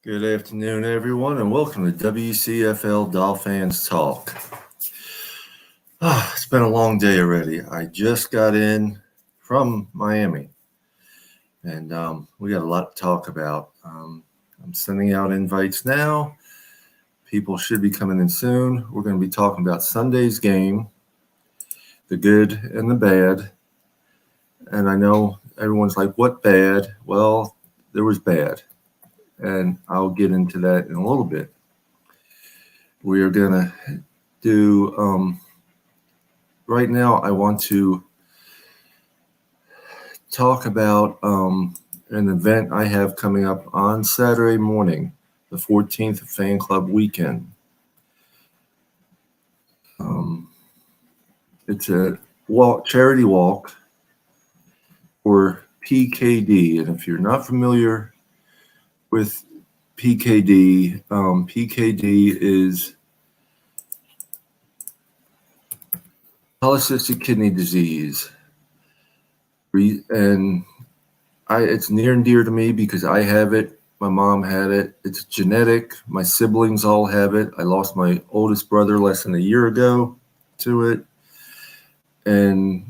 Good afternoon, everyone, and welcome to WCFL DolFans Talk. It's been a long day already. I just got in from Miami, and we got a lot to talk about. I'm sending out invites now. People should be coming in soon. We're going to be talking about Sunday's game, the good and the bad. And I know everyone's like, what bad? Well, there was bad. And I'll get into that in a little bit. We are going to do, right now, I want to talk about an event I have coming up on Saturday morning, the 14th Fan Club weekend. It's a charity walk for PKD. And if you're not familiar with PKD, PKD is polycystic kidney disease, and it's near and dear to me because I have it. My mom had it. It's genetic. My siblings all have it. I lost my oldest brother less than a year ago to it, and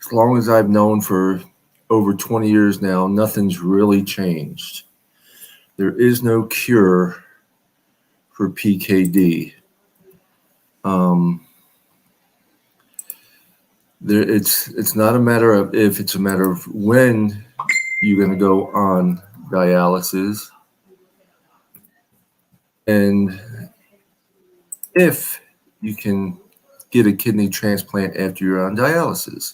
as long as I've known for over 20 years now, nothing's really changed. There is no cure for PKD. It's not a matter of if, it's a matter of when you're going to go on dialysis, and if you can get a kidney transplant after you're on dialysis.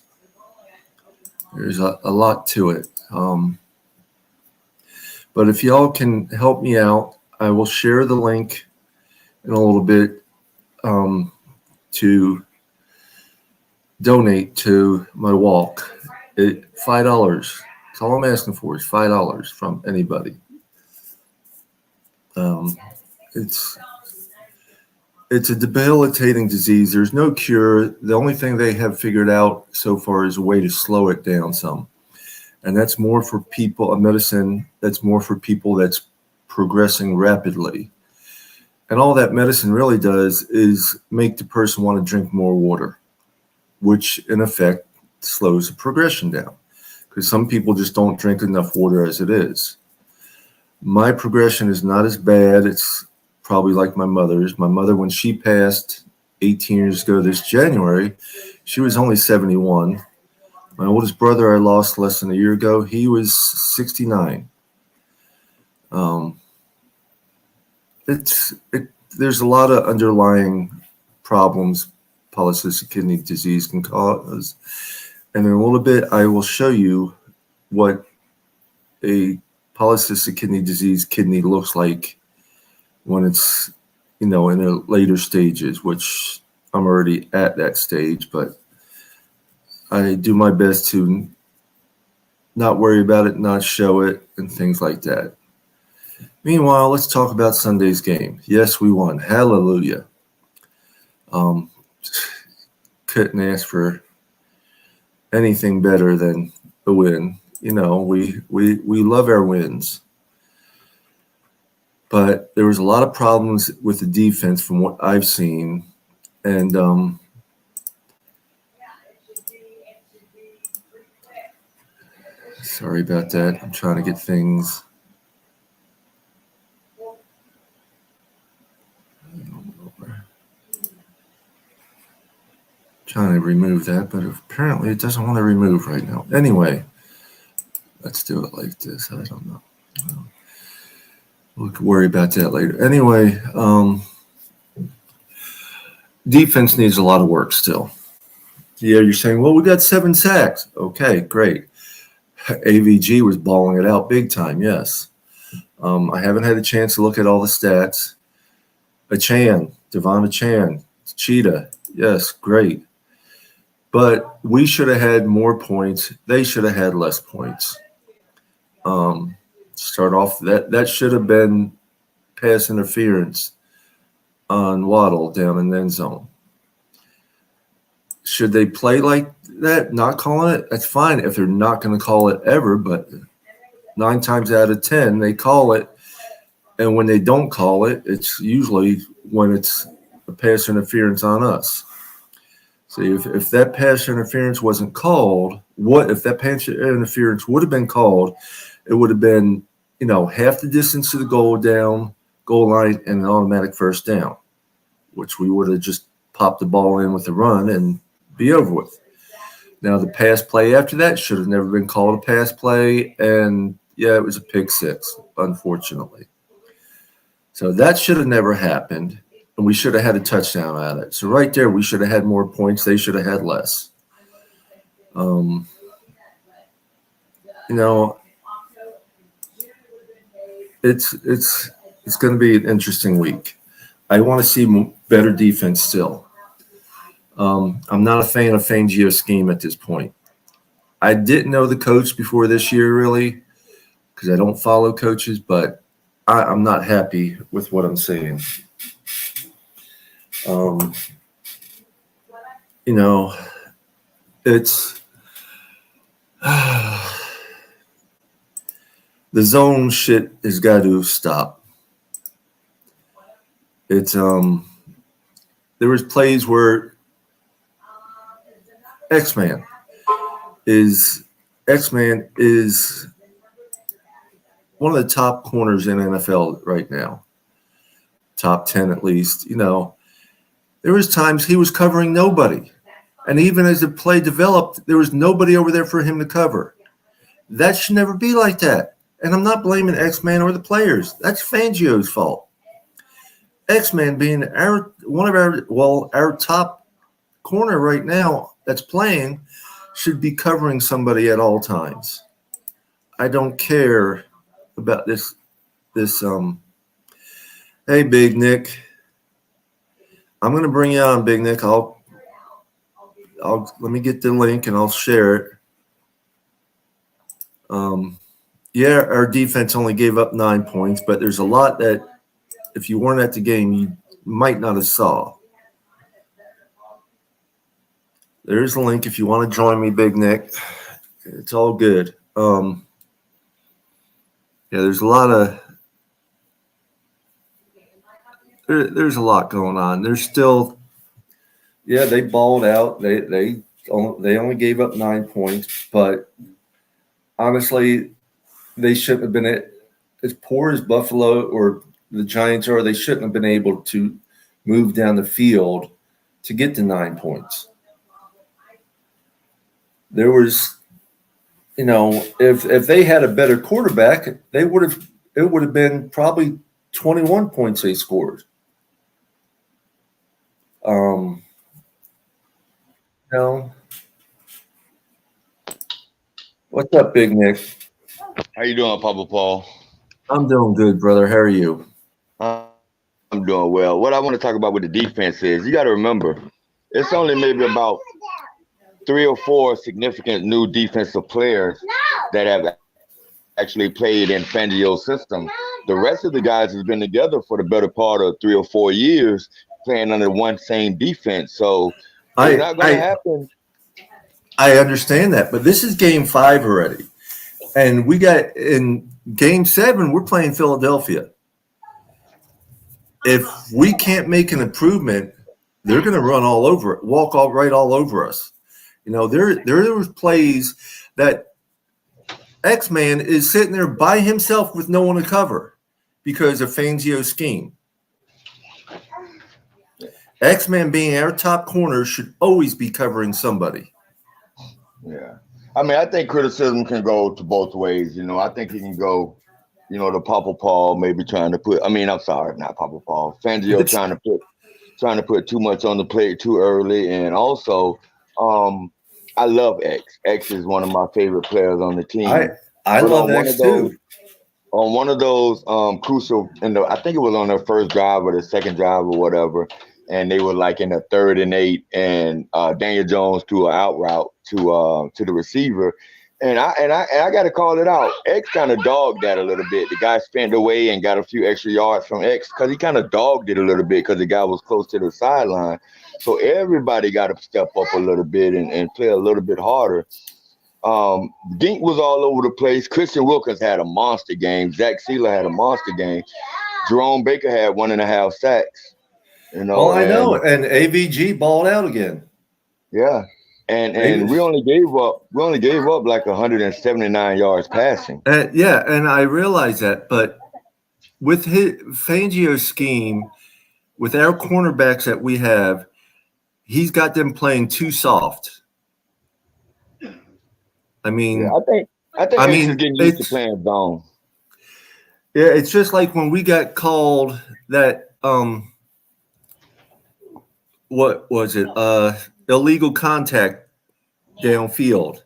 There's a lot to it. But if y'all can help me out, I will share the link in a little bit to donate to my walk. $5. That's all I'm asking for is $5 from anybody. It's a debilitating disease. There's no cure. The only thing they have figured out so far is a way to slow it down some. And that's more for people, a medicine that's more for people that's progressing rapidly. And all that medicine really does is make the person want to drink more water, which in effect slows the progression down because some people just don't drink enough water as it is. My progression is not as bad. It's probably like my mother's. My mother, when she passed 18 years ago this January, she was only 71. My oldest brother I lost less than a year ago. He was 69. There's a lot of underlying problems polycystic kidney disease can cause. And in a little bit, I will show you what a polycystic kidney disease kidney looks like when it's, in the later stages, which I'm already at that stage, but I do my best to not worry about it, not show it, and things like that. Meanwhile, let's talk about Sunday's game. Yes, we won. Hallelujah. Couldn't ask for anything better than a win. We love our wins. But there was a lot of problems with the defense from what I've seen. And sorry about that. I'm trying to get things. Trying to remove that, but apparently it doesn't want to remove right now. Anyway, let's do it like this. I don't know. We'll worry about that later. Anyway, defense needs a lot of work still. Yeah, you're saying, well, we got 7 sacks. Okay, great. AVG was balling it out big time, yes. I haven't had a chance to look at all the stats. Devon Achan, Cheetah, yes, great. But we should have had more points. They should have had less points. Start off, that should have been pass interference on Waddle down in the end zone. Should they play like that, not calling it? That's fine if they're not going to call it ever, but 9 times out of 10, they call it And when they don't call it, it's usually when it's a pass interference on us. See, if that pass interference wasn't called, if that pass interference would have been called, it would have been, half the distance to the goal line and an automatic first down, which we would have just popped the ball in with a run and be over with. Now, the pass play after that should have never been called a pass play, and yeah, it was a pick six, unfortunately. So that should have never happened, and we should have had a touchdown out of it. So right there, we should have had more points. They should have had less. It's going to be an interesting week. I want to see better defense still. I'm not a fan of Fangio's scheme at this point. I didn't know the coach before this year, really, because I don't follow coaches, but I'm not happy with what I'm seeing. It's the zone shit has got to stop. It's there was plays where X-Man is one of the top corners in NFL right now. Top 10 at least. There was times he was covering nobody. And even as the play developed, there was nobody over there for him to cover. That should never be like that. And I'm not blaming X-Man or the players. That's Fangio's fault. X-Man being our top corner right now that's playing should be covering somebody at all times. I don't care about this hey, Big Nick. I'm going to bring you on, Big Nick. I'll let me get the link and I'll share it. Our defense only gave up 9 points, but there's a lot that if you weren't at the game, you might not have saw. There's a link if you want to join me, Big Nick. It's all good. There's a lot of there's a lot going on. There's still, they balled out. They only gave up 9 points, but honestly, they shouldn't have been as poor as Buffalo or the Giants are. They shouldn't have been able to move down the field to get to 9 points. There was, if they had a better quarterback, it would have been probably 21 points they scored. What's up, Big Nick? How you doing, Papa Paul? I'm doing good, brother. How are you? I'm doing well. What I want to talk about with the defense is you got to remember, it's only maybe about 3 or 4 significant new defensive players that have actually played in Fangio's system. The rest of the guys has been together for the better part of 3 or 4 years playing under one same defense. So it's not going to happen. I understand that, but this is game 5 already. And we got in game 7, we're playing Philadelphia. If we can't make an improvement, they're going to run all over it, walk right all over us. There was plays that X-Man is sitting there by himself with no one to cover because of Fangio's scheme. X-Man being our top corner should always be covering somebody. Yeah. I mean, I think criticism can go to both ways. I think he can go, to Papa Paul maybe trying to put – not Papa Paul. Fangio trying to put too much on the plate too early. And also, I love X. X is one of my favorite players on the team. I love X too. On one of those crucial – I think it was on their first drive or the second drive or whatever, and they were like in the 3rd and 8, and Daniel Jones threw an out route to the receiver, and I got to call it out. X kind of dogged that a little bit. The guy spent away and got a few extra yards from X because he kind of dogged it a little bit because the guy was close to the sideline. So everybody got to step up a little bit and play a little bit harder. Dink was all over the place. Christian Wilkins had a monster game. Zach Sealer had a monster game. Jerome Baker had 1.5 sacks. You know, Well, I know, and AVG balled out again. Yeah, and we only gave up like 179 yards passing. Yeah, and I realize that, but with Fangio's scheme, with our cornerbacks that we have, he's got them playing too soft. I mean, yeah, I think they're just getting used to playing zone. Yeah, it's just like when we got called that what was it? Illegal contact downfield.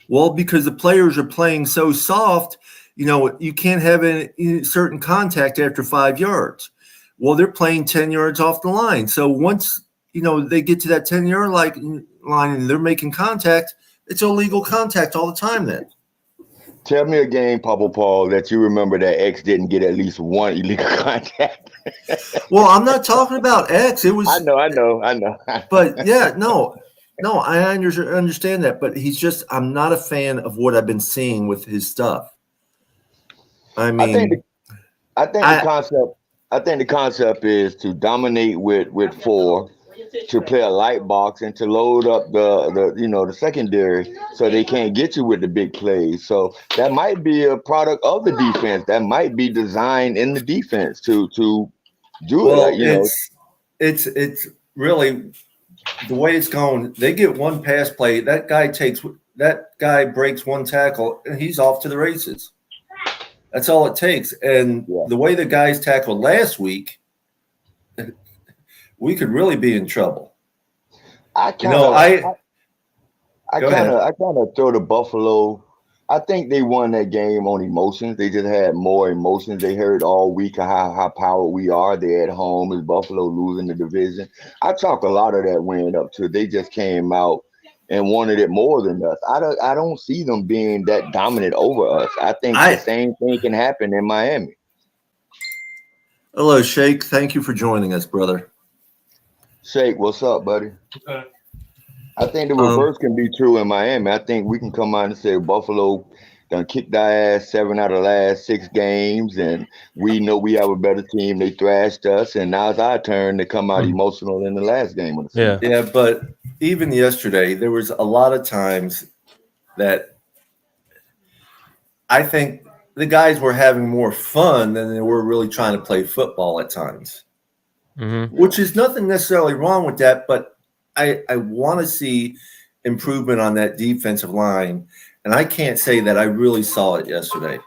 Well, because the players are playing so soft, you can't have any certain contact after 5 yards. Well, they're playing 10 yards off the line. So once, they get to that 10-yard line and they're making contact, it's illegal contact all the time then. Tell me a game, Papa Paul, that you remember that X didn't get at least one illegal contact. Well, I'm not talking about X. It was. I know. But yeah, no, I understand that. But I'm not a fan of what I've been seeing with his stuff. I mean, I think the concept is to dominate with 4, to play a light box and to load up the secondary so they can't get you with the big plays. So that might be a product of the defense. That might be designed in the defense to do it. It's really the way it's going. They get one pass play. That guy breaks one tackle and he's off to the races. That's all it takes. And the way the guys tackled last week, we could really be in trouble. I kind of throw the Buffalo. I think they won that game on emotions. They just had more emotions. They heard all week how powered we are. They're at home. Is Buffalo losing the division? I chalk a lot of that win up to they just came out and wanted it more than us. I don't see them being that dominant over us. I think the same thing can happen in Miami. Hello, Shake. Thank you for joining us, brother. Shake, what's up, buddy? Okay. I think the reverse can be true in Miami. I think we can come out and say Buffalo done kicked our ass 7 out of the last 6 games, and we know we have a better team. They thrashed us, and now it's our turn to come out emotional in the last game of the season. Yeah, but even yesterday, there was a lot of times that I think the guys were having more fun than they were really trying to play football at times. Mm-hmm. Which is nothing necessarily wrong with that, but I want to see improvement on that defensive line, and I can't say that I really saw it yesterday.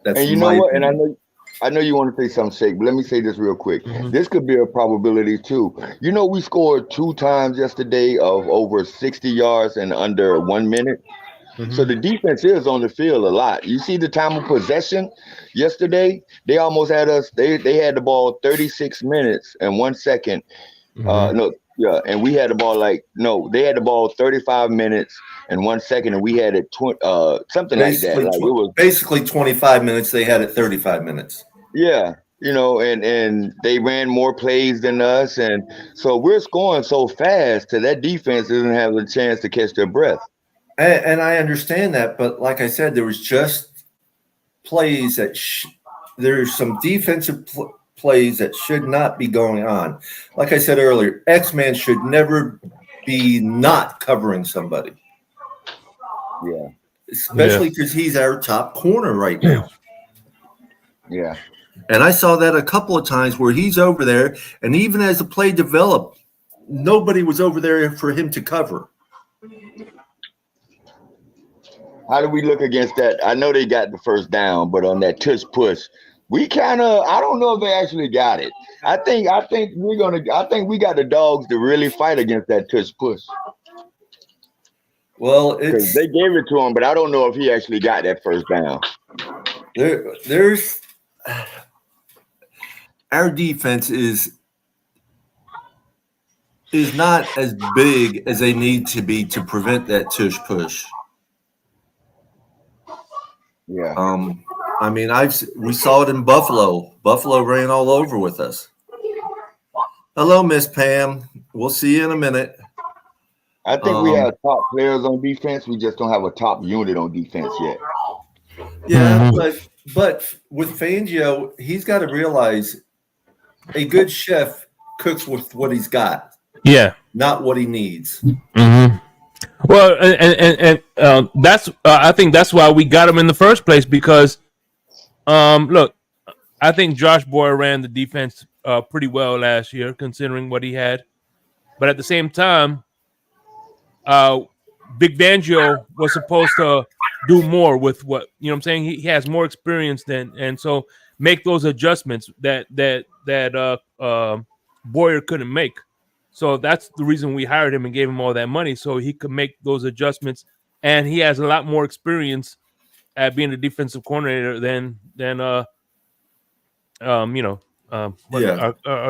That's and you know what? Opinion. And I know you want to say something, Shake, but let me say this real quick. Mm-hmm. This could be a probability too. We scored 2 times yesterday of over 60 yards in under 1 minute. Mm-hmm. So the defense is on the field a lot. You see the time of possession yesterday? They almost had us. They had the ball 36 minutes and 1 second. Mm-hmm. And we had the ball they had the ball 35 minutes and 1 second, and we had it something basically like that. Like it was basically 25 minutes. They had it 35 minutes. Yeah. And they ran more plays than us, and so we're scoring so fast that that defense doesn't have a chance to catch their breath. And I understand that, but like I said, there was just plays that there's some defensive plays that should not be going on. Like I said earlier, X-Man should never be not covering somebody. Yeah. Especially because he's our top corner right now. Yeah. And I saw that a couple of times where he's over there, and even as the play developed, nobody was over there for him to cover. How do we look against that? I know they got the first down, but on that tush push, we I don't know if they actually got it. I think we got the dogs to really fight against that tush push. Well, they gave it to him, but I don't know if he actually got that first down. There's our defense is not as big as they need to be to prevent that tush push. Yeah. I mean, we saw it in Buffalo. Buffalo ran all over with us. Hello, Miss Pam. We'll see you in a minute. I think we have top players on defense. We just don't have a top unit on defense yet. Yeah, but But with Fangio, he's got to realize a good chef cooks with what he's got, Yeah. not what he needs. Mm-hmm. Well, and that's I think that's why we got him in the first place because, look, I think Josh Boyer ran the defense pretty well last year considering what he had, but at the same time, Big Fangio was supposed to do more with what what I'm saying. He has more experience than, and so make those adjustments that Boyer couldn't make. So that's the reason we hired him and gave him all that money so he could make those adjustments. And he has a lot more experience at being a defensive coordinator than our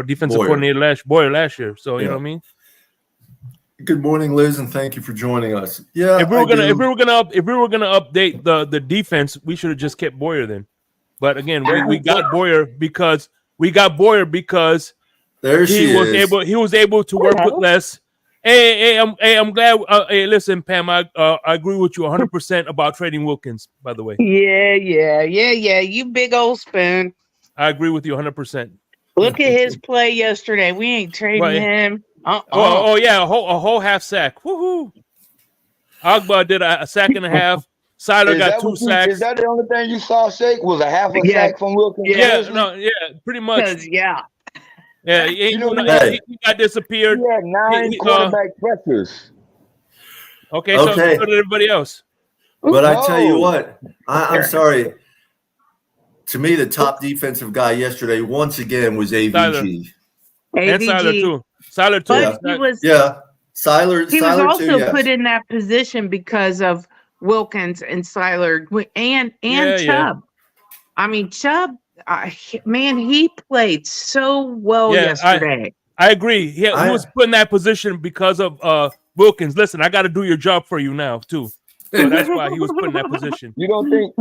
defensive coordinator Boyer last year. So you know what I mean. Good morning, Liz, and thank you for joining us. Yeah, if we were gonna update the defense, we should have just kept Boyer then. But again, we got Boyer because he was able to work with less. Hey, I'm glad. Hey, listen, Pam, I agree with you 100% about trading Wilkins. By the way, yeah. You big old spoon. I agree with you 100%. Look at his play yesterday. We ain't trading him. Oh yeah, a whole half sack. Woohoo! Agba did a sack and a half. Siler got 2 sacks. Is that the only thing you saw, Shake? Was a half a sack from Wilkins? Pretty much. Yeah, he got disappeared. He had 9 quarterback pressures. Okay, so did everybody else. But I tell you what, I'm sorry. To me, the top defensive guy yesterday, once again, was AVG. And Siler too. Siler too. But he was Siler put in that position because of Wilkins and Siler and Chubb. I mean, Chubb, man, he played so well yesterday. I agree. He was put in that position because of Wilkins. Listen, I got to do your job for you now too. So that's why he was put in that position. You don't think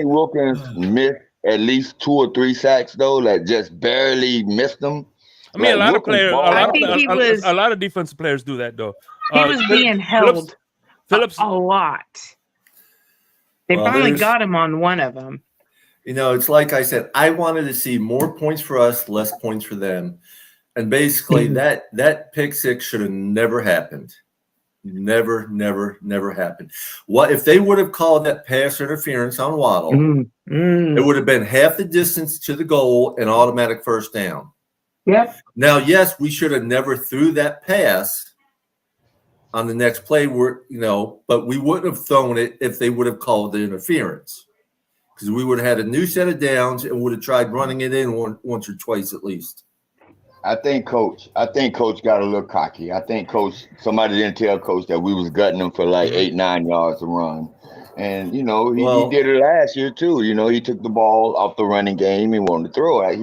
Wilkins missed at least 2 or 3 sacks though? Like just barely missed them. I mean, a lot of defensive players do that though. He was being held Phillips a lot. They finally got him on one of them. You know, it's like I said, I wanted to see more points for us, less points for them. And basically that pick six should have never happened. Never happened. What if they would have called that pass interference on Waddle? It would have been half the distance to the goal and automatic first down. Yep. Now, yes, we should have never threw that pass on the next play, but we wouldn't have thrown it if they would have called the interference, because we would have had a new set of downs and would have tried running it in once or twice at least. I think Coach got a little cocky. I think somebody didn't tell Coach that we was gutting him for like 8-9 yards to run. And, he did it last year too. He took the ball off the running game and wanted to throw it.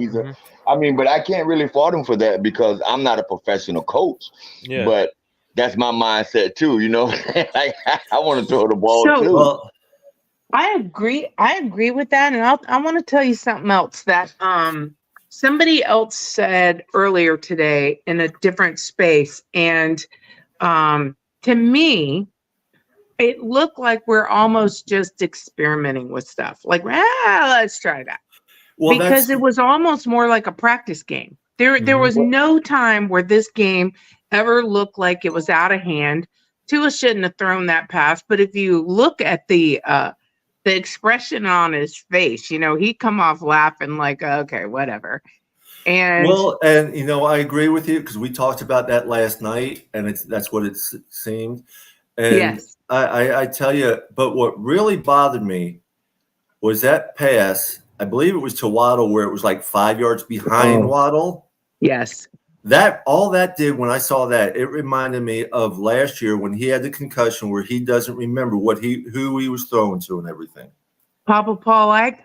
But I can't really fault him for that because I'm not a professional coach. Yeah. But that's my mindset too, like, I want to throw the ball too. Well, I agree with that. And I want to tell you something else that somebody else said earlier today in a different space. And to me, it looked like we're almost just experimenting with stuff. Like, let's try that. Well, because it was almost more like a practice game. There was no time where this game ever looked like it was out of hand. Tua shouldn't have thrown that pass. But if you look at the expression on his face, he'd come off laughing like, okay, whatever. And I agree with you because we talked about that last night, and that's what it seemed. And yes. I tell you, but what really bothered me was that pass. I believe it was to Waddle where it was like 5 yards behind Waddle. Yes. All that did when I saw that, it reminded me of last year when he had the concussion where he doesn't remember who he was throwing to and everything. Papa Paul, I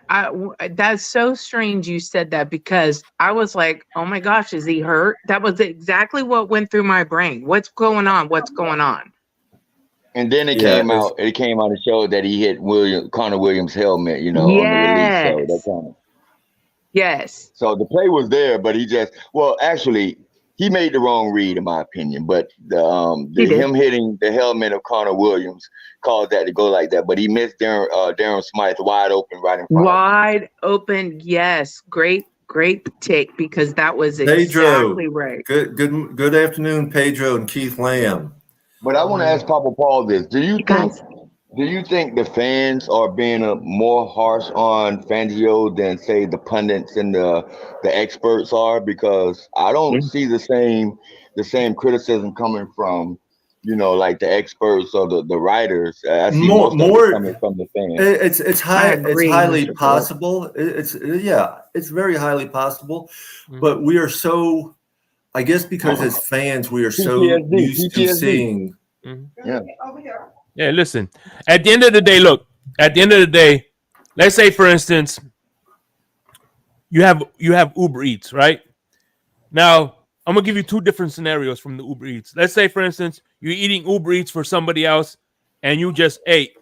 that's so strange you said that because I was like, oh my gosh, is he hurt? That was exactly what went through my brain. What's going on? And then it came out to show that he hit Connor Williams' helmet, on the release. So that kind of. Yes. So the play was there, but he actually, he made the wrong read, in my opinion. But He did. him hitting the helmet of Connor Williams caused that to go like that. But he missed Darren Smythe wide open right in front of him. Wide open. Yes. Great take, because that was Pedro, exactly right. Good afternoon, Pedro and Keith Lamb. But I want to ask Papa Paul this: Do you Guys. think the fans are being more harsh on Fangio than say the pundits and the experts are? Because I don't see the same criticism coming from, like the experts or the writers. I see most of it coming from the fans. It's highly possible. It's very highly possible. But we are so, I guess, because as fans we are so used to seeing. Yeah. Yeah, listen. At the end of the day, let's say, for instance, you have Uber Eats, right? Now, I'm gonna give you two different scenarios from the Uber Eats. Let's say, for instance, you're eating Uber Eats for somebody else, and you just ate.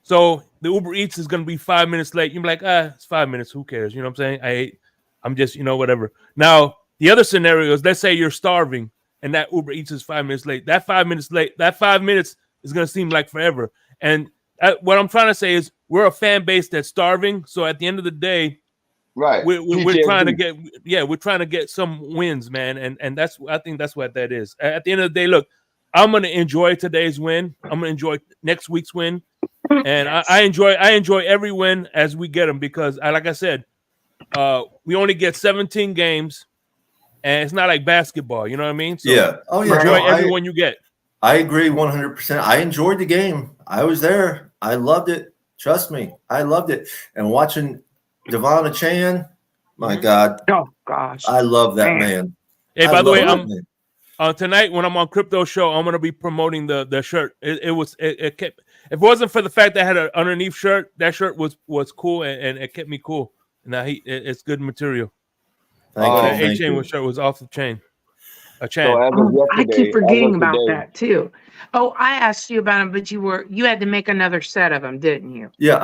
So the Uber Eats is gonna be 5 minutes late. You're like, it's 5 minutes. Who cares? You know what I'm saying? I ate. I'm just, whatever. Now, the other scenario is, let's say you're starving, and that Uber Eats is 5 minutes late. That 5 minutes is going to seem like forever. And what I'm trying to say is, we're a fan base that's starving. So at the end of the day, right, we're trying to get some wins, man. And I think that's what that is. At the end of the day, look, I'm going to enjoy today's win. I'm going to enjoy next week's win. And I enjoy every win as we get them, because like I said, we only get 17 games, and it's not like basketball. You know what I mean? So enjoy every one you get. I agree 100%. I enjoyed the game. I was there. I loved it. Trust me, I loved it. And watching Devon Chan, my God. Oh, gosh. I love that man. Hey, by the way, tonight when I'm on Crypto Show, I'm going to be promoting the shirt. It kept, if it wasn't for the fact that I had an underneath shirt, that shirt was cool, and it kept me cool. Now it's good material. Thank you. A-Chain shirt was off the chain. So I keep forgetting about that too. Oh, I asked you about them, but you had to make another set of them, didn't you? Yeah,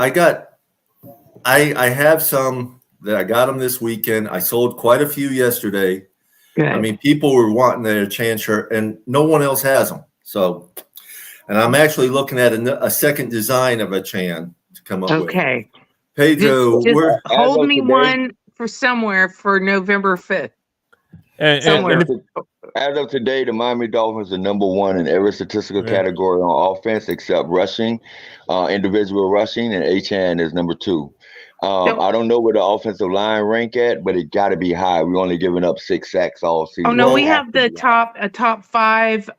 I have some that I got them this weekend. I sold quite a few yesterday. Good. I mean, people were wanting their Chan shirt, and no one else has them. So, and I'm actually looking at a second design of a Chan to come up with. Okay. Pedro, just hold me one for somewhere for November 5th. Somewhere. As of today, the Miami Dolphins are number one in every statistical category on offense except rushing, individual rushing, and A-Chan is number 2. I don't know where the offensive line rank at, but it got to be high. We're only giving up 6 sacks all season. Oh no, we have the top 5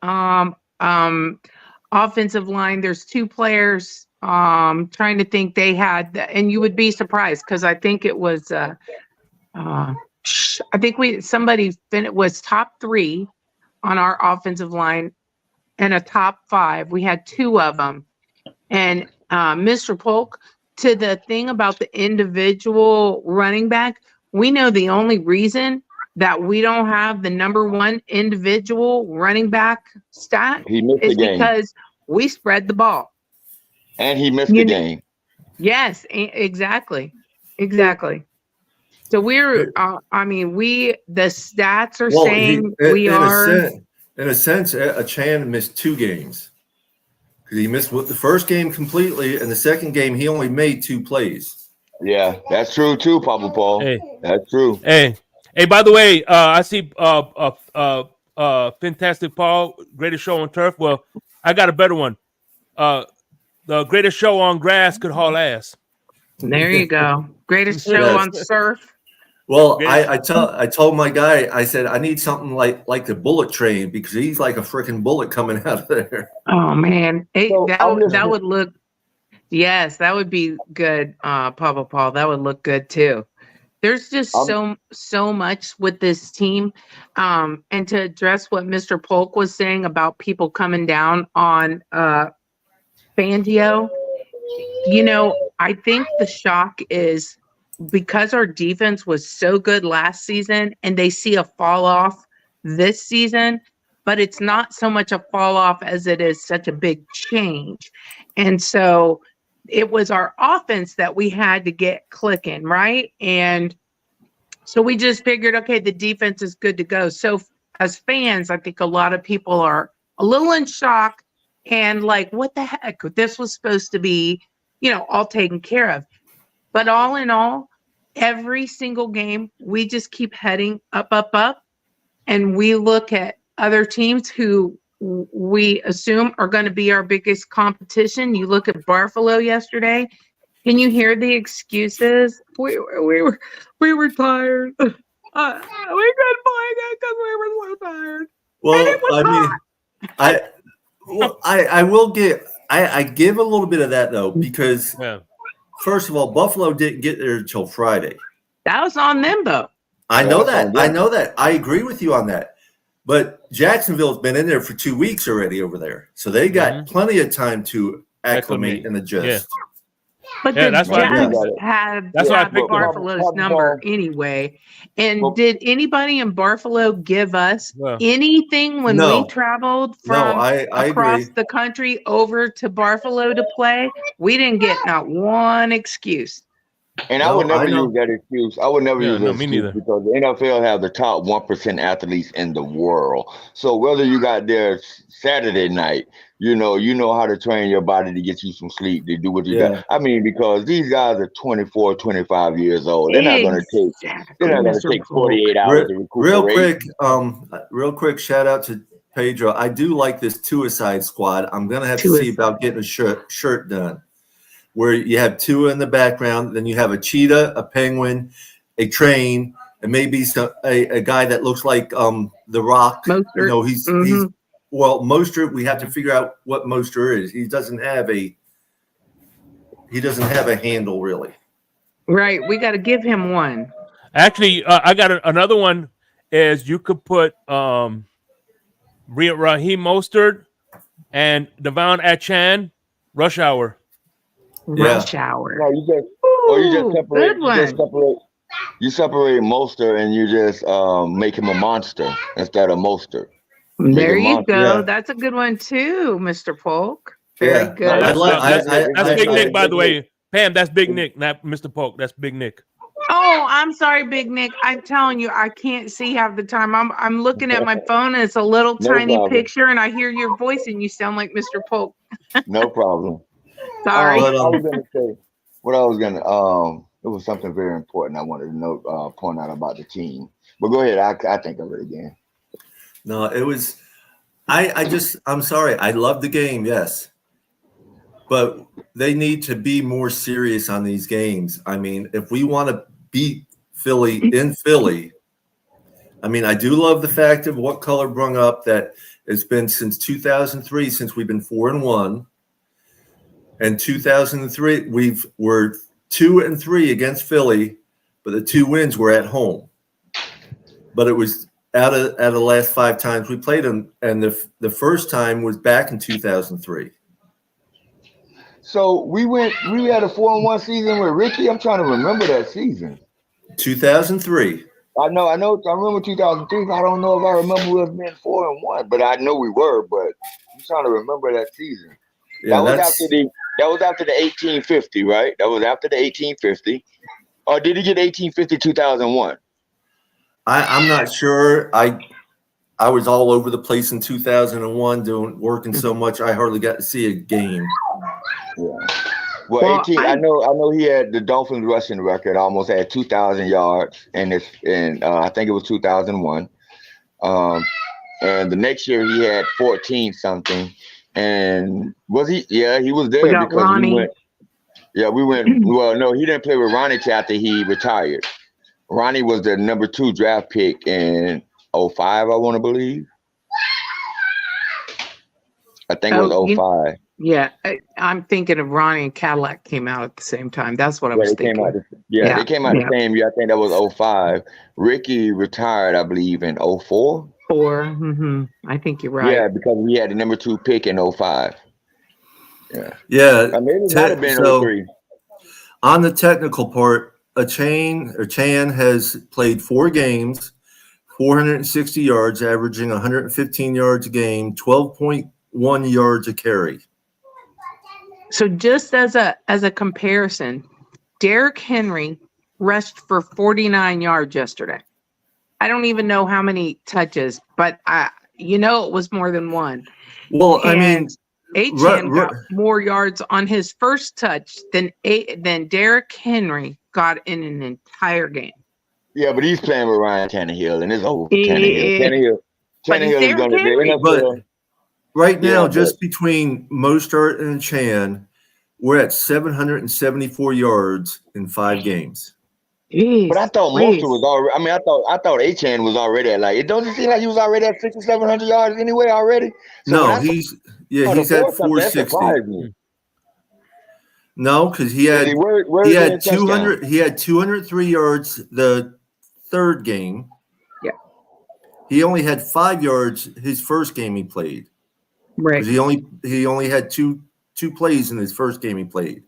offensive line. There's 2 players. Trying to think, they had, and you would be surprised because I think it was. I think somebody was top 3 on our offensive line and a top 5. We had 2 of them. And Mr. Polk, to the thing about the individual running back, we know the only reason that we don't have the number 1 individual running back stat is because we spread the ball. And he missed the game. Yes, exactly. So we're, the stats are saying we are. In a sense, Chan missed 2 games. Because he missed the first game completely, and the second game, he only made 2 plays. Yeah, that's true too, Papa Paul. Hey. That's true. Hey, by the way, I see Fantastic Paul, greatest show on turf. Well, I got a better one. The greatest show on grass could haul ass. There you go. Greatest show on surf. Well, I told my guy, I said, I need something like the bullet train, because he's like a freaking bullet coming out of there. Oh man. That would look, yes, that would be good, Papa Paul. That would look good too. There's just so much with this team. And to address what Mr. Polk was saying about people coming down on Fangio, I think the shock is because our defense was so good last season and they see a fall off this season, but it's not so much a fall off as it is such a big change. And so it was our offense that we had to get clicking, right? And so we just figured, okay, the defense is good to go. So as fans, I think a lot of people are a little in shock and like, what the heck? This was supposed to be, all taken care of. But all in all, every single game, we just keep heading up, up, up. And we look at other teams who we assume are going to be our biggest competition. You look at Buffalo yesterday. Can you hear the excuses? We were tired. We couldn't play that because we were so tired. Well, I will give I give a little bit of that though, because first of all, Buffalo didn't get there until Friday. That was on them though. I know that. I agree with you on that. But Jacksonville's been in there for 2 weeks already over there. So they got plenty of time to acclimate and adjust. Yeah. But the Jags had Buffalo's number anyway. And did anybody in Buffalo give us anything when we traveled from across the country over to Buffalo to play? We didn't get not one excuse. And I would never use that excuse. I would never use that excuse because the NFL have the top 1% athletes in the world. So whether you got there Saturday night, you know how to train your body to get you some sleep, to do what you got. I mean, because these guys are 24, 25 years old. They're not going to take 48 hours to recuperate. Real quick, shout out to Pedro. I do like this two-a-side squad. I'm going to have to see about getting a shirt done, where you have Tua in the background, then you have a cheetah, a penguin, a train, and maybe a guy that looks like The Rock. Mostert. He's Mostert. We have to figure out what Mostert is. He doesn't have a handle really. Right. We got to give him one. Actually, I got another one. Is you could put Raheem Mostert and Devon Achane, rush hour. Rush hour. No, you separate Mostert and you just make him a monster instead of Mostert. There you go. Yeah. That's a good one too, Mr. Polk. Very good. That's Big Nick, by the way. Pam, that's Big Nick, not Mr. Polk. That's Big Nick. Oh, I'm sorry, Big Nick. I'm telling you, I can't see half the time. I'm looking at my phone and it's a little tiny picture, and I hear your voice and you sound like Mr. Polk. No problem. Sorry. What I was gonna say, it was something very important I wanted to point out about the team. But go ahead, I think of it again. No, it was I'm sorry. I love the game, yes. But they need to be more serious on these games. I mean, if we want to beat Philly in Philly, I mean, I do love the fact of what Color brung up, that it's been since 2003 since we've been 4-1. And 2003, we're 2-3 against Philly, but the 2 wins were at home. But it was out of the last 5 times we played them, and the first time was back in 2003. So we had a 4-1 season with Ricky. I'm trying to remember that season. 2003. I remember 2003. I don't know if I remember us being 4-1, but I know we were. But I'm trying to remember that season. Yeah, that was after the 1850, right? That was after the 1850. Or did he get 1850 2001? I'm not sure. I was all over the place in 2001 working so much I hardly got to see a game. Yeah. Well, 18. I know he had the Dolphins rushing record. Almost had 2,000 yards, and I think it was 2001. And the next year he had 14 something. And was he? Yeah, he was there because Ronnie. we went. Yeah, we went. Well, no, he didn't play with Ronnie till after he retired. Ronnie was the number 2 draft pick in 05, I want to believe. I think it was 05. Yeah, I'm thinking of Ronnie and Cadillac came out at the same time. That's what I was thinking. They came out the same year. I think that was 05. Ricky retired, I believe, in 04. I think you're right. Yeah, because we had the number 2 pick in 05. Yeah. Yeah. Maybe it might have been 03. On the technical part, Chan has played 4 games, 460 yards, averaging 115 yards a game, 12.1 yards a carry. So just as a comparison, Derrick Henry rushed for 49 yards yesterday. I don't even know how many touches, but it was more than one. Well, I mean, Achane got more yards on his first touch than Derrick Henry got in an entire game. Yeah, but he's playing with Ryan Tannehill, and it's over for Tannehill. Tannehill is going to the NFL. But right now, just between Mostert and Chan, we're at 774 yards in 5 games. Jeez, but I thought Mostert was already. I mean, I thought Achane was already at it doesn't seem like he was already at 600 or 700 yards anyway already. So no, he's at 460. No, because he had 200. He had 203 yards the third game. Yeah. He only had 5 yards his first game he played. Right. He only had two plays in his first game he played.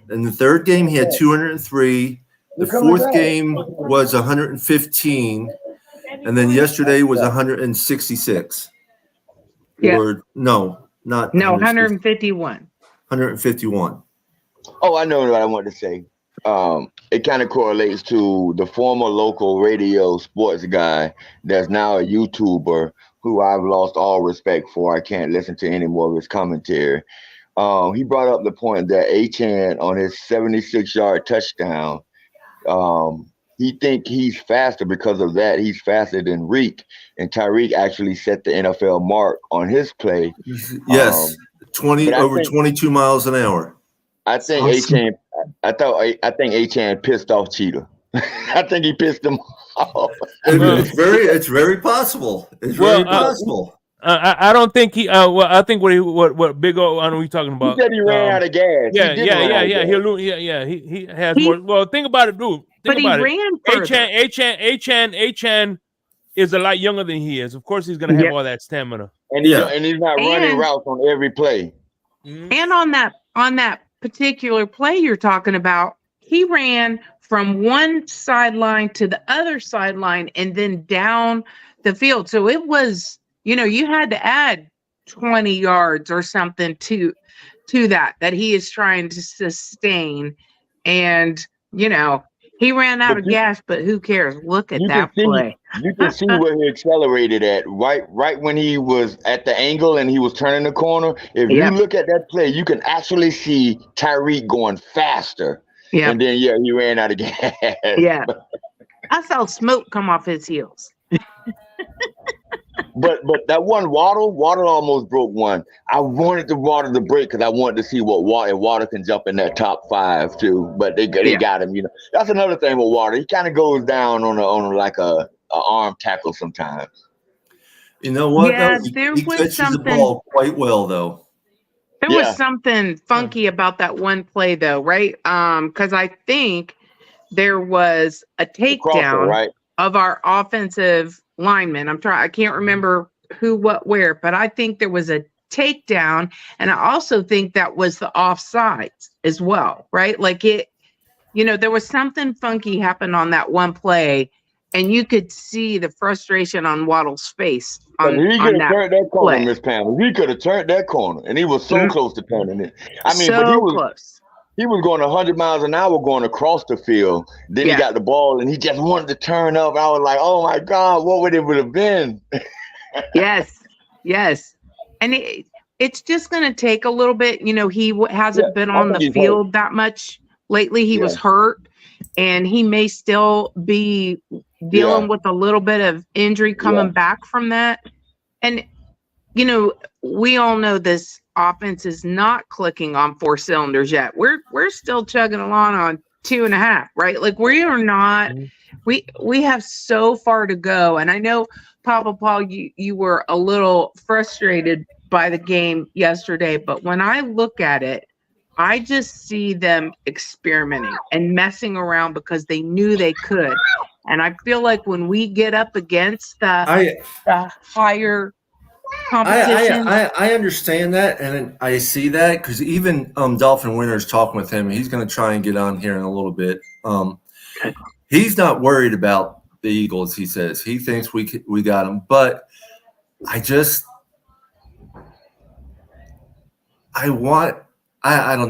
In the third game, he had 203. The fourth game was 115, and then yesterday was 166. Yeah. Or no, not 151. 151. Oh, I know what I wanted to say. It kind of correlates to the former local radio sports guy that's now a YouTuber who I've lost all respect for. I can't listen to any more of his commentary. He brought up the point that Achane on his 76-yard touchdown, he think he's faster because of that. He's faster than Reek, and Tyreek actually set the NFL mark on his play. Yes, 22 miles an hour. I think Achane. I think Achane pissed off Cheetah. I think he pissed him off. It's very possible. It's very possible. I don't think he. I think what Big O. I know what you're talking about. He said he ran out of gas. Yeah. He has more. Well, think about it, dude. Think about it. Achane is a lot younger than he is. Of course, he's gonna have all that stamina. And he's not running routes on every play. And on that particular play you're talking about, he ran from one sideline to the other sideline and then down the field. So it was, you had to add 20 yards or something to that he is trying to sustain. And, he ran out of gas, but who cares? Look at that play. You can see where he accelerated at, right when he was at the angle and he was turning the corner. If you look at that play, you can actually see Tyreek going faster. Yeah. And then, he ran out of gas. Yeah. I saw smoke come off his heels. But that one Waddle almost broke one. I wanted the Waddle to break because I wanted to see what Waddle can jump in that top 5 too. But they got him. That's another thing with Waddle. He kind of goes down on like a arm tackle sometimes. You know what? Yeah, he was catches something. The ball quite well though. There was something funky about that one play though, right? Because I think there was a takedown of our offensive lineman. I can't remember who, what, where, but I think there was a takedown, and I also think that was the offsides as well, right? Like there was something funky happened on that one play, and you could see the frustration on Waddle's face. He could have turned that corner, Miss Pam. He could have turned that corner, and he was so close to turning it. I mean, but he was close. He was going 100 miles an hour going across the field. Then he got the ball, and he just wanted to turn up. I was like, oh, my God, what would it have been? Yes. And it's just going to take a little bit. He hasn't been on the field that much lately. He was hurt, and he may still be dealing with a little bit of injury coming back from that. And, we all know this offense is not clicking on 4 cylinders yet. We're still chugging along on 2.5, right? Like we are not. We have so far to go. And I know, Papa Paul, you were a little frustrated by the game yesterday, but when I look at it, I just see them experimenting and messing around because they knew they could. And I feel like when we get up against the higher competition. I understand that, and I see that because even Dolphin Winter's talking with him. He's going to try and get on here in a little bit. He's not worried about the Eagles. He says he thinks we got them, but I don't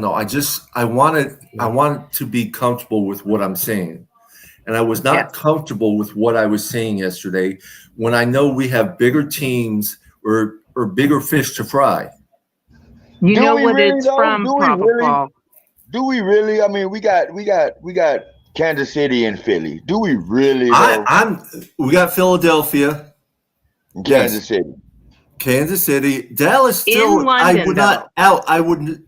know. I want to be comfortable with what I'm saying, and I was not comfortable with what I was seeing yesterday when I know we have bigger teams or bigger fish to fry. You Do know we what really it's though? from, Do we Papa really? Paul. Do we really? I mean, we got Kansas City and Philly. Do we really though? We got Philadelphia, Kansas City. Kansas City, Dallas. Still, In I London, would though. not out.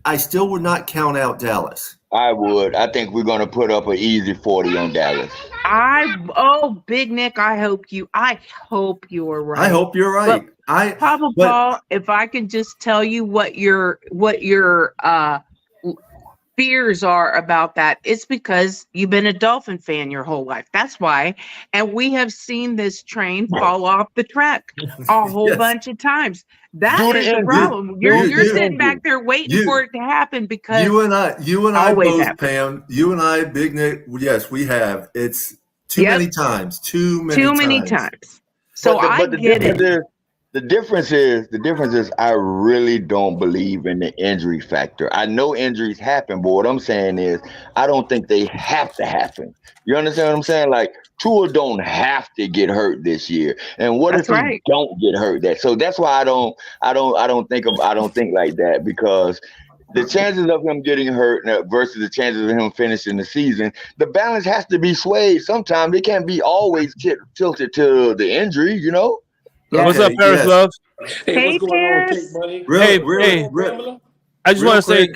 I still would not count out Dallas. I would. I think we're gonna put up an easy 40 on Dallas. Big Nick, I hope you are right. I hope you're right. Papa Paul, if I can just tell you what your fears are about that, it's because you've been a Dolphin fan your whole life. That's why. And we have seen this train fall off the track a whole bunch of times. That is the problem. You're sitting back there waiting for it to happen because you and I both, Pam. You and I, Big Nick. Yes, we have. It's too many times. Too many times. So I get it. The difference is I really don't believe in the injury factor. I know injuries happen, but what I'm saying is I don't think they have to happen. You understand what I'm saying? Like Tua don't have to get hurt this year. And what if he don't get hurt? So that's why I don't think like that, because the chances of him getting hurt versus the chances of him finishing the season, the balance has to be swayed. Sometimes it can't be always tilted to the injury, you know? Yeah. What's up, Paris Love? Hey, what's going on, Cake Buddy? I just want to say,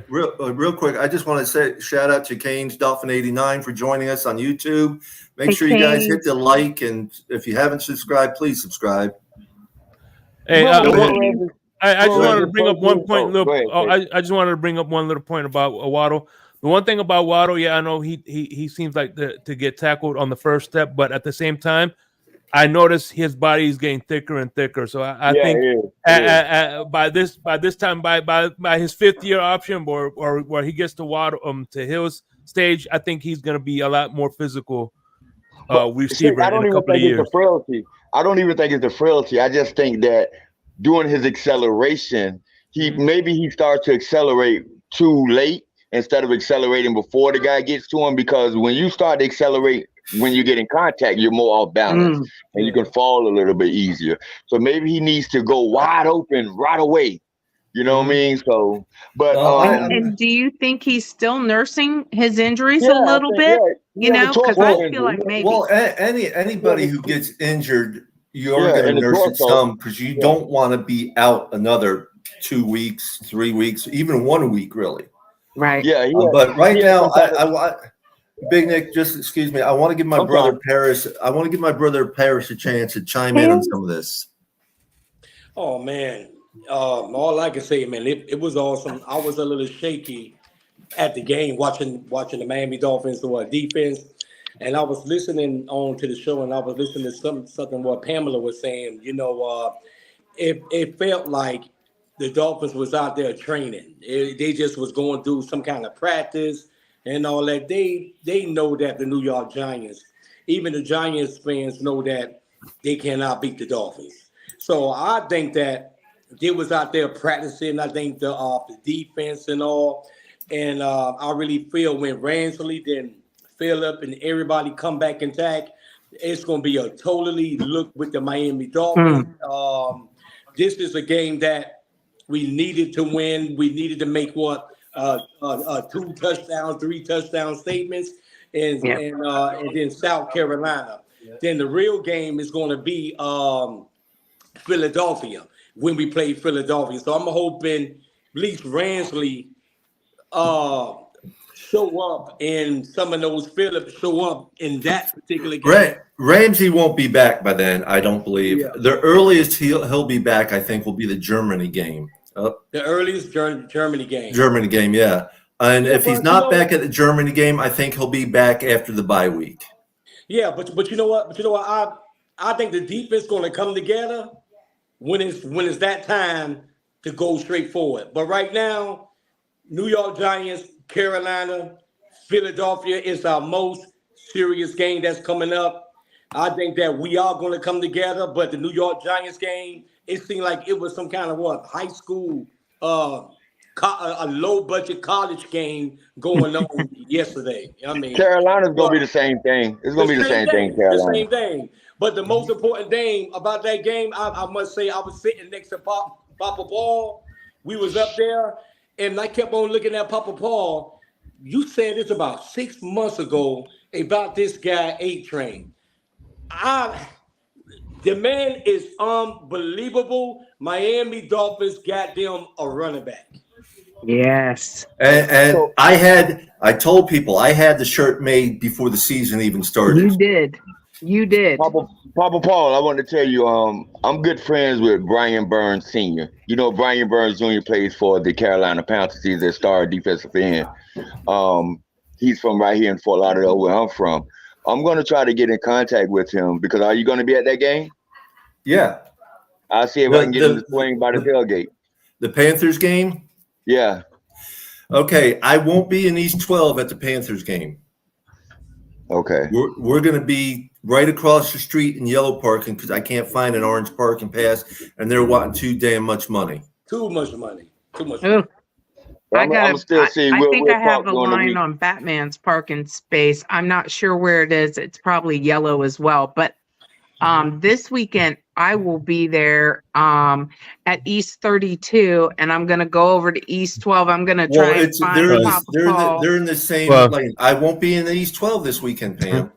real quick, I just want to say shout out to Kane's Dolphin 89 for joining us on YouTube. Make sure you guys hit the like, and if you haven't subscribed, please subscribe. Hey, I just wanted to bring up one point. I just wanted to bring up one little point about Waddle. The one thing about Waddle, I know he seems like to get tackled on the first step, but at the same time, I noticed his body is getting thicker and thicker. So I think by this time, by his fifth year option, or where he gets to Waddle to Hill's stage, I think he's going to be a lot more physical receiver in a couple of years. I don't even think it's the frailty. I just think that during his acceleration, he starts to accelerate too late instead of accelerating before the guy gets to him, because when you start to accelerate when you get in contact, you're more off balance and you can fall a little bit easier. So maybe he needs to go wide open right away. You know what I mean? So, but and do you think he's still nursing his injuries a little bit? You know, because I feel like maybe. Well, anybody who gets injured, you're going to nurse it some, because you don't want to be out another 2 weeks, 3 weeks, even 1 week, really. Right. But right now, I Big Nick, just excuse me. I want to give my brother Paris. I want to give my brother Paris a chance to chime in on some of this. Oh man, all I can say, man, it was awesome. I was a little shaky at the game watching the Miami Dolphins defense, and I was listening on to the show, and I was listening to something what Pamela was saying. You know, it felt like the Dolphins was out there training. They just was going through some kind of practice and all that. They know that the New York Giants, even the Giants fans know that they cannot beat the Dolphins. So I think that they was out there practicing. I think the defense and all. And I really feel when Ransley, then Phillip, and everybody come back intact, it's going to be a totally look with the Miami Dolphins. This is a game that we needed to win. We needed to make 2 touchdowns, 3 touchdown statements, and then South Carolina. Then the real game is going to be Philadelphia when we play Philadelphia. So I'm hoping at least Ransley show up, and some of those Phillips show up in that particular game. Ramsey won't be back by then, I don't believe. Yeah. The earliest he'll be back, I think, will be the Germany game. The earliest Germany game. Germany game, yeah. And if he's not back at the Germany game, I think he'll be back after the bye week. Yeah, but you know what? I think the defense is going to come together when it's that time to go straight forward. But right now, New York Giants, Carolina, Philadelphia is our most serious game that's coming up. I think that we are going to come together, but the New York Giants game, it seemed like it was some kind of high school a low budget college game going on yesterday. I mean, Carolina's gonna be the same thing. It's gonna be the same thing, The Carolina. same thing. But the most important thing about that game, I must say, I was sitting next to Papa Paul. We was up there, and I kept on looking at Papa Paul. You said this about 6 months ago about this guy A-Train. The man is unbelievable. Miami Dolphins got them a running back. Yes. And I told people I had the shirt made before the season even started. You did. Papa Paul, I want to tell you, I'm good friends with Brian Burns Sr. You know, Brian Burns Jr. plays for the Carolina Panthers. He's their star defensive end. He's from right here in Fort Lauderdale, where I'm from. I'm going to try to get in contact with him because are you going to be at that game? Yeah. I'll see if I can get him to swing by the tailgate. The Panthers game? Yeah. Okay, I won't be in East 12 at the Panthers game. Okay. We're going to be right across the street in yellow parking because I can't find an orange parking pass, and they're wanting too damn much money. Too much money. I think I have a line week. on Batman's parking space. I'm not sure where it is. It's probably yellow as well. But this weekend I will be there at East 32, and I'm going to go over to East 12. I'm going to try and find Papa Paul. They're in the same lane. I won't be in the East 12 this weekend, Pam.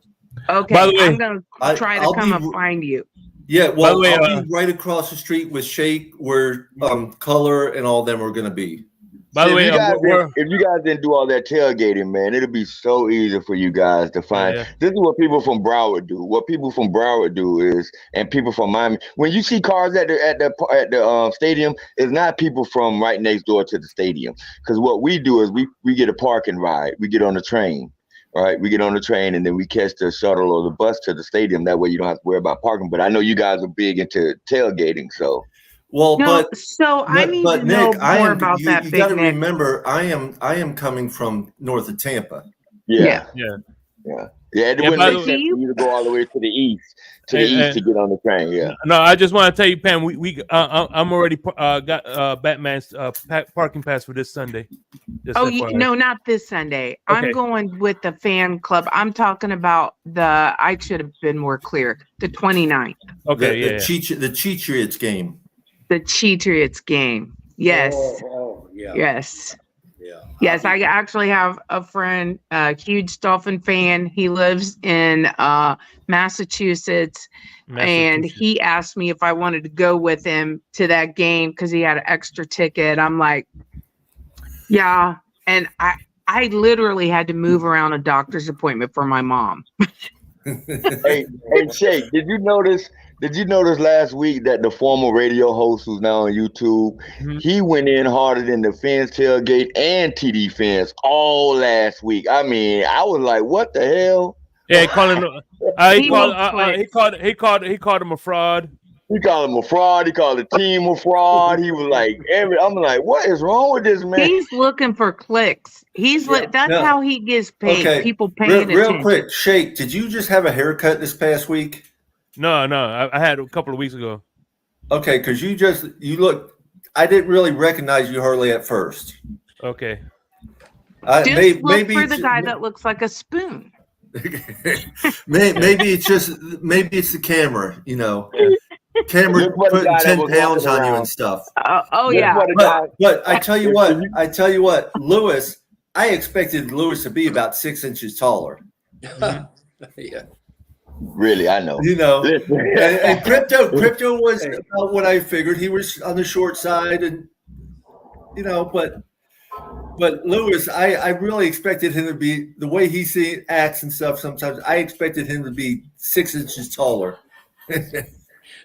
Okay, By the way, I'm going to try to come and find you. Yeah, well, way, I'll be right across the street with Shake, where Color and all them are going to be. By the way, if you guys didn't do all that tailgating, man, it'll be so easy for you guys to find. Yeah. This is what people from Broward do. What people from Broward do is, and people from Miami, when you see cars at the stadium, it's not people from right next door to the stadium. Because what we do is we get a parking ride. We get on the train, right? We get on the train and then we catch the shuttle or the bus to the stadium. That way you don't have to worry about parking. But I know you guys are big into tailgating, so. Well, I need to know more about that. You got to remember, I am coming from north of Tampa. Yeah. It wouldn't make sense for you to go all the way to the east to get on the train. Yeah. No, I just want to tell you, Pam. I'm already got Batman's parking pass for this Sunday. No, not this Sunday. Okay. I'm going with the fan club. I'm talking about I should have been more clear. The 29th. Okay. The Cheatriots game. The Cheatriots game. Yes. Yeah. Yes. Yeah. Yes, I actually have a friend, a huge Dolphin fan. He lives in Massachusetts, and he asked me if I wanted to go with him to that game because he had an extra ticket. I'm like, yeah. And I literally had to move around a doctor's appointment for my mom. Hey, Shake, did you notice last week that the former radio host who's now on YouTube, he went in harder than the fans tailgate and TD fans all last week? I mean, I was like, what the hell? Yeah, he called him a fraud. He called him a fraud. He called the team a fraud. He was like, I'm like, what is wrong with this man? He's looking for clicks. That's how he gets paid. Okay. People paying attention. Real quick, Shake, did you just have a haircut this past week? No, I had a couple of weeks ago. Okay, because you look. I didn't really recognize you hardly at first. Okay. Look for the guy that looks like a spoon. maybe it's the camera. You know, camera putting 10 pounds on you and stuff. Yeah. But I tell you what, Lewis. I expected Lewis to be about 6 inches taller. Yeah. Really, I know. You know, and crypto was about what I figured. He was on the short side, and but Lewis, I really expected him to be the way he acts and stuff. Sometimes I expected him to be 6 inches taller.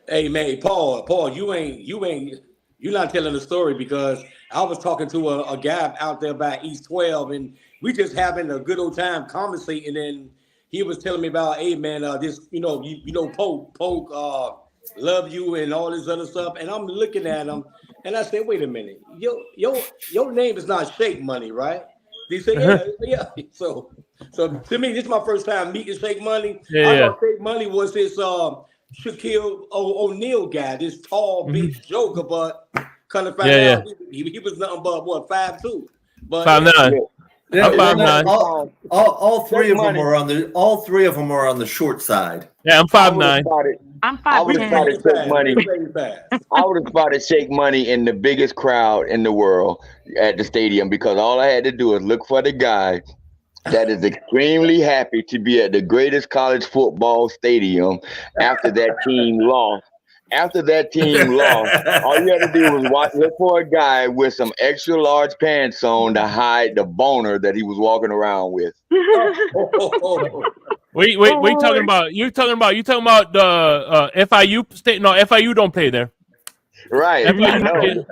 Hey man, Paul, you're not telling the story because I was talking to a guy out there by East 12, and we just having a good old time conversating, and he was telling me about, hey man, this, Poke, love you and all this other stuff. And I'm looking at him and I said, wait a minute, your name is not Shake Money, right? He said, yeah. So to me, this is my first time meeting Shake Money. I thought Shake Money was this Shaquille O'Neal guy, this tall, big joker, but Come to find Yeah, out, he was nothing but what 5'2". But 5'9". Yeah, I'm 5'9". all three Take of them money. are on the short side. Yeah, I'm I would have 5'9". spotted. I'm I would have spotted 5'10". Shake Money. I would have spotted Shake Money in the biggest crowd in the world at the stadium because all I had to do is look for the guy that is extremely happy to be at the greatest college football stadium after that team lost. After that team lost, all you had to do was look for a guy with some extra large pants on to hide the boner that he was walking around with. Wait, what you talking about? You talking about the FIU state? No, FIU don't play there. Right. I know.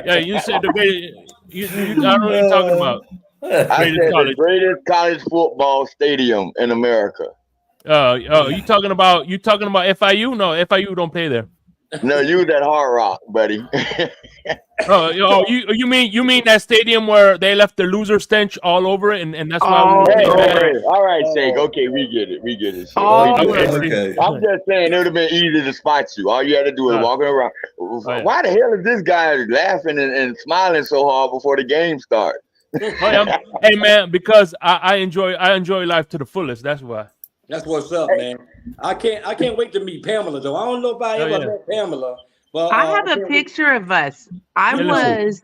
Yeah, you said the great. I don't know what you're talking about. I Greatest said college. the greatest college football stadium in America. You talking about FIU? No, FIU don't play there. No, you was at Hard Rock, buddy. You mean that stadium where they left the loser stench all over it, and that's why we Hey, were hey, all right, Shake. Okay, we get it. Shake. okay. I'm just saying it would have been easy to spot you. All you had to do was walking around. Why the hell is this guy laughing and smiling so hard before the game starts? Hey man, because I enjoy life to the fullest. That's why. That's what's up, man. I can't wait to meet Pamela though. I don't know if I ever met Pamela, but I have a picture of us. I was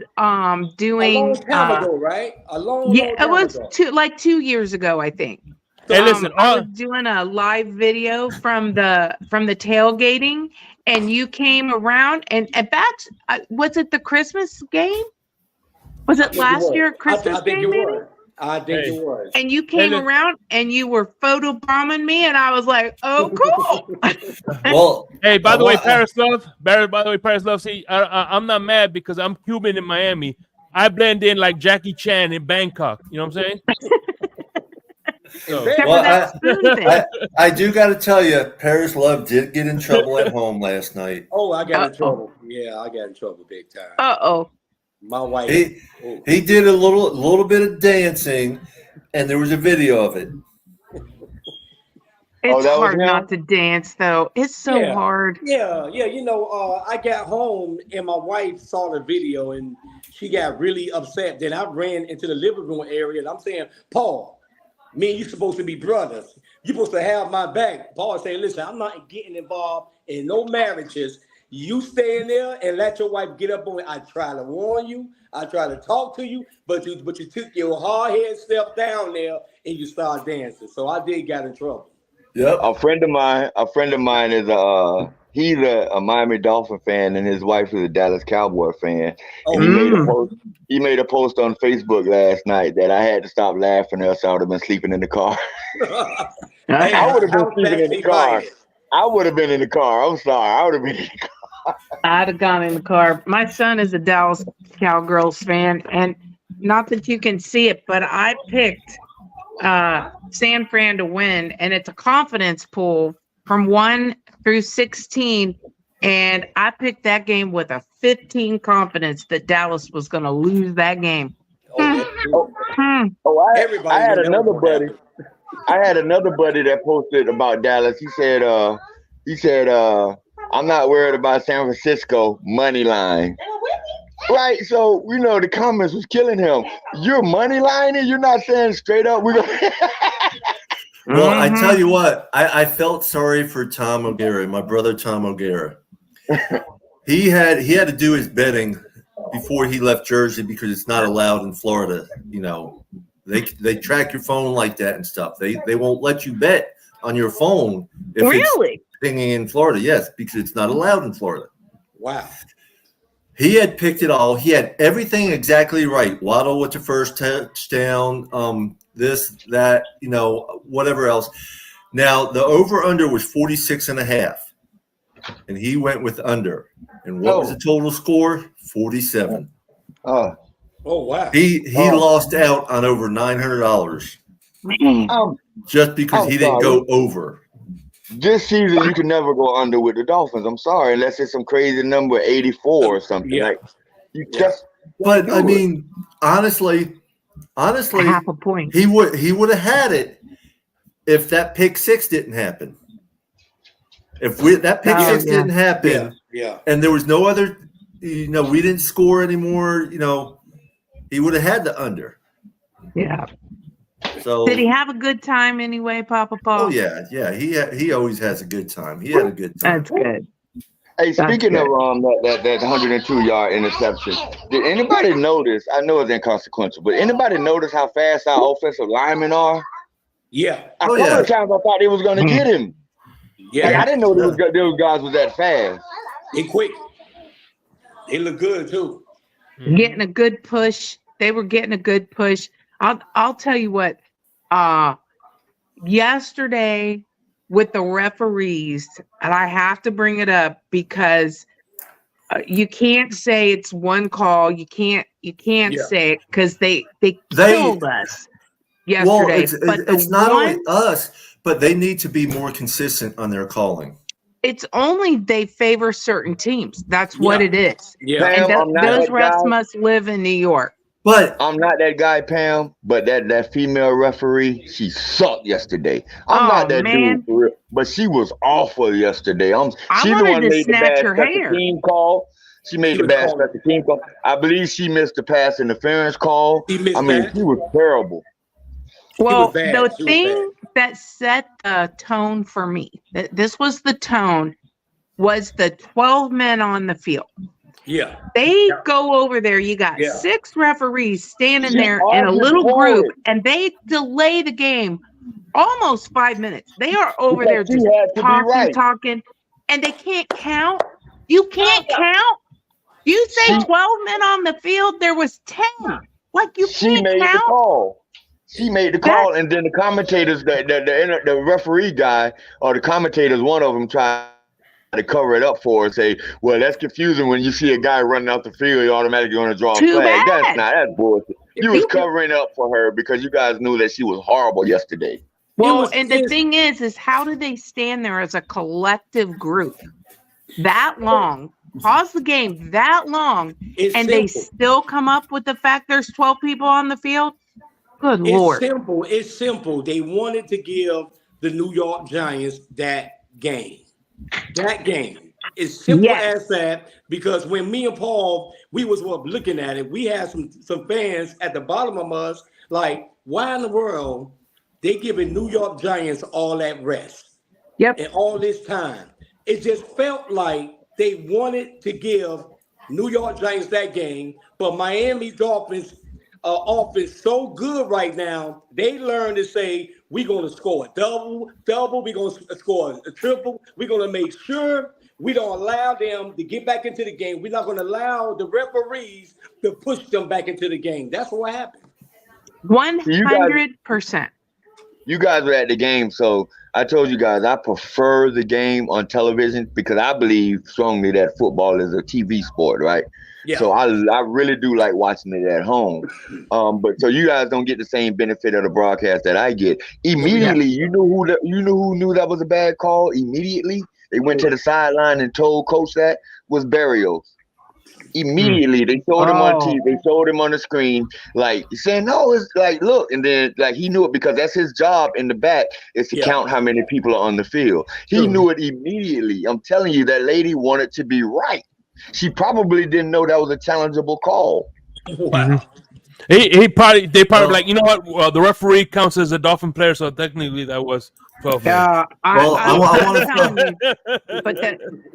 doing a long time ago, right? Long it was ago. 2 years ago, I think. Hey, listen, I was doing a live video from the tailgating, and you came around, and that's was it the Christmas game? Was it last year Christmas game? I think it was. And you came around and you were photobombing me, and I was like, "Oh, cool." Well, hey, by the way, Paris Love. See, I'm not mad because I'm Cuban in Miami. I blend in like Jackie Chan in Bangkok. You know what I'm saying? I do got to tell you, Paris Love did get in trouble at home last night. Oh, I got in trouble. Yeah, I got in trouble big time. Uh-oh. My wife. He did a little bit of dancing, and there was a video of it. It's hard not to dance, though. It's so hard. Yeah. You know, I got home and my wife saw the video and she got really upset. Then I ran into the living room area and I'm saying, Paul, me and you supposed to be brothers. You're supposed to have my back. Paul saying, listen, I'm not getting involved in no marriages. You stay in there and let your wife get up on it. I try to warn you. I try to talk to you, but you took your hard head step down there and you start dancing. So I did get in trouble. Yep. A friend of mine is he's a Miami Dolphin fan and his wife is a Dallas Cowboy fan. And he made a post on Facebook last night that I had to stop laughing or else I would have been sleeping in the car. I would have been sleeping in the car. I would have been in the car. I'm sorry. I would have been in the car. I'd have gone in the car. My son is a Dallas Cowgirls fan, and not that you can see it, but I picked San Fran to win, and it's a confidence pool from 1 through 16, and I picked that game with a 15 confidence that Dallas was going to lose that game. I had another buddy. I had another buddy that posted about Dallas. He said, I'm not worried about San Francisco money line. Right, so you know the comments was killing him. You're money lining. You're not saying straight up. Well, I tell you what, I felt sorry for Tom O'Gara, my brother Tom O'Gara. He had to do his betting before he left Jersey because it's not allowed in Florida. You know, they track your phone like that and stuff. They won't let you bet on your phone if it's pinging in Florida. Yes, because it's not allowed in Florida. Wow. He had picked it all. He had everything exactly right. Waddle with the first touchdown, this, that, you know, whatever else. Now, the over-under was 46.5, and he went with under. And what was the total score? 47. Oh, wow. He lost out on over $900 just because he didn't go over. This season, you can never go under with the Dolphins. I'm sorry, unless it's some crazy number 84 or something. Yeah. Like you just. But I mean, honestly, half a point. He would have had it if that pick six didn't happen. If that pick six didn't happen, yeah, and there was no other, we didn't score anymore, he would have had the under. Yeah. So Did he have a good time anyway, Papa Paul? Oh yeah. He always has a good time. He had a good time. That's good. Hey, That's speaking good. of that 102-yard interception, did anybody notice? I know it's inconsequential, but anybody notice how fast our offensive linemen are? Yeah. A couple of times I thought they was gonna get him. Yeah. Like, I didn't know those guys was that fast. They quick. They look good too. Getting a good push. They were getting a good push. I'll tell you what. Yesterday with the referees, and I have to bring it up because you can't say it's one call. You can't say it because they killed us yesterday. Well, it's not only us, but they need to be more consistent on their calling. It's only they favor certain teams. That's what it is. Yeah. And Pam, I'm not those that refs guy. must live in New York. But I'm not that guy, Pam, but that female referee, she sucked yesterday. I'm not that man. dude for real, but she was awful yesterday. I She the wanted one to made the snatch bad her special hair. team call. She made She the was bad calling. special team call. I believe she missed the pass interference call. She missed I mean, that. she was terrible. Well, bad. the She was thing that set the tone for me, this was the tone, was the 12 men on the field. Yeah. They go over there. You got Yeah. 6 referees standing She there in a argued little for group, it. and they delay the game almost 5 minutes. They are over Because there she just had to be talking, and they can't count. You can't count. You say 12 men on the field, there was 10. Like, you She can't made the count. call. She made the call, and then the commentators, the referee guy or the commentators, one of them tried to cover it up for her and say, well, that's confusing when you see a guy running out the field, you're automatically going to draw a Too flag. bad. That's bullshit. You was covering up for her because you guys knew that she was horrible yesterday. Well, and the thing is how do they stand there as a collective group that long, pause the game that long, and they still come up with the fact there's 12 people on the field? Good Lord. It's simple. They wanted to give the New York Giants that game. That game. It's simple as that, because when me and Paul, we was looking at it, we had some fans at the bottom of us like, why in the world they giving New York Giants all that rest? Yep. And all this time? It just felt like they wanted to give New York Giants that game, but Miami Dolphins offense so good right now, they learned to say, we're going to score a double, we're going to score a triple, we're going to make sure we don't allow them to get back into the game. We're not going to allow the referees to push them back into the game. That's what happened. 100%. You guys were at the game, so I told you guys I prefer the game on television because I believe strongly that football is a TV sport, right? Yeah. So I really do like watching it at home. But so you guys don't get the same benefit of the broadcast that I get. Immediately, you knew who knew that was a bad call? Immediately, they went to the sideline and told coach that was Barrios. Immediately, they showed him on TV. They showed him on the screen, like saying, "No, it's like look," and then like he knew it because that's his job in the back is to count how many people are on the field. He knew it immediately. I'm telling you, that lady wanted to be right. She probably didn't know that was a challengeable call. Wow. They probably like, you know what? The referee counts as a Dolphin player, so technically that was 12. I want to telling you, but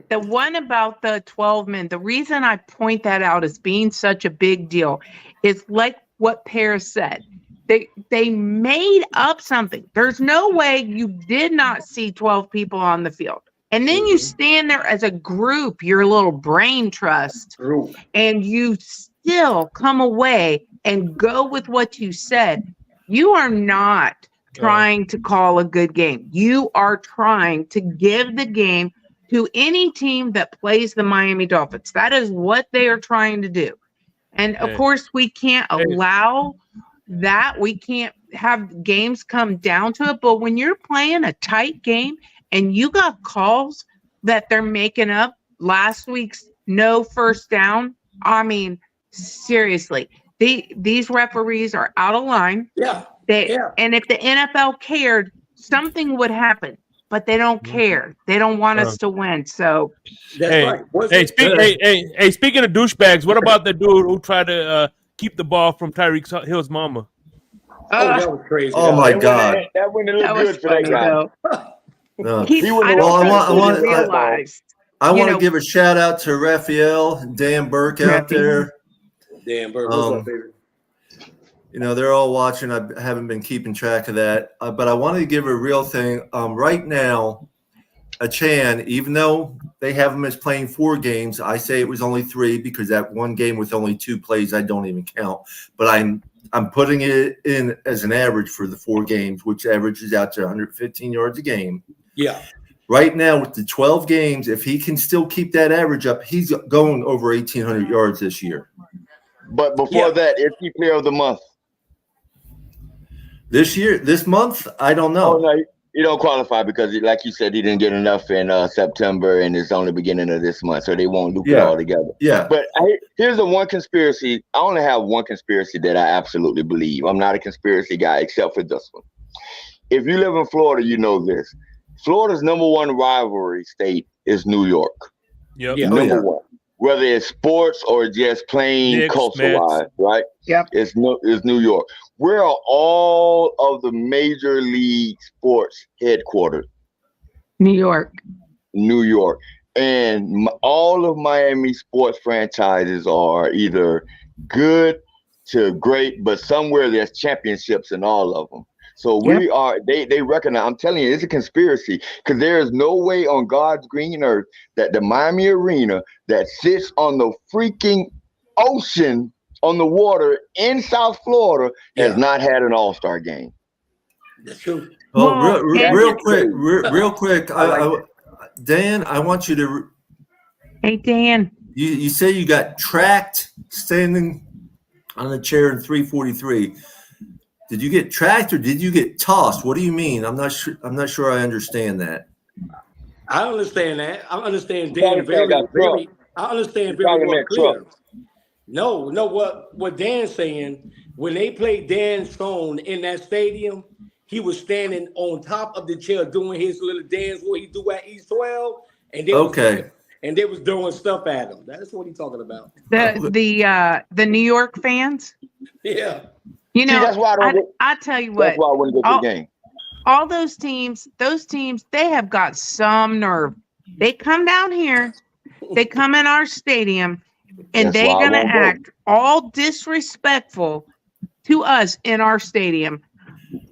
the one about the 12 men, the reason I point that out as being such a big deal is like what Paris said. They made up something. There's no way you did not see 12 people on the field. And then you stand there as a group, your little brain trust, and you still come away and go with what you said. You are not trying to call a good game. You are trying to give the game to any team that plays the Miami Dolphins. That is what they are trying to do. And of course, we can't allow that. We can't have games come down to it. But when you're playing a tight game and you got calls that they're making up, last week's no first down, I mean, seriously, these referees are out of line. Yeah. And if the NFL cared, something would happen. but they don't care. They don't want us to win. So That's Hey, right. What's hey, it? hey, speaking of douchebags, what about the dude who tried to keep the ball from Tyreek Hill's mama? Oh, that was crazy. Oh, my God. That wouldn't look that was good for that funny guy. though. No. He, He wouldn't I have don't won think that. he realized. I You want to know- give a shout out to Raphael, Dan Burke out there. Damn, Bert. What's up, baby? You know, they're all watching. I haven't been keeping track of that. But I wanted to give a real thing. Right now, Achan, even though they have him as playing 4 games, I say it was only 3 because that one game with only 2 plays, I don't even count. But I'm putting it in as an average for the 4 games, which averages out to 115 yards a game. Yeah. Right now, with the 12 games, if he can still keep that average up, he's going over 1,800 yards this year. But before that, is he player of the month? This month, I don't Oh, know. no, he don't qualify because, like you said, he didn't get enough in September, and it's only beginning of this month, so they won't loop it all together. Yeah. But here's the one conspiracy. I only have one conspiracy that I absolutely believe. I'm not a conspiracy guy except for this one. If you live in Florida, you know this. Florida's number 1 rivalry state is New York. Yep. Yeah. Number 1. Whether it's sports or just plain Knicks, culture-wise, right? Yep. It's New York. Where are all of the major league sports headquartered? New York. New York. And all of Miami sports franchises are either good to great, but somewhere there's championships in all of them. So they recognize, I'm telling you, it's a conspiracy because there is no way on God's green earth that the Miami Arena that sits on the freaking ocean on the water in South Florida has not had an all-star game. That's true. Oh, Well, real quick, Dan, I want you to. Hey, Dan. You say you got tracked standing on a chair in 343. Did you get tracked or did you get tossed? What do you mean? I'm not sure I understand that. I understand that. I understand Dan very. I understand very well clear. No, what Dan's saying, when they played Dan's phone in that stadium, he was standing on top of the chair doing his little dance what he do at East 12, and they was throwing stuff at him. That's what he's talking about. The New York fans. Yeah. You know, See, that's why I tell you what. That's why I wouldn't go to the game. All those teams, they have got some nerve. They come down here, they come in our stadium, and they're going to act all disrespectful to us in our stadium.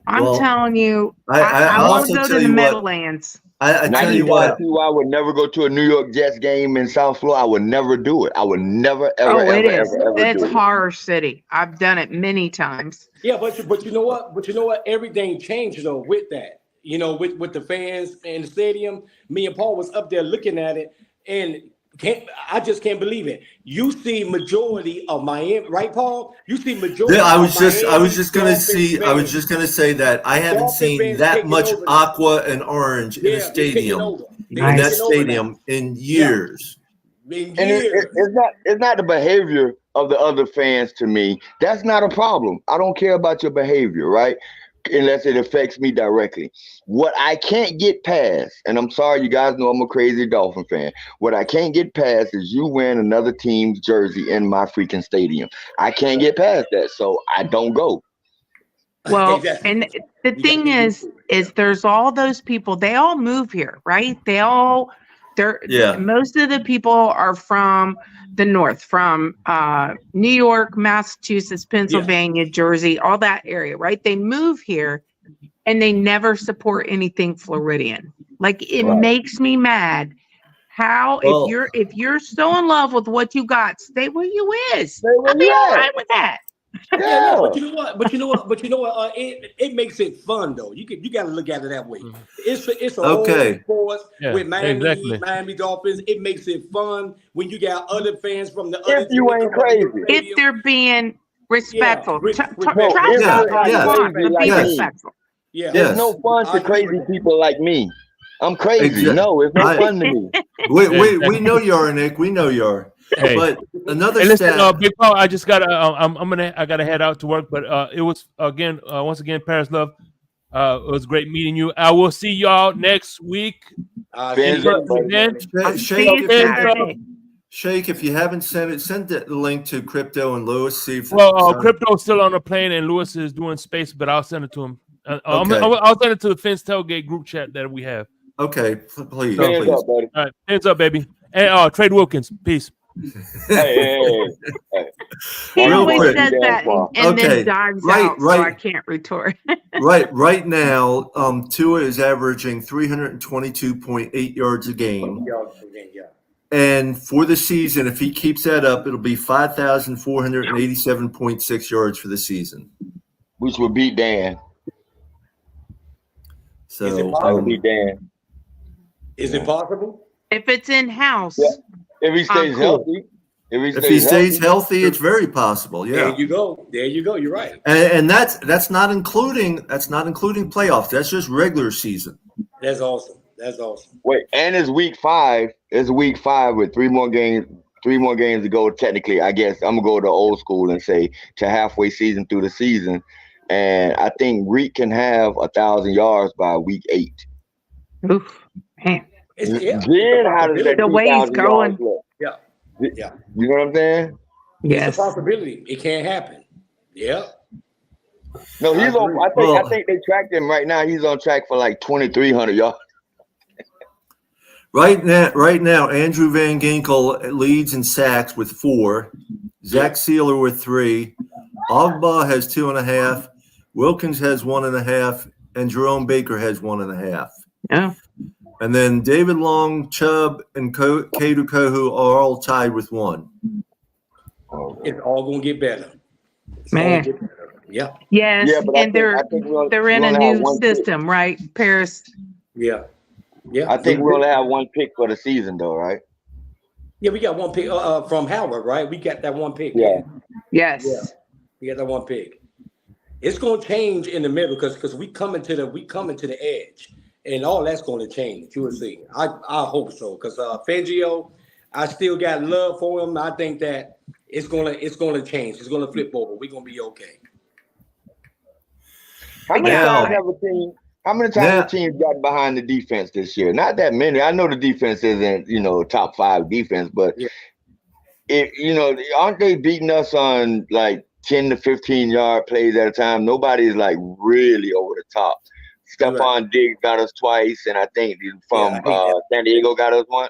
I'm telling you, I want to go to the Meadowlands. I tell you what, I would never go to a New York Jets game in South Florida. I would never do it. I would never, ever, ever It's do it. horror city. I've done it many times. Yeah, but you know what? But you know what? Everything changed though with that. You know, with the fans in the stadium. Me and Paul was up there looking at it, and I just can't believe it. You see majority of Miami, right, Paul? You see majority. I was just gonna say that I haven't seen that much aqua and orange in a stadium in years. And it's not the behavior of the other fans to me. That's not a problem. I don't care about your behavior, right? Unless it affects me directly. What I can't get past, and I'm sorry, you guys know I'm a crazy Dolphin fan. What I can't get past is you wearing another team's jersey in my freaking stadium. I can't get past that, so I don't go. Well, and the thing is there's all those people. They all move here, right? Most of the people are from the north, from New York, Massachusetts, Pennsylvania, Jersey, all that area, right? They move here and they never support anything Floridian. Like it makes me mad. How if you're so in love with what you got, stay where you is. I'll be all right with that. Yeah, but you know what? It makes it fun though. You got to look at it that way. It's a whole sports with Miami Dolphins. It makes it fun when you got other fans from the other. If you ain't crazy, if they're being respectful, There's no fun to crazy people like me. I'm crazy. Exactly. No, it's no fun to me. We know you are, Nick. We know you are. Hey. But another listen, Big Paul, I gotta head out to work, but it was once again, Paris Love. It was great meeting you. I will see y'all next week. Fans up, buddy. I'll Shake, see you if Saturday. Shake, if you haven't sent it, send the link to Crypto and Lewis. See if Crypto's still on the plane, and Lewis is doing space, but I'll send it to him. Okay. I'll send it to the Fins Tailgate group chat that we have. Okay, please. Fans please. up, buddy. All right, hands up, baby. And Trade Wilkins, peace. Hey. He Real always quick. says that and Okay, then dives right, out, so right. I can't retort. Right now, Tua is averaging 322.8 yards a game. Yeah. And for the season, if he keeps that up, it'll be 5,487.6 yards for the season. Which would beat Dan. So That would beat Dan. Is it possible? If it's in house, Yeah. If he stays cool. healthy. if he stays healthy, it's very possible. Yeah. There you go. You're right. And that's not including playoffs. That's just regular season. That's awesome. Wait, and it's week 5. It's week 5 with 3 more games to go. Technically, I guess I'm gonna go to old school and say to halfway season through the season. And I think Reed can have 1,000 yards by week 8. oof, man. Then how does that The way he's 2,000 going. yards look? Yeah. You know what I'm saying? Yes. It's a possibility. It can't happen. Yeah. No, he's on. I Well- think they tracked him right now. He's on track for like 2,300 yards. Right now, Andrew Van Ginkel leads in sacks with 4. Zach Sealer with 3. Ogba has 2.5. Wilkins has 1.5, and Jerome Baker has 1.5. Yeah. And then David Long, Chubb, and Kadu Kohu are all tied with 1. It's all gonna get better. It's Man. gonna get better. Yeah. Yes, Yeah, but I and think they're in we'll a have new one pick. system, right, Paris? Yeah. Yeah. I think we only have 1 pick for the season, though, right? Yeah, we got 1 pick from Howard, right? We got that 1 pick. Yeah. Yes. Yeah. We got that 1 pick. It's gonna change in the middle because we coming to the edge, and all that's gonna change. You will see. I hope so because Fangio, I still got love for him. I think that it's gonna change. It's gonna flip over. We're gonna be okay. How many Now- times have a team gotten behind the defense this year? Not that many. I know the defense isn't, top 5 defense, but aren't they beating us on like 10 to 15 yard plays at a time? Nobody's like really over the top. Stephon Diggs got us twice, and I think from San Diego got us once.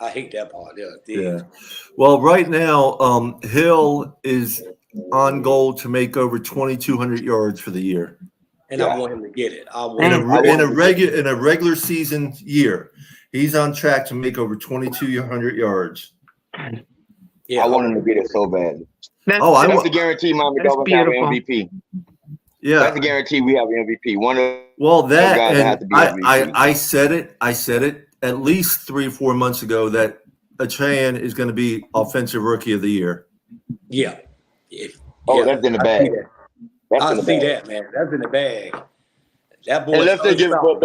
I hate that part. Yeah. Well, right now, Hill is on goal to make over 2,200 yards for the year. And I want him to get it. In a regular season year, he's on track to make over 2,200 yards. Yeah, I want him to get it so bad. That's, That's a guarantee Miami That's Dolphins have an beautiful. MVP. Yeah. That's a guarantee we have an MVP. One of Well, that guys and have to be MVP. I said it at least 3 or 4 months ago that Achane is going to be offensive rookie of the year. Yeah. that's in the bag. I see that, man. That's in the bag. That boy. And let's say but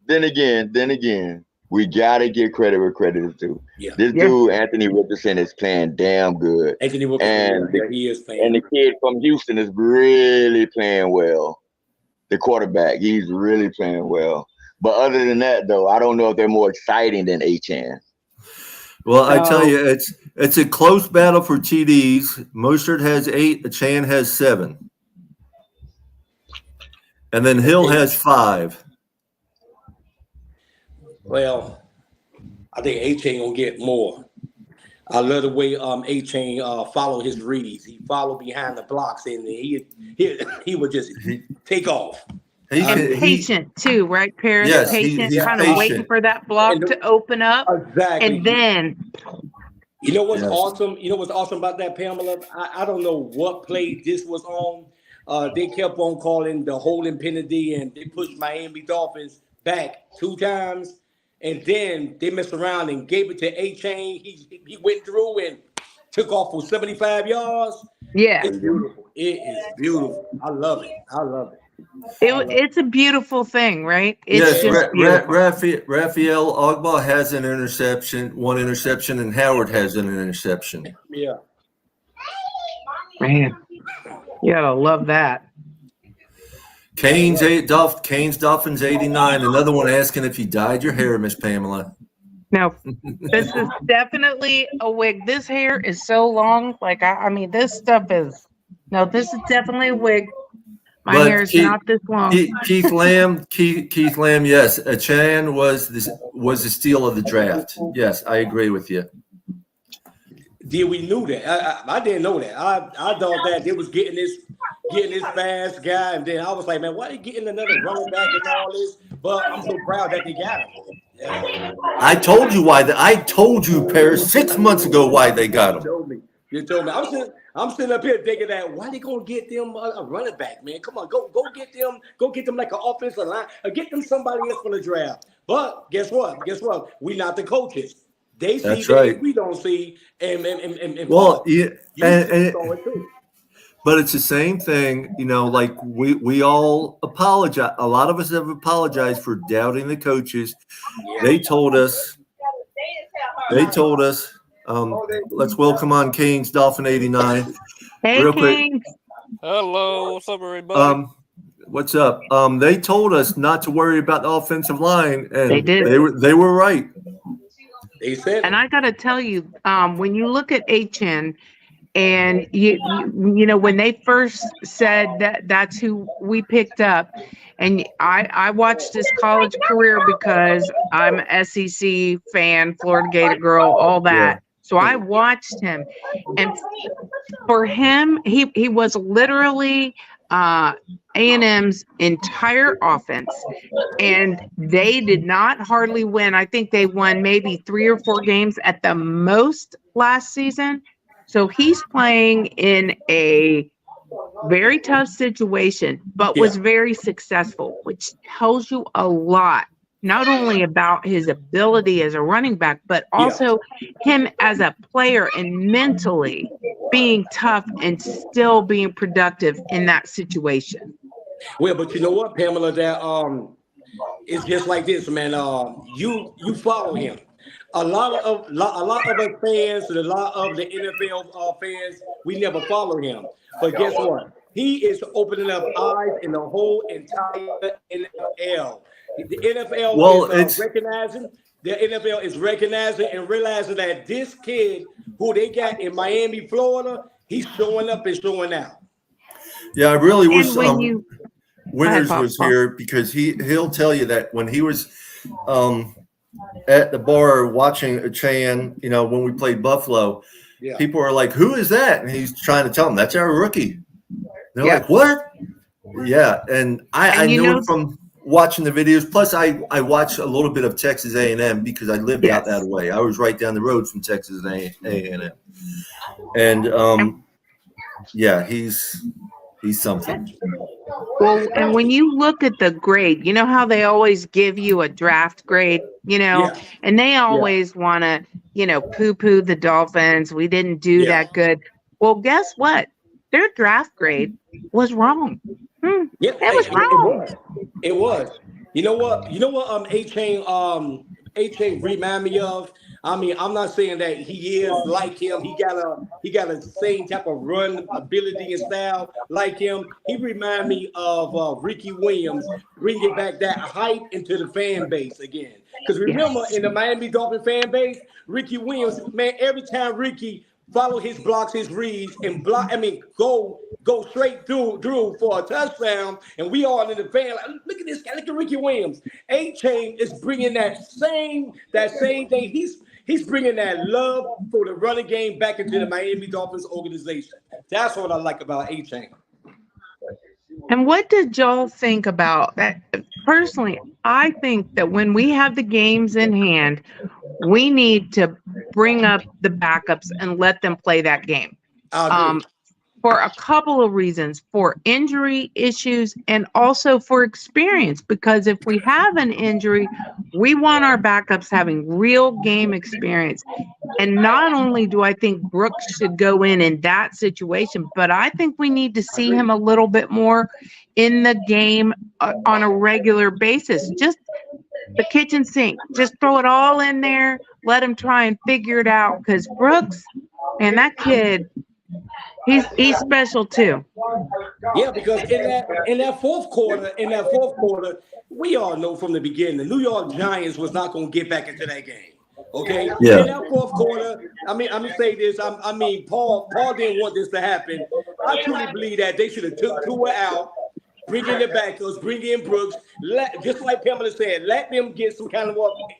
then again, we gotta give credit where credit is due. Yeah. This dude, Anthony Richardson, is playing damn good. Anthony Wilkins, he is playing. And the kid from Houston is really playing well. The quarterback, he's really playing well. But other than that, though, I don't know if they're more exciting than Achane. Well, I tell you, it's a close battle for TDs. Mostert has 8, Achane has 7. And then Hill has 5. Well, I think A-Chain gonna get more. I love the way A-Chain follow his reads. He followed behind the blocks and he would just take off. and patient too, right, Paris? Yes, patient, he's kind of patient. waiting for that block to open up, Exactly. and then You know what's Yes. awesome? You know what's awesome about that, Pamela? I don't know what play this was on. They kept on calling the holding penalty, and they pushed Miami Dolphins back 2 times, and then they messed around and gave it to A-Chain. He went through and took off for 75 yards. yeah, It's beautiful. It is beautiful. I love it. I love it. it's a beautiful thing, right? It's Yes, just beautiful. Raphael Ogba has an interception, 1 interception, and Howard has an interception. Yeah. Man, you gotta love that. Canes Dolphins 89. Another one asking if you dyed your hair, Miss Pamela. No, this is definitely a wig. This hair is so long. Like, I mean, this stuff is, no, this is definitely a wig. My But hair is not this long. Keith Lamb, yes, Chan was the steal of the draft. Yes, I agree with you. Yeah, we knew that. I didn't know that. I thought that they was getting this fast guy, and then I was like, man, why are they getting another running back and all this? But I'm so proud that they got him. Yeah. I told you why. I told you, Paris, 6 months ago why they got him. You told me. I'm sitting up here thinking that why they gonna get them a running back, man? Come on, go get them. Go get them like an offensive line, or get them somebody else for the draft. But guess what? We not the coaches. They see That's things right. we don't see, and Well, yeah, saw it too. but it's the same thing, like we all apologize. A lot of us have apologized for doubting the coaches. Yeah. They told us, let's welcome on Canes Dolphin 89. Hey, Real King. quick. Hello, what's up, everybody? What's up? They told us not to worry about the offensive line, and They did. They were right. They said, And I got to tell you, when you look at HN, and you know, when they first said that that's who we picked up, and I watched his college career because I'm an SEC fan, Florida Gator girl, all that. Yeah. So I watched him, and for him, he was literally A&M's entire offense, and they did not hardly win. I think they won maybe 3 or 4 games at the most last season. So he's playing in a very tough situation, but was very successful, which tells you a lot, not only about his ability as a running back, but also him as a player and mentally being tough and still being productive in that situation. well, but you know what, Pamela, that it's just like this, man. You follow him. A lot of us fans and a lot of the NFL fans, we never follow him. But guess what? He is opening up eyes in the whole entire NFL. The NFL is recognizing. The NFL is recognizing and realizing that this kid who they got in Miami, Florida, he's showing up and showing out. Yeah, I really wish when Winters was here, because he'll tell you that when he was at the bar watching a Chan, when we played Buffalo, people are like, "Who is that?" And he's trying to tell them that's our rookie. They're like, "What?" Yeah, and I knew it from watching the videos. Plus, I watched a little bit of Texas A&M because I lived out that way. I was right down the road from Texas A&M, and he's something. Well, and when you look at the grade, you know how they always give you a draft grade, and they always want to, poo-poo the Dolphins. We didn't do that good. Well, guess what? Their draft grade was wrong. Yeah, it was wrong. It was. You know what? A-Chain remind me of. I mean, I'm not saying that he is like him. He got a same type of run ability and style like him. He remind me of Ricky Williams, bringing back that hype into the fan base again. Because remember, in the Miami Dolphin fan base, Ricky Williams, man, every time Ricky follow his blocks, his reads, and go straight through for a touchdown, and we all in the fan like, look at this guy, look at Ricky Williams. A-Chain is bringing that same thing. He's bringing that love for the running game back into the Miami Dolphins organization. That's what I like about A-Chain. And what did y'all think about that? Personally, I think that when we have the games in hand, we need to bring up the backups and let them play that game. For a couple of reasons, for injury issues and also for experience, because if we have an injury, we want our backups having real game experience. And not only do I think Brooks should go in that situation, but I think we need to see him a little bit more in the game on a regular basis. Just the kitchen sink, just throw it all in there, let him try and figure it out, because Brooks, and that kid, he's special too. Yeah, because in that fourth quarter, we all know from the beginning the New York Giants was not going to get back into that game. Okay, Yeah. in that fourth quarter, I'm gonna say this. Paul didn't want this to happen. I truly believe that they should have took Tua out, bring in the backups, bring in Brooks. Just like Pamela said, let them get some kind of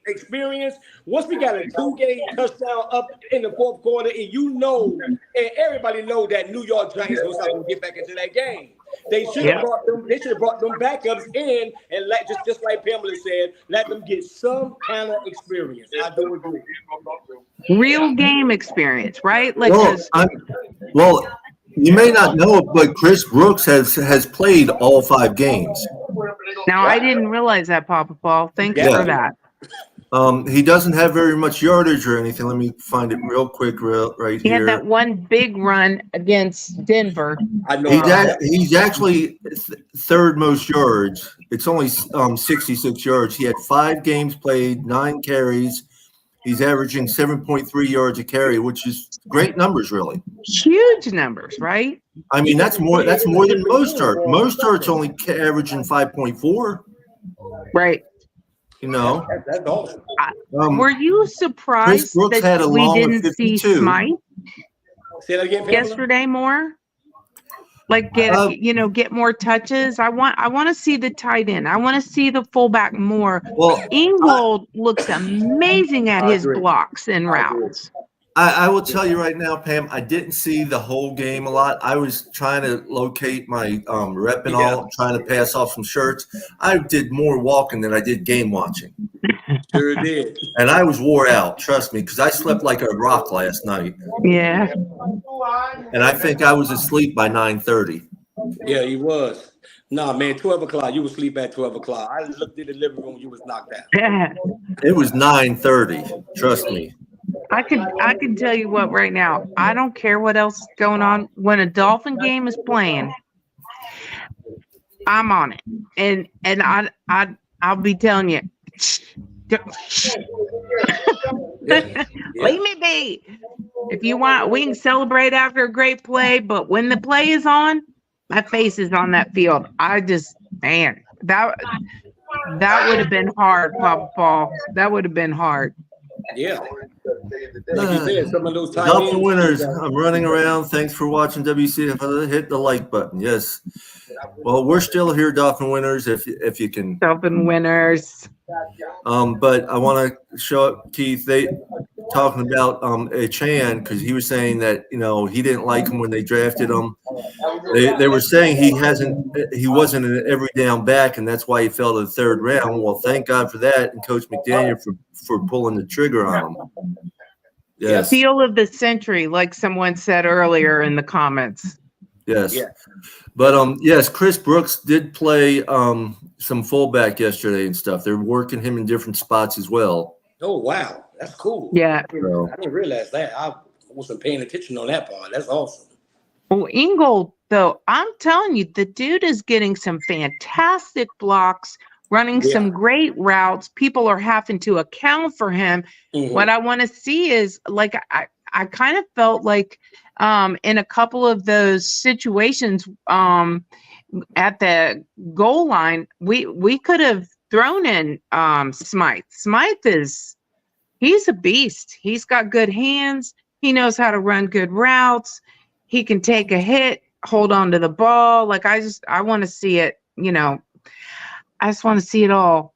experience. Once we got a 2-game touchdown up in the fourth quarter, and everybody know that New York Giants was not going to get back into that game. They should have brought them. They should have brought them backups in and just like Pamela said, let them get some kind of experience. I do agree. Real game experience, right? Like, Well, you may not know it, but Chris Brooks has played all 5 games. now I didn't realize that, Papa Paul. Thanks for that. He doesn't have very much yardage or anything. Let me find it real quick, right He here. had that one big run against Denver. I know. He's actually third most yards. It's only 66 yards. He had 5 games played, 9 carries. He's averaging 7.3 yards a carry, which is great numbers, really. Huge numbers, right? I mean, that's more than Mostert. Mostert's only averaging 5.4. Right. You know, That's awesome. Were you surprised Brooks had that a we long of didn't see 52. Smythe Say that again, Pamela? yesterday more? Like get more touches. I want to see the tight end. I want to see the fullback more. Well, Ingold looks amazing at his agree. blocks and routes. I will tell you right now, Pam, I didn't see the whole game a lot. I was trying to locate my rep and all, trying to pass off some shirts. I did more walking than I did game watching. Sure did. And I was wore out, trust me, because I slept like a rock last night. Yeah. And I think I was asleep by 9:30. Yeah, he was. Nah, man, 12 o'clock. You was asleep at 12 o'clock. I looked in the living room. You was knocked out. It was 9:30, trust me. I can tell you what right now. I don't care what else is going on. When a Dolphin game is playing, I'm on it. And I'll be telling you, leave me be. If you want, we can celebrate after a great play, but when the play is on, my face is on that field. That would have been hard, Papa Paul. That would have been hard. Yeah. Like you said, some of those tight Dolphin ends. winners, I'm running around. Thanks for watching WCFL. Hit the like button. Yes. Well, we're still here, Dolphin winners, if you can. Dolphin winners. But I want to show up, Keith, they talking about Chan, because he was saying that, he didn't like him when they drafted him. They were saying he wasn't an every down back, and that's why he fell to the 3rd round. Well, thank God for that, and Coach McDaniel for pulling the trigger on him. Yes. Steal of the century, like someone said earlier in the comments. Yes. Yeah. But yes, Chris Brooks did play some fullback yesterday and stuff. They're working him in different spots as well. Oh, wow. That's cool. Yeah. I didn't realize that. I wasn't paying attention on that part. That's awesome. Well, Ingold, though, I'm telling you, the dude is getting some fantastic blocks, running some great routes. People are having to account for him. Mm-hmm. What I want to see is, like, I kind of felt like in a couple of those situations at the goal line, we could have thrown in Smythe. Smythe he's a beast. He's got good hands. He knows how to run good routes. He can take a hit, hold on to the ball. Like, I want to see it, I just want to see it all.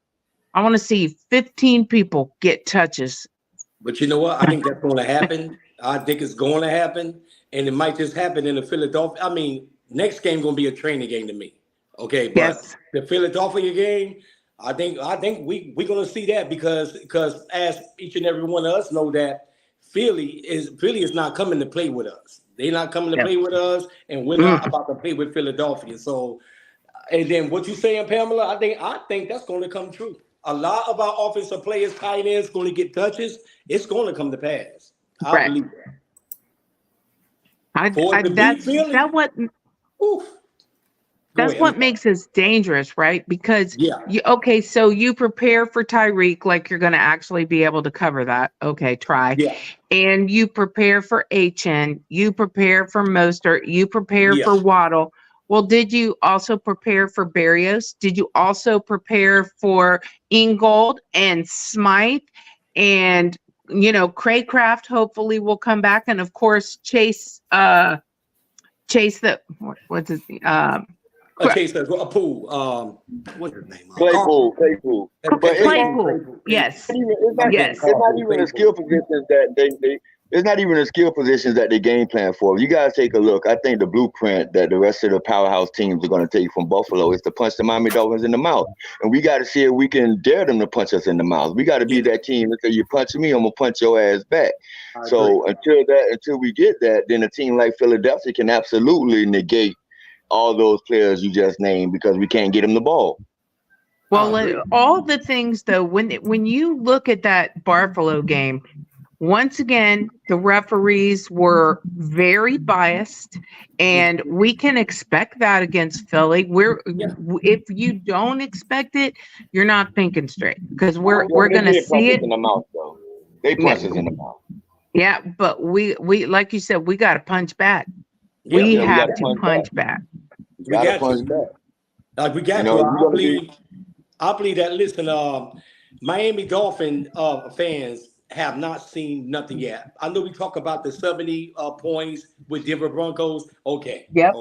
I want to see 15 people get touches. But you know what? I think that's going to happen. I think it's going to happen. And it might just happen in the Philadelphia. Next game going to be a training game to me. Okay. But the Philadelphia game, I think we're going to see that because as each and every one of us know that Philly is not coming to play with us. They're not coming to play with us, and we're not about to play with Philadelphia. So, and then what you saying, Pamela? I think that's going to come true. A lot of our offensive players, tight ends, going to get touches. It's going to come to pass. I believe that. That wasn't. Oof. That's ahead. what makes us dangerous, right? Because Yeah. so you prepare for Tyreek like you're going to actually be able to cover that. Okay, try. Yeah. And you prepare for HN, you prepare for Mostert, you prepare for Yes. Waddle. Well, did you also prepare for Berrios? Did you also prepare for Ingold and Smythe? And, Craycraft hopefully will come back. And of course, Chase what's his Chase a pool. What's his name? Claypool. But Claypool. Yes. Yes. It's not even a skill position that they it's not even a skill position that they game plan for. You guys take a look. I think the blueprint that the rest of the powerhouse teams are going to take from Buffalo is to punch the Miami Dolphins in the mouth. And we got to see if we can dare them to punch us in the mouth. We got to be that team that say, you punch me, I'm going to punch your ass back. So until we get that, then a team like Philadelphia can absolutely negate all those players you just named because we can't get them the ball. Well, all the things though, when you look at that Buffalo game, once again, the referees were very biased, and we can expect that against Philly. If you don't expect it, you're not thinking straight because we're going to see it in the mouth, though. They punch us in the mouth. Yeah, but we like you said, we got to punch back. We have to punch back. We got to punch back. Like we got to. I believe that. Listen, Miami Dolphin fans have not seen nothing yet. I know we talk about the 70 points with Denver Broncos. Okay. Yep.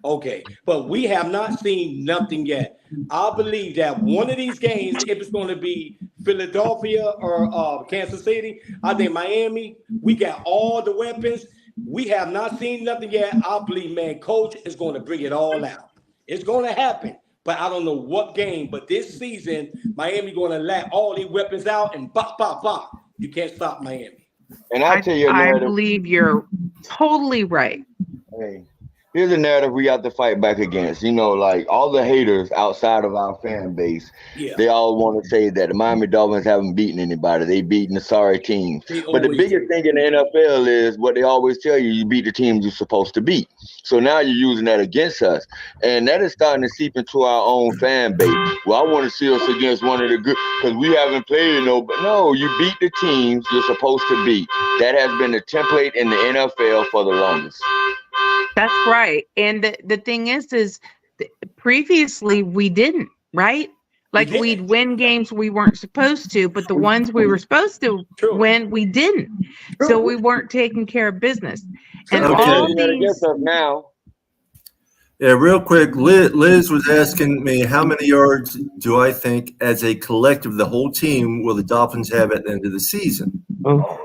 Okay. But we have not seen nothing yet. I believe that one of these games, if it's going to be Philadelphia or Kansas City, I think Miami, we got all the weapons. We have not seen nothing yet. I believe, man, Coach is going to bring it all out. It's going to happen. But I don't know what game. But this season, Miami going to let all these weapons out and bop, bop, bop. You can't stop Miami. And I'll tell you, I believe you're totally right. Hey, here's a narrative we have to fight back against. Like all the haters outside of our fan base, they all want to say that the Miami Dolphins haven't beaten anybody. They beaten the sorry teams. But the biggest thing in the NFL is what they always tell you: you beat the teams you're supposed to beat. So now you're using that against us, and that is starting to seep into our own fan base. Well, I want to see us against one of the good because we haven't played but no, you beat the teams you're supposed to beat. That has been the template in the NFL for the longest. That's right. And the thing is previously we didn't, right? Like we'd win games we weren't supposed to, but the ones we were supposed to win, we didn't. So we weren't taking care of business. And all these now. Yeah, real quick, Liz was asking me how many yards do I think as a collective, the whole team, will the Dolphins have at the end of the season? Oh,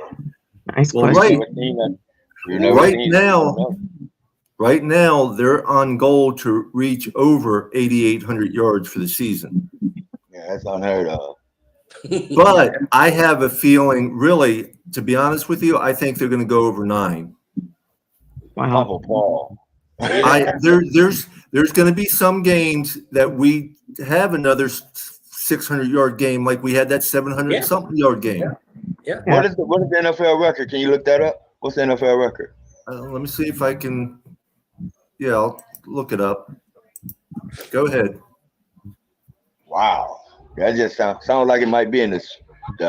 nice question. Well, Right now, they're on goal to reach over 8,800 yards for the season. Yeah, that's unheard of. But I have a feeling, really, to be honest with you, I think they're going to go over 9. Wow. Paul. There's going to be some games that we have another 600-yard game, like we had that 700-something yard game. Yeah. What is the NFL record? Can you look that up? What's the NFL record? Let me see if I can. Yeah, I'll look it up. Go ahead. Wow, that just sounds like it might be in the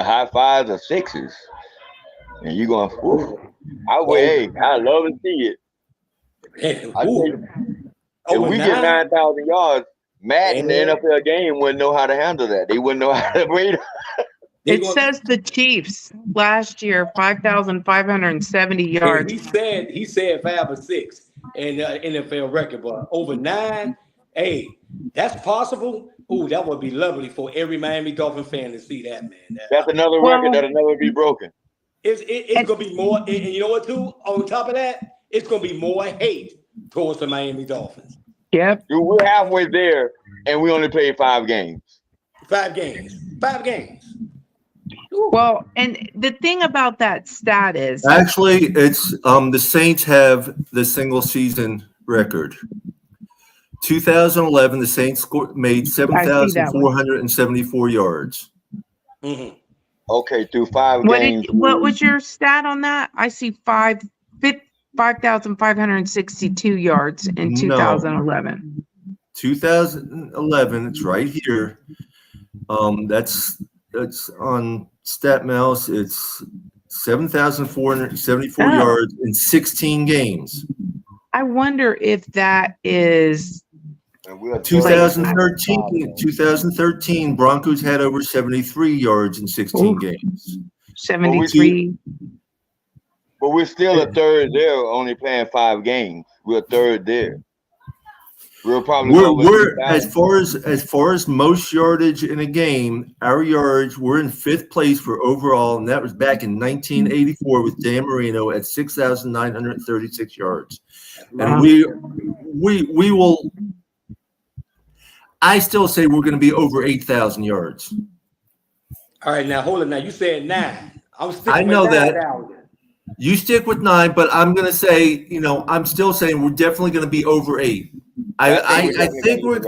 high 5s or 6s, and you're going. I love to see it. If we get 9,000 yards, Matt in the NFL game wouldn't know how to handle that. They wouldn't know how to wait. It says the Chiefs last year 5,570 yards. He said 5 or 6 in the NFL record, but over 9. Hey, that's possible. Ooh, that would be lovely for every Miami Dolphin fan to see that, man. That's another record that'll never be broken. It's gonna be more, and you know what? Too on top of that, it's gonna be more hate towards the Miami Dolphins. Yep. Dude, we're halfway there, and we only played 5 games. 5 games. 5 games. Well, and the thing about that stat is actually it's the Saints have the single season record. 2011, the Saints made 7,474 yards. Mm-hmm. Okay, through 5 games. What was your stat on that? I see 5,562 yards in 2011. 2011. It's right here. That's on StatMouse. It's 7,474 yards in 16 games. I wonder if that is 2013. Broncos had over 73 yards in 16 games. 73. But we're still a third there, only playing 5 games. We're a third there. We're as far as most yardage in a game, our yards, we're in 5th place for overall, and that was back in 1984 with Dan Marino at 6,936 yards. And we will. I still say we're going to be over 8,000 yards. All right, now hold it. Now you said 9. I know that. You stick with 9, but I'm going to say, I'm still saying we're definitely going to be over 8. I think we're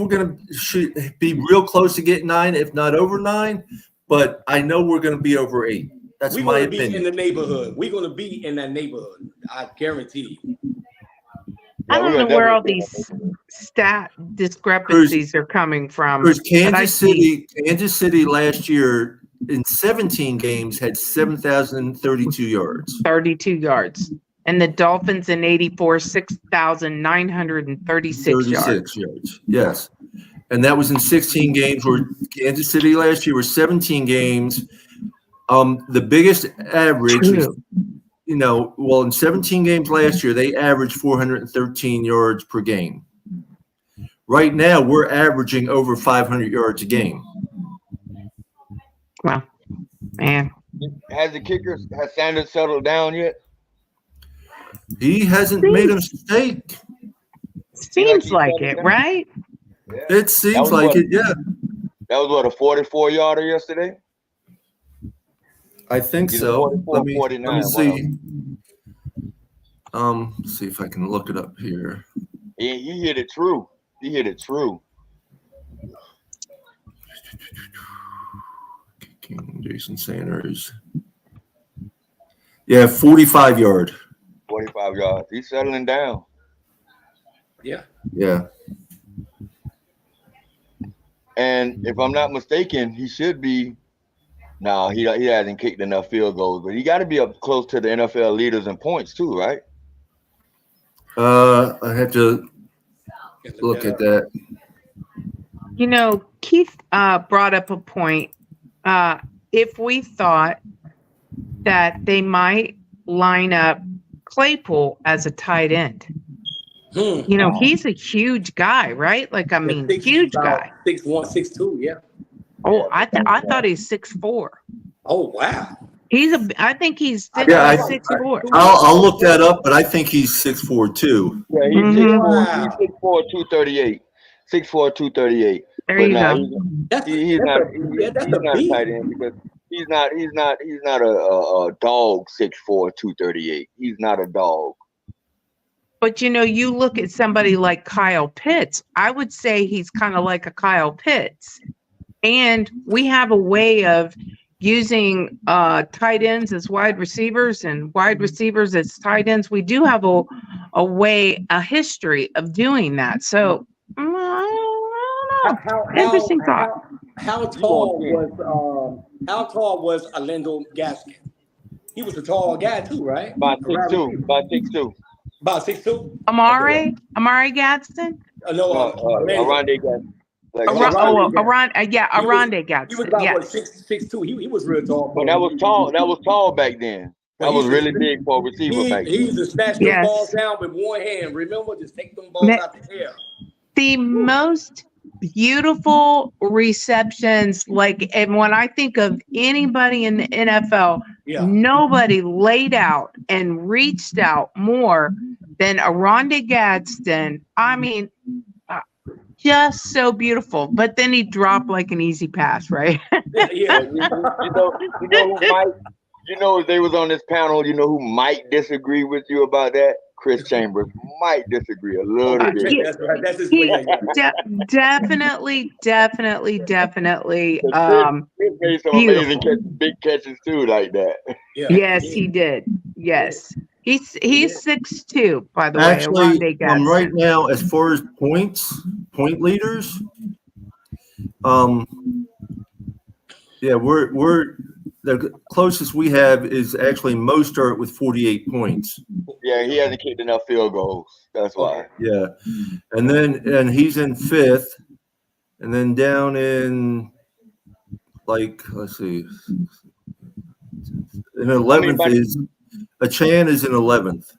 going to be real close to getting 9, if not over 9. But I know we're going to be over 8. That's my opinion. We're going to be in the neighborhood. We're going to be in that neighborhood. I guarantee you. I don't know where all these stat discrepancies are coming from. Because Kansas City last year in 17 games had 7,032 yards. 32 yards. And the Dolphins in 84, 6,936 yards. Yes. And that was in 16 games, where Kansas City last year was 17 games. The biggest average is, in 17 games last year, they averaged 413 yards per game. Right now, we're averaging over 500 yards a game. Wow, man. Has Sanders settled down yet? He hasn't made a mistake. Seems like it, right? Yeah. It seems like it, yeah. That was a 44-yarder yesterday? I think so. 44, let me 49, see. See if I can look it up here. Yeah, he hit it true. Jason Sanders. Yeah, 45 yard. 45 yards. He's settling down. Yeah. Yeah. And if I'm not mistaken, he should be. No, he hasn't kicked enough field goals, but he got to be up close to the NFL leaders in points too, right? I have to look at that. Keith brought up a point. If we thought that they might line up Claypool as a tight end, he's a huge guy, right? Huge guy. 6'1", 6'2", yeah. Oh, I thought he's 6'4". Oh, wow. I think he's 6'4". I'll look that up, but I think he's 6'4" too. Yeah, he's 6'4", 238. 6'4", 238. There you go. He's not a tight end because he's not a dog. 6'4", 238. He's not a dog. But you look at somebody like Kyle Pitts. I would say he's kind of like a Kyle Pitts. And we have a way of using tight ends as wide receivers and wide receivers as tight ends. We do have a history of doing that. So I don't know. Interesting thought. How tall was Alendo Gaskin? He was a tall guy too, right? About 6'2". About 6'2". Amari Gadsden? No, Arande Gadsden. Arande Gadsden. He was about 6'2". He was real tall. But that was tall. That was tall back then. That was really big for a receiver back then. He used to snatch the balls down with one hand. Remember, just take them balls out the air. The most beautiful receptions, and when I think of anybody in the NFL, nobody laid out and reached out more than Arande Gadsden. I mean, just so beautiful. But then he dropped like an easy pass, right? Yeah. You know, if they was on this panel, who might disagree with you about that? Chris Chambers might disagree a little bit. That's right. That's his definitely. Chris made some amazing big catches too, like that. Yeah. Yes, he did. Yes. He's 6'2", by the way. Actually, Rondé Gadsden. right now, as far as point leaders, yeah, we're the closest we have is actually Mostert with 48 points. Yeah, he hasn't kicked enough field goals. That's why. Yeah, and he's in 5th, and then down in let's see, in 11th is Achan is in 11th.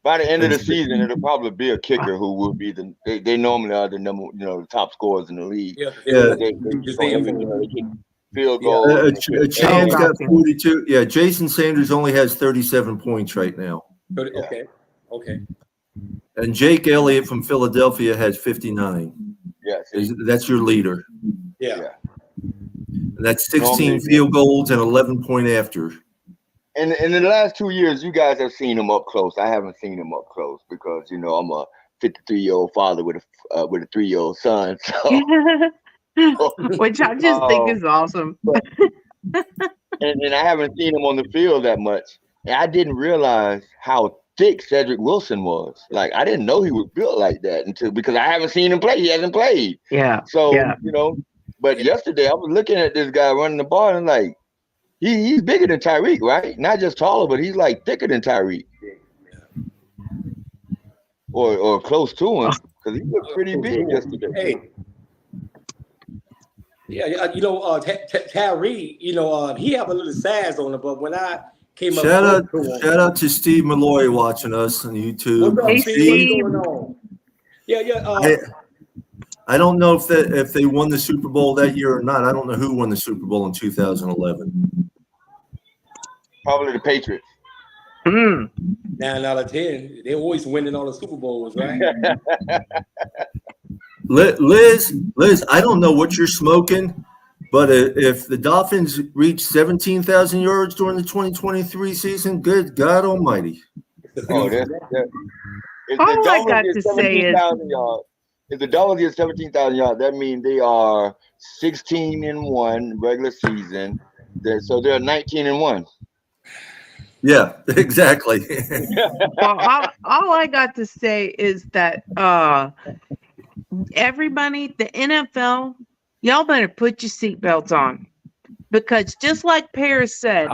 By the end of the season, it'll probably be a kicker who will be they normally are the number, the top scorers in the league. Yeah. They kick field goals. Achan's got 42. Yeah, Jason Sanders only has 37 points right now. Okay. And Jake Elliott from Philadelphia has 59. Yes, that's your leader. Yeah. And that's 16 field goals and 11 point after. And in the last 2 years, you guys have seen him up close. I haven't seen him up close because I'm a 53-year-old father with a 3-year-old son. So. Which I just think is awesome. and I haven't seen him on the field that much. And I didn't realize how thick Cedric Wilson was. Like, I didn't know he was built like that because I haven't seen him play. He hasn't played. Yeah. So, but yesterday I was looking at this guy running the ball and like, he's bigger than Tyreek, right? Not just taller, but he's like thicker than Tyreek. Or close to him because he looked pretty big yesterday. Hey. Yeah, Tyreek, he have a little size on him, but when I came up, shout out to Steve Malloy watching us on YouTube. What's up, Steve? What's going on? Yeah. I don't know if they won the Super Bowl that year or not. I don't know who won the Super Bowl in 2011. Probably the Patriots. 9 out of 10. They're always winning all the Super Bowls, right? Liz, I don't know what you're smoking, but if the Dolphins reach 17,000 yards during the 2023 season, good God Almighty! All I got to say is, if the Dolphins get 17,000 yards, that means they are 16-1 regular season. So they're 19-1. Yeah, exactly. well, all I got to say is that everybody, the NFL, y'all better put your seatbelts on, because just like Paris said,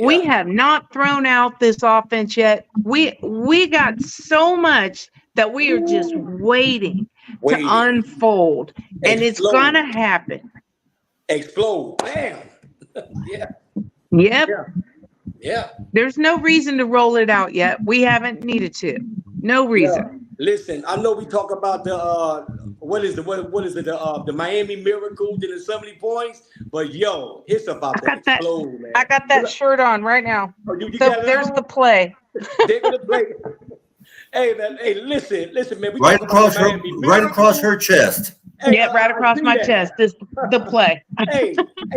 we have not thrown out this offense yet. We got so much that we are just waiting to unfold, and it's gonna happen. Explode, bam! Yep. Yeah. There's no reason to roll it out yet. We haven't needed to. No reason. Listen, I know we talk about the the Miami Miracle did 70 points, but it's about to explode, man. I got that shirt on right now. Oh, you so there's the play. They're gonna play. Hey man, listen, man. Right across her chest. Hey, right across my chest. This the play. hey,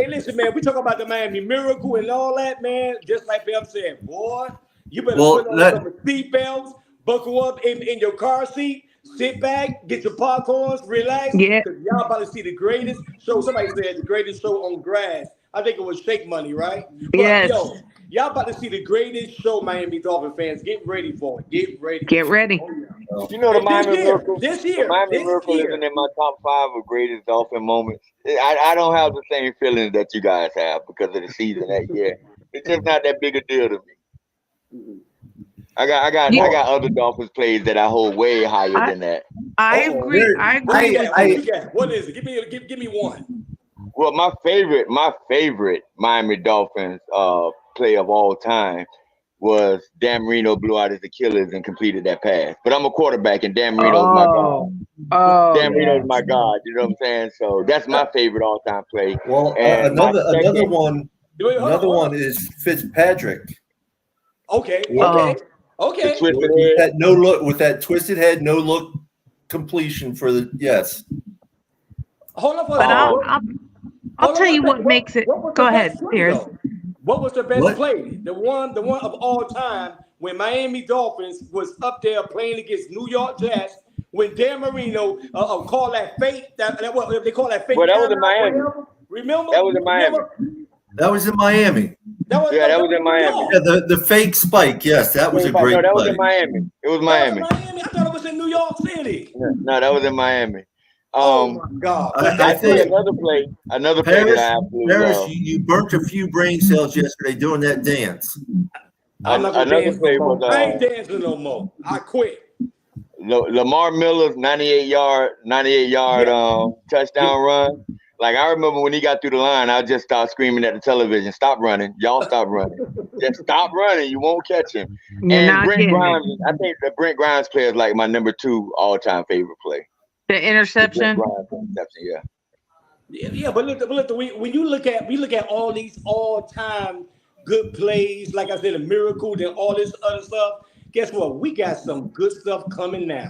listen, man. We talk about the Miami Miracle and all that, man. Just like Bam said, boy, you better put on some seatbelts, buckle up in your car seat, sit back, get your popcorns, relax. Yeah. Because y'all about to see the greatest show. Somebody said the greatest show on grass. I think it was Shake Money, right? But, yes. Y'all about to see the greatest show, Miami Dolphin fans. Get ready for it. Get ready. Get ready. You know the Miami Miracle. This year, Miami Miracle isn't in my top 5 of greatest Dolphin moments. I don't have the same feelings that you guys have because of the season that year. It's just not that big a deal to me. I got other Dolphins plays that I hold way higher than that. I agree. I agree. What is it? Give me one. Well, my favorite Miami Dolphins play of all time was Dan Marino blew out his Achilles and completed that pass. But I'm a quarterback, and Dan Marino's my god. Dan Marino's my god. You know what I'm saying? So that's my favorite all-time play. Well, another one is Fitzpatrick. Okay. That no look with that twisted head, no look completion for the yes. Hold on for that. I'll tell you what makes it. Go ahead, Pierce. What was the best play? The one of all time when Miami Dolphins was up there playing against New York Jets when Dan Marino called that fake. What they call that fake. Well, that was in Miami. Remember? That was in Miami. That was in Miami. That was in Miami. Yeah, the fake spike. Yes, that was a great No, that was play. in Miami. It was Miami. I thought it was in New York City. No, that was in Miami. Oh my God! I think another play that Paris, I absolutely love. you burnt a few brain cells yesterday doing that dance. I'm not gonna Another dance play no more. was, I ain't dancing no more. I quit. Lamar Miller's 98-yard touchdown run. Like, I remember when he got through the line, I just started screaming at the television, "Stop running. Y'all stop running. Just stop running. You won't catch him." And Brent Grimes, I think the Brent Grimes play is like my number 2 all-time favorite play. The interception. Yeah, but look, when we look at all these all-time good plays, like I said, a miracle, and all this other stuff. Guess what? We got some good stuff coming now.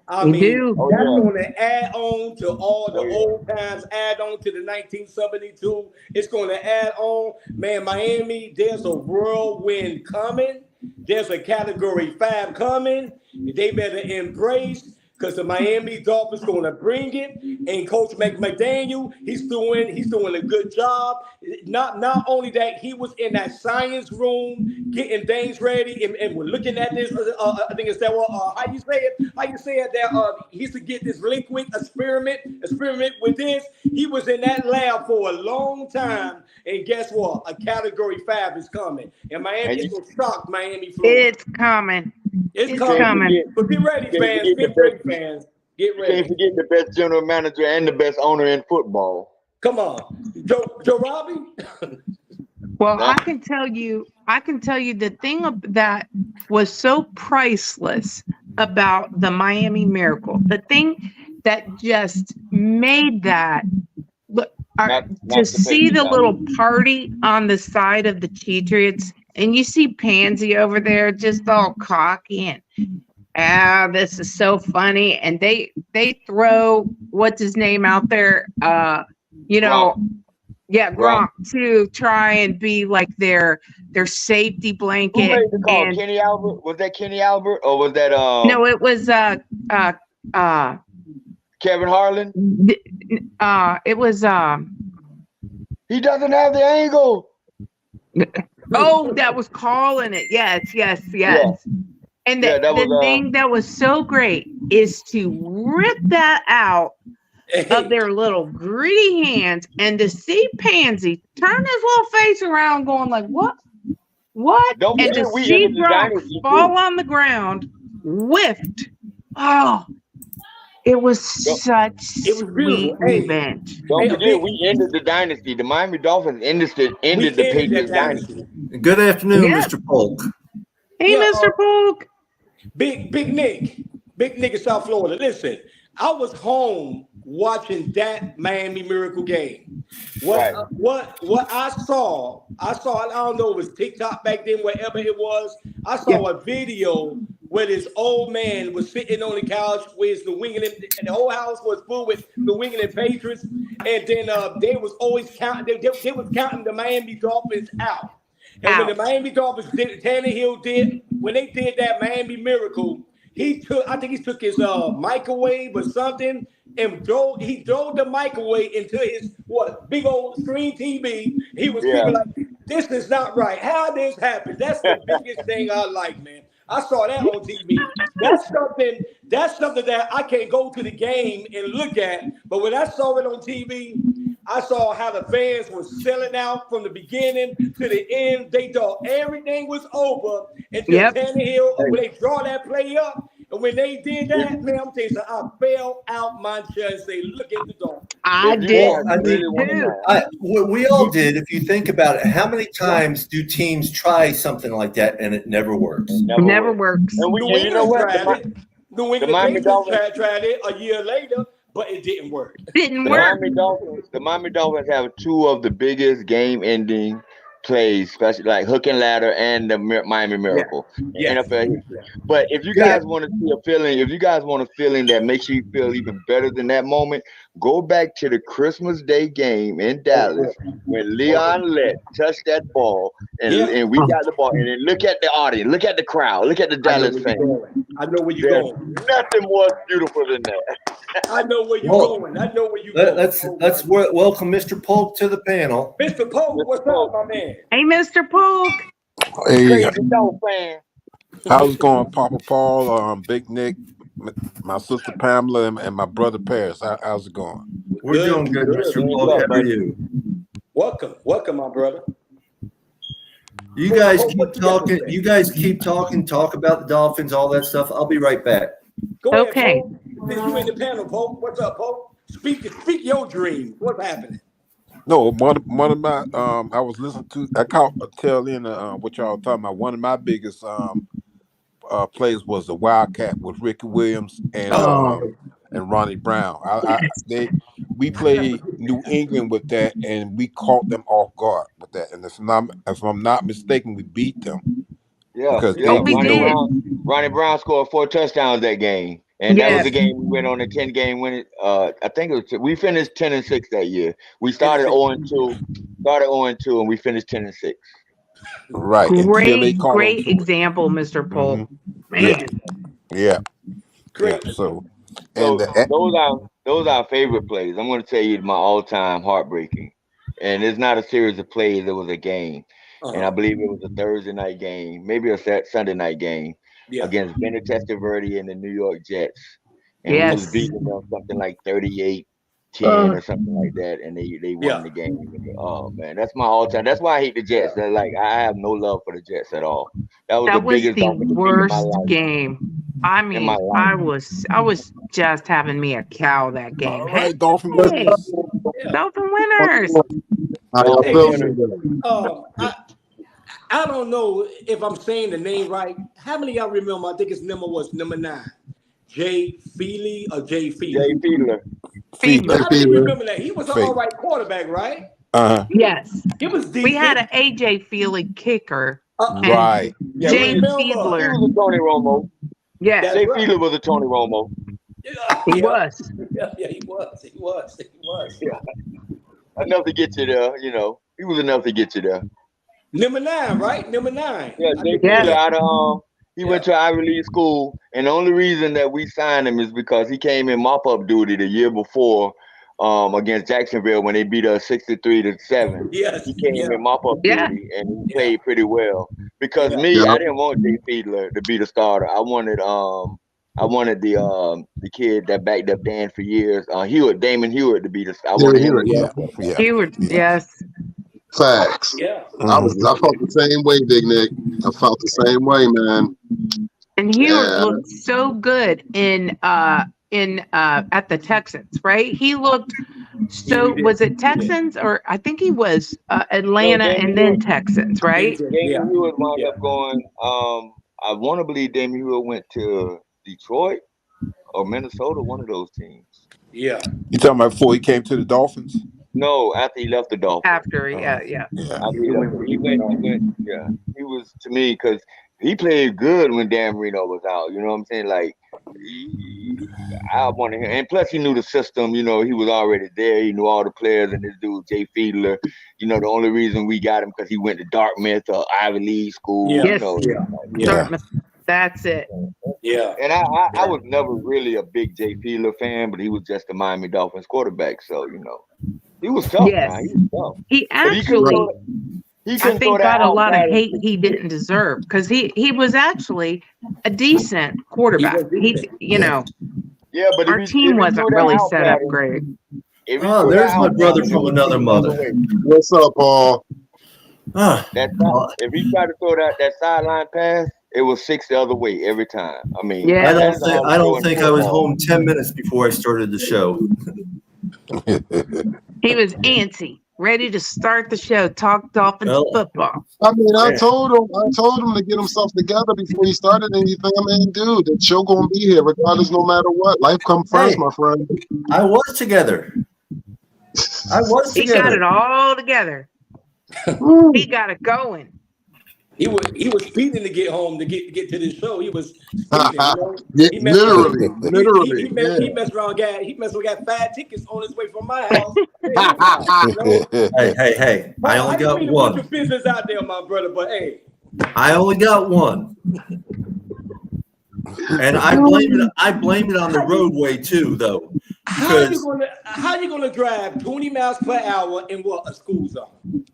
I mean, that's going to add on to all the old times, add on to the 1972. It's going to add on. Man, Miami, there's a whirlwind coming. There's a Category 5 coming. They better embrace, because the Miami Dolphins going to bring it. And Coach McDaniel, he's doing a good job. Not only that, he was in that science room getting things ready, and we're looking at this. I think it's that how you say it that he used to get this liquid experiment with this. He was in that lab for a long time, and guess what? A Category 5 is coming, and Miami is going to shock Miami, Florida. It's coming. It's coming. But get ready, fans. Get ready, fans. Get ready. Can't forget the best general manager and the best owner in football. Come on, Joe Robbie. Well, I can tell you the thing that was so priceless about the Miami Miracle, the thing that just made that look, to see the little party on the side of the Patriots, and you see Pansy over there just all cocky and this is so funny, and they throw what's his name out there, Gronk to try and be like their safety blanket. Who made the call? Kenny Albert? Was that Kenny Albert, or was that no, it was Kevin Harlan? It was he doesn't have the angle. Oh, that was calling it. Yes. Yeah. And the thing that was so great is to rip that out of their little greedy hands, and to see Pansy turn his little face around going like, what? And to see Gronk fall on the ground, whiffed. Oh, it was such sweet revenge. Don't forget, we ended the dynasty. The Miami Dolphins ended the Patriots dynasty. Good afternoon, Mr. Polk. Hey, Mr. Polk. Big Nick in South Florida. Listen, I was home watching that Miami Miracle game. What I saw, I don't know, it was TikTok back then, wherever it was. I saw a video where this old man was sitting on the couch with New England, and the whole house was full with New England Patriots. And then they was always counting. They was counting the Miami Dolphins out. And when the Miami Dolphins when they did that Miami Miracle, I think he took his microwave or something, and he drove the microwave into his big old screen TV. He was feeling like, this is not right. How this happened? That's the biggest thing I like, man. I saw that on TV. That's something that I can't go to the game and look at. But when I saw it on TV, I saw how the fans were selling out from the beginning to the end. They thought everything was over until Tannehill, when they draw that play up. And when they did that, man, I'm telling you, I fell out my chair and say, look at the dog. I did. We all did. If you think about it, how many times do teams try something like that and it never works? Never works. And you know what? New England Patriots tried it a year later, but it didn't work. The Miami Dolphins have two of the biggest game-ending plays, especially like hook and ladder and the Miami Miracle in NFL history. But if you guys want to see a feeling, that makes you feel even better than that moment, go back to the Christmas Day game in Dallas when Leon Lett touched that ball and we got the ball. And then look at the audience, look at the crowd, look at the Dallas fans. I know where you're There's going. nothing more beautiful than that. I know where you're Well, going. I know where you're going. Let's welcome Mr. Polk to the panel. Mr. Pope, what's up, my man? Hey, Mr. Polk. Hey, Crazy Dolphin fan. how's it going, Papa Paul, Big Nick, my sister Pamela, and my brother Paris? How's it going? We're doing good, Mr. Polk. How are you? Welcome, my brother. You guys keep talking. You guys keep talking. Talk about the Dolphins, all that stuff. I'll be right back. Go Okay. ahead, Pope. Since you in the panel, Pope. What's up, Pope? Speak your dream. What's happening? No, one of my I was listening to. I caught a tail end of what y'all talking about. One of my biggest plays was the Wildcat with Ricky Williams and Ronnie Brown. We played New England with that, and we caught them off guard with that. And if I'm not mistaken, we beat them. Yeah. we did. Ronnie Brown scored 4 touchdowns that game. And that was Yes. the game we went on a 10-game winning. I think it was we finished 10-6 that year. We started 0-2, and we finished 10-6. Right. And Great, caught great them. example, Mr. Polk. Man. Yeah. Great. Yeah. So those are our favorite plays. I'm going to tell you my all-time heartbreaking. And it's not a series of plays. It was a game. And I believe it was a Thursday night game, maybe a Sunday night game against Benny Testaverde and the New York Jets. And we was beating them something like 38-10 or something like that. And they won the game. Oh, man, that's my all-time. That's why I hate the Jets. I have no love for the Jets at all. That was the worst game. I mean, I was just having me a cow that game. All right, Dolphin Hey, winners. Dolphin winners. I don't know if I'm saying the name right. How many of y'all remember? I think his number was number 9. Jay Feely or Jay Feely? Jay Fiedler. Fiedler. I don't remember that. He was an all right quarterback, right? Yes. It was decent. We had an AJ Feely kicker. Right. Jay He Fiedler. was a Tony Romo. Yes, Jay Fiedler was a Tony Romo. he was. Yeah, he was. Yeah. Enough to get you there, He was enough to get you there. Number 9, right? Number 9. Yeah, Jay Fiedler he went to Ivy League school, and the only reason that we signed him is because he came in mop-up duty the year before against Jacksonville when they beat us 63-7. Yes. He came in mop-up duty, and he played pretty well. Because I didn't want Jay Fiedler to be the starter. I wanted the kid that backed up Dan for years, Damon Hewitt, to be the starter. I wanted him to be Hewitt, yes. Facts. Yeah. I felt the same way, Big Nick. I felt the same way, man. And Hewitt looked so good in at the Texans, right? He looked so. Was it Texans or I think he was Atlanta and then Texans, right? Damon Hewitt wound up going. I want to believe Damon Hewitt went to Detroit or Minnesota, one of those teams. Yeah. You talking about before he came to the Dolphins? No, after he left the Dolphins. After, yeah. After he went. Yeah, he was to me because he played good when Dan Marino was out. You know what I'm saying? Like, I wanted him, and plus he knew the system. He was already there. He knew all the players, and this dude Jay Fiedler. The only reason we got him because he went to Dartmouth or Ivy League school. Dartmouth. That's it. Yeah. And I was never really a big Jay Fiedler fan, but he was just a Miami Dolphins quarterback. So he was tough. Yes. Man. He was tough. He actually, I think, got a lot of hate he didn't deserve because he was actually a decent quarterback. Yeah, but our team wasn't really set up great. There's my brother from another mother. What's up, Paul? If he tried to throw that sideline pass, it was 6 the other way every time. I mean, I don't think I was home 10 minutes before I started the show. He was antsy, ready to start the show, talk Dolphins football. I mean, I told him to get himself together before he started anything. I mean, dude, the show gonna be here regardless, no matter what. Life comes first, my friend. I was together. He got it all together. He got it going. He was speeding to get home to get to this show. He was speeding, literally. He messed around, got 5 tickets on his way from my house. Hey! I only got one. Put your business out there, my brother. But hey, I only got one. And I blame it on the roadway too, though. How you gonna drive 20 miles per hour in a school zone?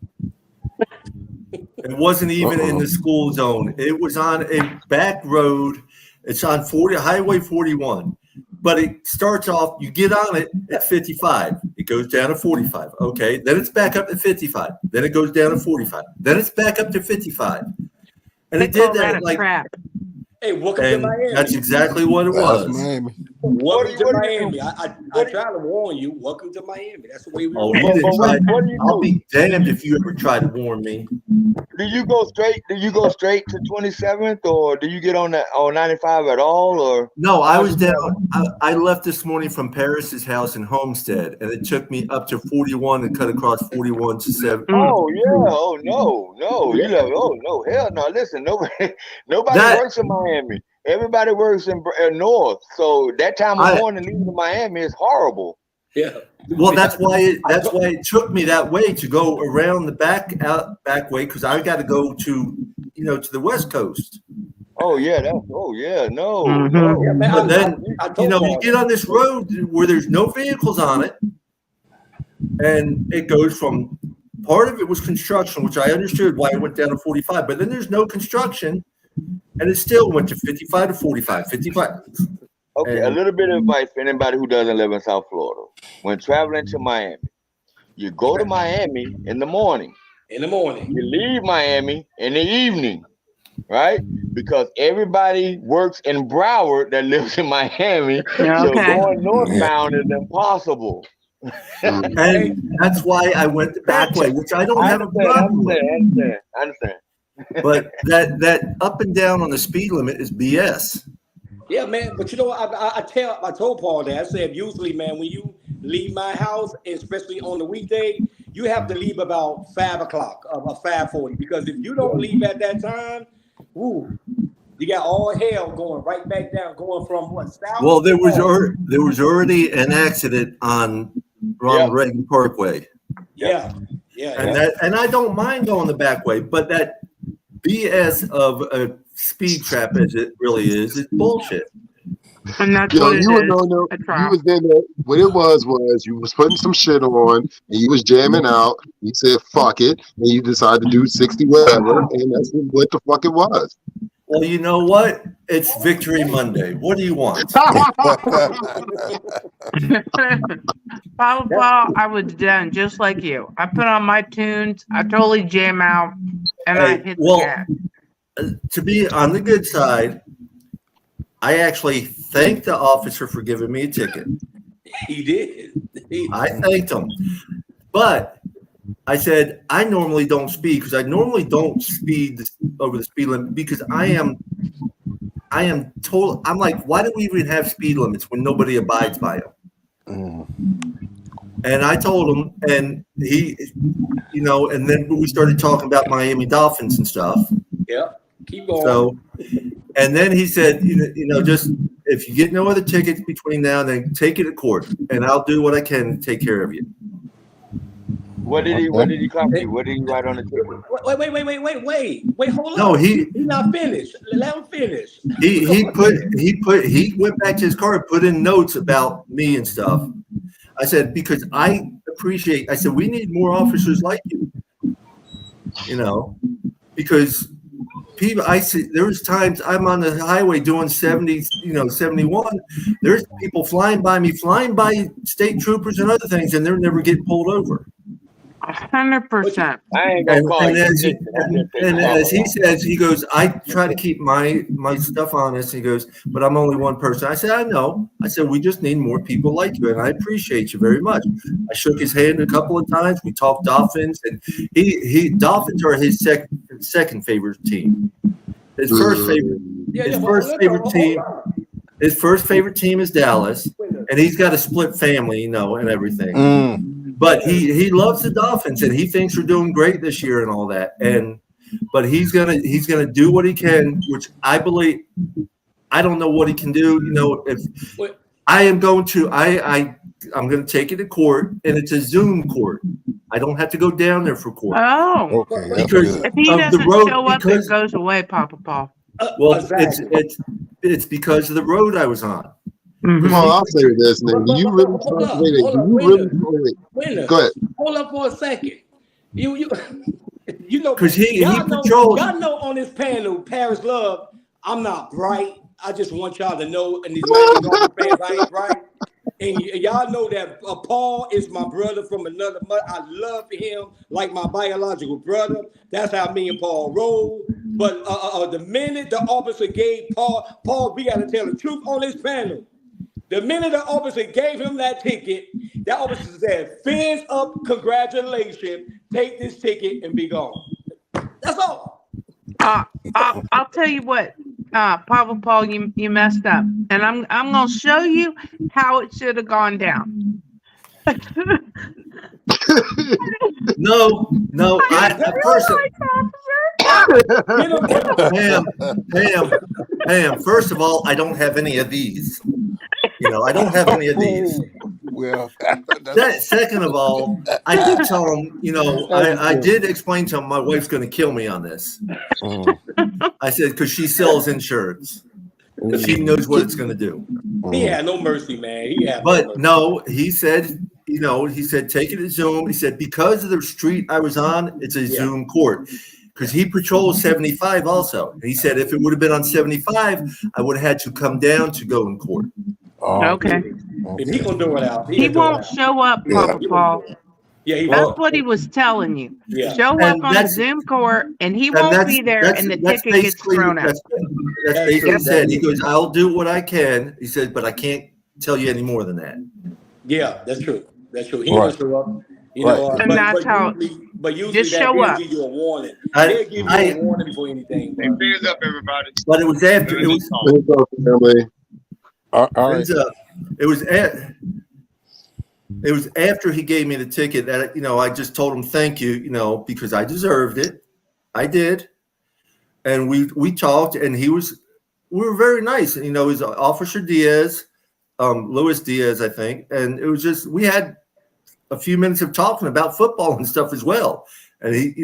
It wasn't even in the school zone. It was on a back road. It's on Highway 41. But it starts off, you get on it at 55. It goes down to 45. Okay. Then it's back up to 55. Then it goes down to 45. Then it's back up to 55. And it did that like trap. Hey, welcome to Miami. That's exactly what it was. Miami. Welcome to Miami. I try to warn you. Welcome to Miami. That's the way we Oh, roll. you didn't try. What do you I'll do? be damned if you ever try to warn me. Do you go straight to 27th, or do you get on 95 at all, or? No, I was down. I left this morning from Paris's house in Homestead, and it took me up to 41 and cut across 41 to 7. Oh yeah. Oh no. You love. Oh no. Hell no. Listen. Nobody works in Miami. Everybody works in North. So that time of morning leaving to Miami is horrible. Yeah. Well, that's why it took me that way to go around the back way, because I got to go to the West Coast. Oh yeah. No. Mm-hmm. Yeah, man, But then you you get on this road where there's no vehicles on it, and it goes from part of it was construction, which I understood why it went down to 45, but then there's no construction, and it still went to 55 to 45, 55. Okay, a little bit of advice for anybody who doesn't live in South Florida. When traveling to Miami, you go to Miami in the morning. In the morning. You leave Miami in the evening, right? Because everybody works in Broward that lives in Miami. Yeah, so okay. going northbound is impossible. And that's why I went the back way, which I don't have a problem with. I understand. But that up and down on the speed limit is BS. Yeah, man. But I told Paul that. I said usually, man, when you leave my house, especially on the weekday, you have to leave about 5 o'clock, about 5:40, because if you don't leave at that time, you got all hell going right back down, going from what south. Well, there was already an accident on Ronald Reagan Parkway. Yeah. And I don't mind going the back way, but that BS of a speed trap, as it really is bullshit. And that's Yo, what it you were is, doing a you trap. was in there. What it was you was putting some shit on and you was jamming out. You said fuck it, and you decided to do 60 whatever, and that's what the fuck it was. Well, you know what? It's Victory Monday. What do you want? Paul, I was done just like you. I put on my tunes, I totally jam out, and I hit the gas. To be on the good side, I actually thanked the officer for giving me a ticket. He did. I thanked him. But I said, I normally don't speed because I normally don't speed over the speed limit because I am total. I'm like, why do we even have speed limits when nobody abides by them? And I told him, and he, and then we started talking about Miami Dolphins and stuff. Yeah, keep going. So, and then he said, just if you get no other tickets between now and then, take it to court, and I'll do what I can to take care of you. What did he copy? What did he write on the ticket? Wait, hold on. No, he's not finished. Let him finish. He went back to his car and put in notes about me and stuff. I said, because I said, we need more officers like you, because people, I see there's times I'm on the highway doing 70, 71. There's people flying by state troopers and other things, and they're never getting pulled over. 100%. I ain't gonna call And you. as he says, he goes, I try to keep my stuff honest. He goes, but I'm only one person. I said, I know. I said, we just need more people like you, and I appreciate you very much. I shook his hand a couple of times. We talked Dolphins, and Dolphins are his second favorite team. His first favorite team is Dallas, and he's got a split family, and everything. But he loves the Dolphins, and he thinks we're doing great this year and all that. But he's gonna do what he can, which I believe. I don't know what he can do. If I am going to, I'm going to take it to court, and it's a Zoom court. I don't have to go down there for court. Oh, Okay. Because if he doesn't show up, it goes away, Papa Paul. Well, Exactly. it's because of the road I was on. Mhm. Well, I'll say this, man. Do you really Hold up, wait, hold do up, you really winner. go ahead? Hold up for a second. You you know, Because he patrols. y'all know on this panel, Paris Love, I'm not bright. I just want y'all to know, and these Miami Dolphins fans, I ain't bright. And y'all know that Paul is my brother from another mother. I love him like my biological brother. That's how me and Paul roll. But the minute the officer gave Paul, we got to tell the truth on this panel. The minute the officer gave him that ticket, that officer said, "Fins up, congratulations. Take this ticket and be gone." That's all. I'll tell you what, Paul, you messed up, and I'm gonna show you how it should have gone down. No. I first, Pam. First of all, I don't have any of these. I don't have any of these. Well, Second of all, I did tell him, I did explain to him my wife's going to kill me on this. I said, because she sells insurance. Because she knows what it's going to do. He had no mercy, man. But no, he said, take it to Zoom. He said, because of the street I was on, it's a Zoom court. Because he patrols 75 also. And he said, if it would have been on 75, I would have had to come down to go in court. Okay. If he gonna do it out, He won't show up, Paul. Yeah, that's what he was telling you. Yeah. Show up on the Zoom court, and he won't be there, and the ticket gets thrown out. That's basically what he said. He goes, I'll do what I can. He said, but I can't tell you any more than that. Yeah, that's true. That's true. He won't show up. And that's how. But usually just show up. Give you a warning. They'll give you a warning before anything. Fans up, everybody. But it was after. It was. All right. It was after he gave me the ticket that I just told him thank you, because I deserved it. I did, and we talked, and we were very nice, and it was Officer Diaz, Luis Diaz, I think, and it was just we had a few minutes of talking about football and stuff as well, and it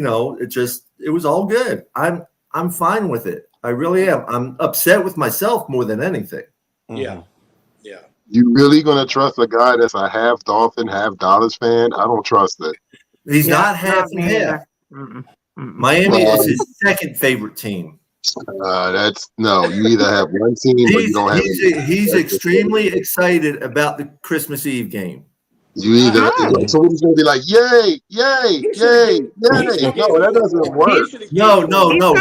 was all good. I'm fine with it. I really am. I'm upset with myself more than anything. Yeah. You really gonna trust a guy that's a half Dolphin, half Dallas fan? I don't trust it. He's not half and half. Miami is his second favorite team. You either have one team or you don't have. He's extremely excited about the Christmas Eve game. You either so he's gonna be like, yay, yay, yay, yay. No, that doesn't work. No.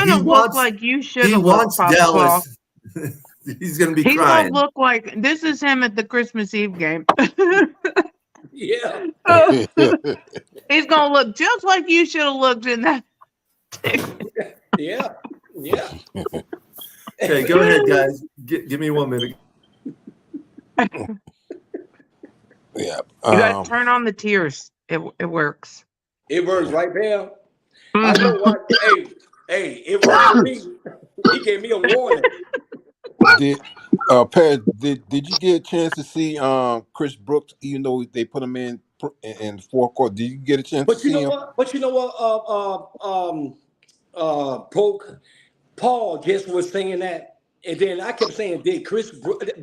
He wants like you should. He wants Dallas. He's going to be crying. He's going to look like this is him at the Christmas Eve game. Yeah. He's going to look just like you should have looked in that. Yeah. Okay, go ahead, guys. Give me 1 minute. Yeah. You got to turn on the tears. It works. It works, right, Pam? I know what. Hey, it worked for me. He gave me a warning. Pat, did you get a chance to see Chris Brooks, even though they put him in the fourth quarter? Did you get a chance to see him? But you know what? Paul just was saying that, and then I kept saying, did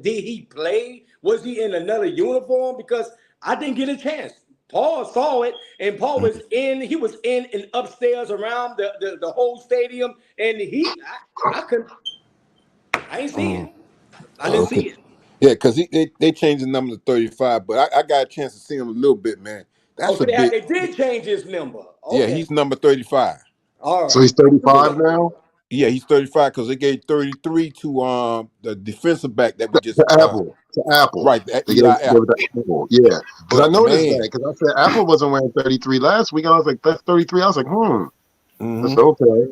he play? Was he in another uniform? Because I didn't get a chance. Paul saw it, and Paul was in. He was in and upstairs around the whole stadium, and I couldn't. I ain't see it. I didn't see it. Yeah, because they changed the number to 35, but I got a chance to see him a little bit, man. That's they did change his number. Okay. Yeah, he's number 35. All right. So he's 35 now? Yeah, he's 35 because they gave 33 to the defensive back that we just Apple. Right. Apple. Yeah. Because I noticed that because I said Apple wasn't wearing 33 last week. And I was like, that's 33. I was like, That's okay.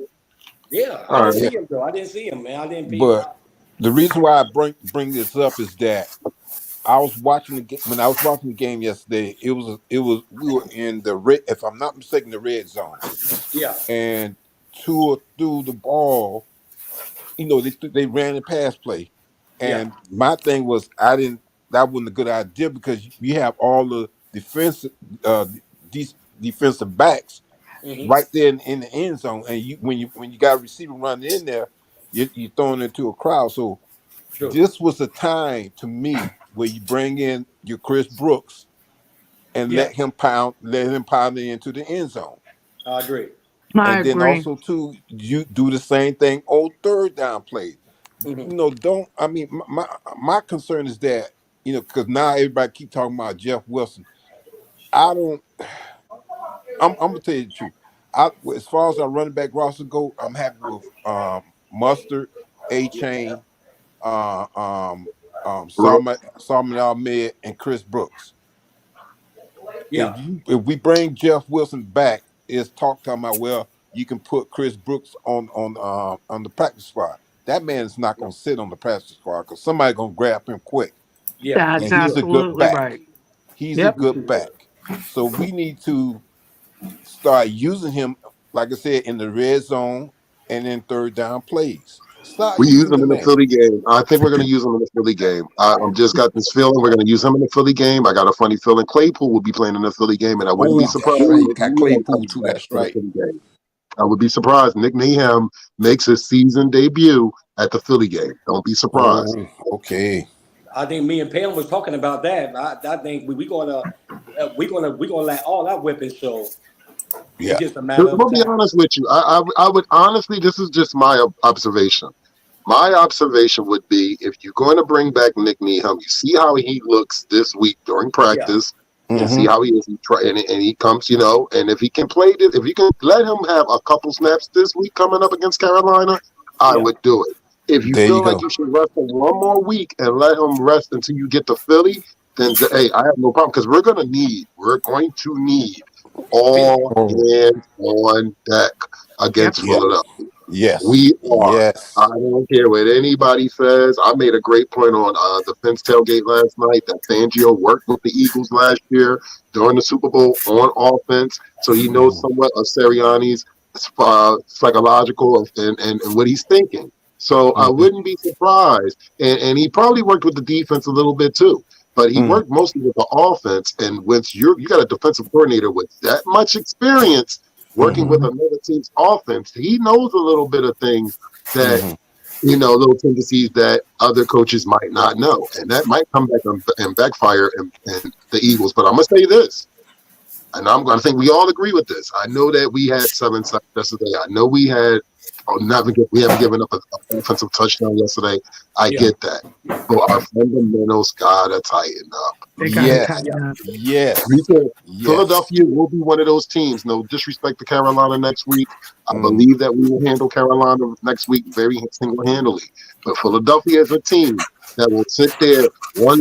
Yeah, I didn't see him though. I didn't see him, man. I didn't. But the reason why I bring this up is that I was watching the game when I was watching the game yesterday. It was we were in the red, if I'm not mistaken, the red zone. Yeah. And Tua threw the ball. They ran the pass play, and my thing was that wasn't a good idea because you have all the defensive backs right there in the end zone, and when you got a receiver running in there, you're thrown into a crowd. So Sure. this was the time to me where you bring in your Chris Brooks and Yeah, let him pound it into the end zone. I agree. I And then agree. also too, you do the same thing on third down plays. Hmm. Don't I mean my concern is that, because now everybody keep talking about Jeff Wilson. I don't I'm gonna tell you the truth. As far as our running back roster go, I'm happy with Mustard, A Chain, uh, um, Salman Ahmed, and Chris Brooks. Yeah, If we bring Jeff Wilson back, it's talking about, well, you can put Chris Brooks on the practice squad. That man is not gonna sit on the practice squad because somebody gonna grab him quick, yeah, That's and he's a good absolutely back. right. He's a Yep. good back. So we need to start using him, like I said, in the red zone and in third down plays. Start We use using him the in the man. Philly game. I think we're going to use him in the Philly game. I'm just got this feeling we're going to use him in the Philly game. I got a funny feeling Claypool will be playing in the Philly game, and I wouldn't be Oh, surprised that's right. if You Nick got Needham Claypool comes too. back That's for the right. Philly game. I would be surprised. Nick Needham makes his season debut at the Philly game. Don't be surprised. Oh, okay. I think me and Pam was talking about that. I think we gonna let all our weapons show. Yeah. It's just a I'm matter of gonna be time. honest with you. I would honestly. This is just my observation. My observation would be if you're going to bring back Nick Needham, you see how he looks this week during Yeah, practice, and see Mm-hmm. how he is. And he comes, and if he can play this, if you can let him have a couple snaps this week coming up against Carolina, I yeah, would do it. If you There you feel like go. you should rest him one more week and let him rest until you get to Philly, then hey, I have no problem because we're going to need finish. all Oh, hands on deck Yep. against yeah. Philadelphia. Yes. We are. I Yes. don't care what anybody says. I made a great point on the Fence tailgate last night that Fangio worked with the Eagles last year during the Super Bowl on offense, so he knows Mhm. somewhat of Sirianni's psychological and what he's thinking. So I Mhm. wouldn't be surprised. And he probably worked with the defense a little bit too, but he Mhm. worked mostly with the offense. And once you got a defensive coordinator with that much experience working with Mhm. another team's offense, he knows a little bit of things that, Mhm. little tendencies that other coaches might not know. And that might come back and backfire in the Eagles. But I'm going to say this, and I think we all agree with this. I know that we had 7 sacks yesterday. I know we haven't given up an offensive touchdown yesterday. I Yeah, get that. But our fundamentals got to tighten up. They got to Yes. yeah, tighten up. We Yes. can, Yes. Philadelphia will be one of those teams. No disrespect to Carolina next week. I Mhm. believe that we will handle Carolina next week very single-handedly. But Philadelphia is a team that will sit there, one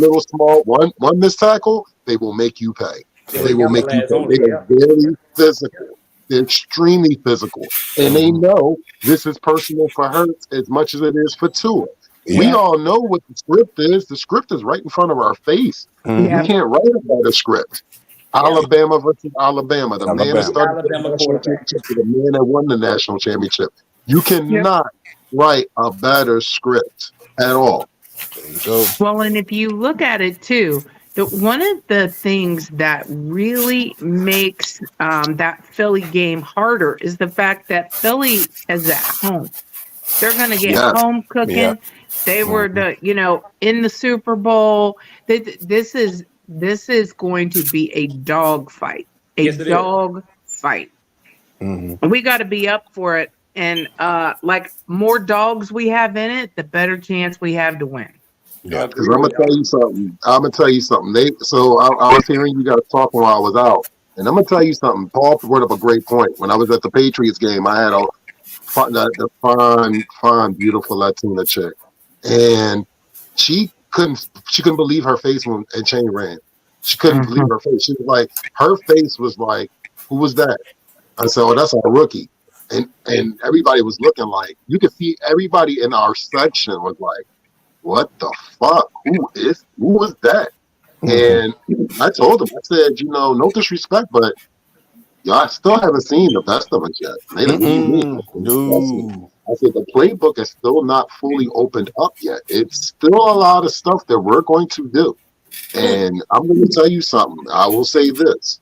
missed tackle, they will make you pay. yeah. They They will make you capitalize pay. on They it. are Yeah, very physical. They're extremely physical. And they Mhm. know this is personal for Hurts as much as it is for Tua. We Yeah. yeah, all know what the script is. The script is right in front of our face. You Yep. Mhm. can't write about a script. yeah. Alabama versus Alabama. The man that The Alabama. started the Alabama national quarterback. championship to the man that won the national championship. You Yep. cannot write a better script at all. There you go. Well, and if you look at it too, one of the things that really makes that Philly game harder is the fact that Philly is at home. They're going to get Yes. home Yeah. cooking. They were Mhm. in the Super Bowl. This is going to be a dog fight. A Yes, it is. dog fight. Mhm. We got to be up for it. And like more dogs we have in it, the better chance we have to win. I Yeah. Because agree I'm gonna with tell you something. I was hearing you guys talking while I was out, and I'm gonna tell you something. Paul brought up a great point. When I was at the Patriots game, I had the fine, beautiful Latina chick, and she couldn't believe her face when and Chain ran. She couldn't believe Mhm. her face. She was like, her face was like, "Who was that?" I said, "Oh, that's our rookie." And everybody was looking like, you could see everybody in our section was like, what the fuck? Who was that? Mhm. And I told him, I said, no disrespect, but y'all still haven't seen the best of us yet. We Mm-mm. trust me. No. I said the playbook is still not fully opened up yet. It's still a lot of stuff that we're going to do. And I'm going to tell you something. I will say this.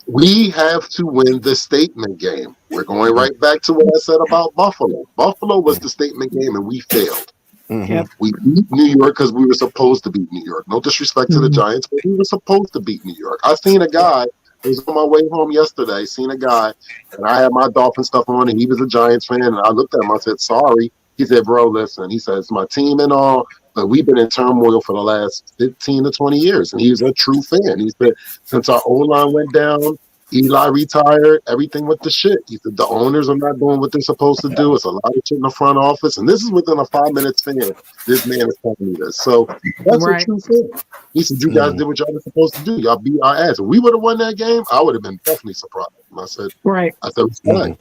We have to win the statement game. We're going right back to what I said about Buffalo. Buffalo was the statement game, and we failed. Yep. We beat New York because we were supposed to beat New York. No disrespect to the Giants, but we were supposed to beat New York. I seen a guy, I was on my way home yesterday, seen a guy, and I had my Dolphin stuff on, and he was a Giants fan, and I looked at him, I said, sorry. He said, bro, listen, he said, it's my team and all, but we've been in turmoil for the last 15 to 20 years, and he's a true fan. He said, since our O-line went down, Eli retired, everything with the shit. He said the owners are not doing what they're supposed to do. It's a lot of shit in the front office. And this is within a 5-minute span. This man is telling me this. So that's a true thing. He said, you guys did what y'all were supposed to do. Y'all beat our ass. If we would have won that game, I would have been definitely surprised. And I said, it was fine.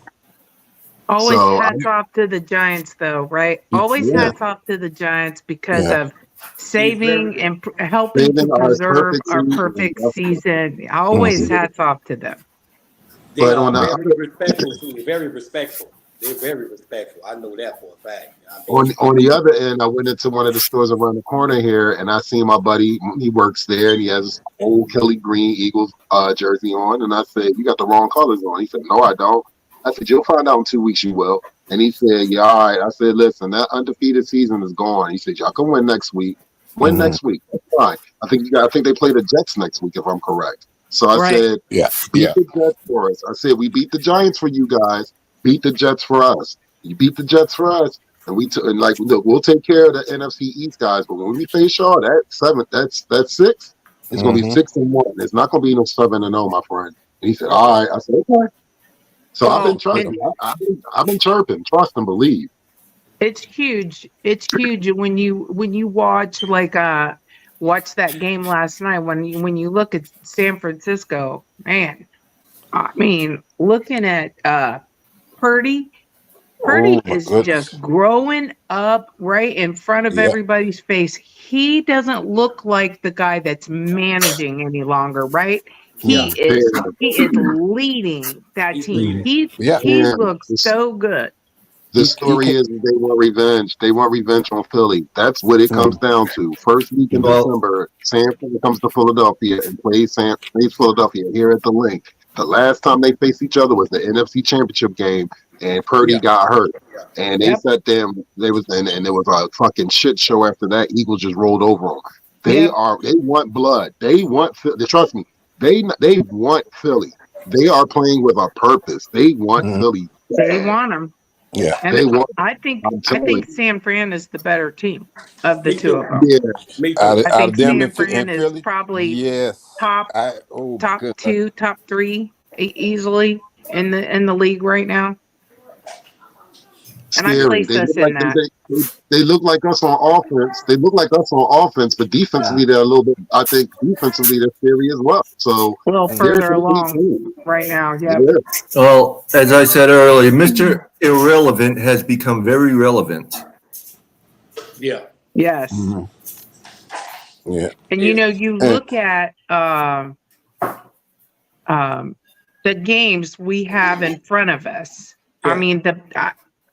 Always hats off to the Giants, though, right? Always hats off to the Giants because of saving and helping to preserve our perfect season. Always hats off to them. They are very respectful to me, very respectful. They're very respectful. I know that for a fact. On the other end, I went into one of the stores around the corner here, and I seen my buddy. He works there, and he has this old Kelly Green Eagles jersey on. And I said, "You got the wrong colors on." He said, "No, I don't." I said, "You'll find out in 2 weeks. You will." And he said, "Yeah, all right." I said, "Listen, that undefeated season is gone." He said, "Y'all can win next week. Win next week. That's fine. I think they play the Jets next week, if I'm correct." So I said, beat the Jets for us. I said, we beat the Giants for you guys. Beat the Jets for us. You beat the Jets for us, and we'll take care of the NFC East guys. But when we face y'all, that's 6. It's gonna be 6-1. It's not gonna be no 7-0, my friend. And he said, all right. I said, okay. So I've been trusting. I've been chirping. Trust and believe. It's huge. It's huge when you watch watch that game last night. When you look at San Francisco, man. I mean, looking at Purdy is just growing up right in front of everybody's face. He doesn't look like the guy that's managing any longer, right? He is leading that team. He looks so good. The story is they want revenge. They want revenge on Philly. That's what it comes down to. First week in December, San Fran comes to Philadelphia and plays Philadelphia here at the Link. The last time they faced each other was the NFC Championship game, and Purdy got hurt. And they sat there. And there was a fucking shit show after that. Eagles just rolled over them. They want blood. They want. Trust me. They want Philly. They are playing with a purpose. They want Philly. They want them. Yeah, and I think San Fran is the better team of the two of them. Yeah, I think San Fran is probably top 2, top 3 easily in the league right now. And I place us in that. They look like us on offense. They look like us on offense, but defensively they're a little bit. I think defensively they're scary as well. So a little further along right now. Yeah. Well, as I said earlier, Mr. Irrelevant has become very relevant. Yeah. Yes. Yeah. And you look at the games we have in front of us. I mean,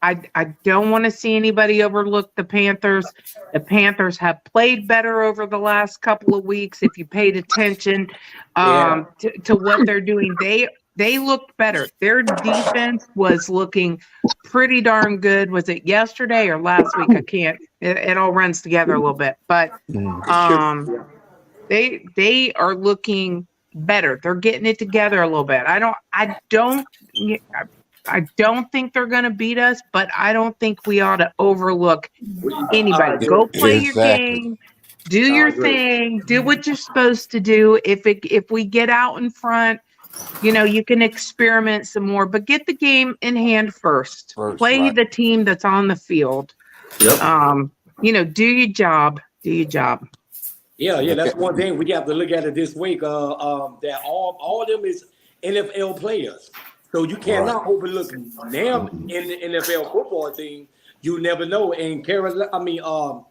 I don't want to see anybody overlook the Panthers. The Panthers have played better over the last couple of weeks. If you paid attention to what they're doing, they looked better. Their defense was looking pretty darn good. Was it yesterday or last week? I can't. It all runs together a little bit, but they are looking better. They're getting it together a little bit. I don't think they're going to beat us, but I don't think we ought to overlook anybody. Go play your game, do your thing, do what you're supposed to do. If we get out in front, you can experiment some more, but get the game in hand first. Play the team that's on the field. Yep. Do your job. Do your job. Yeah. That's one thing we have to look at it this week. That all of them is NFL players. So you cannot overlook them in the NFL football team. You never know. And Carolina,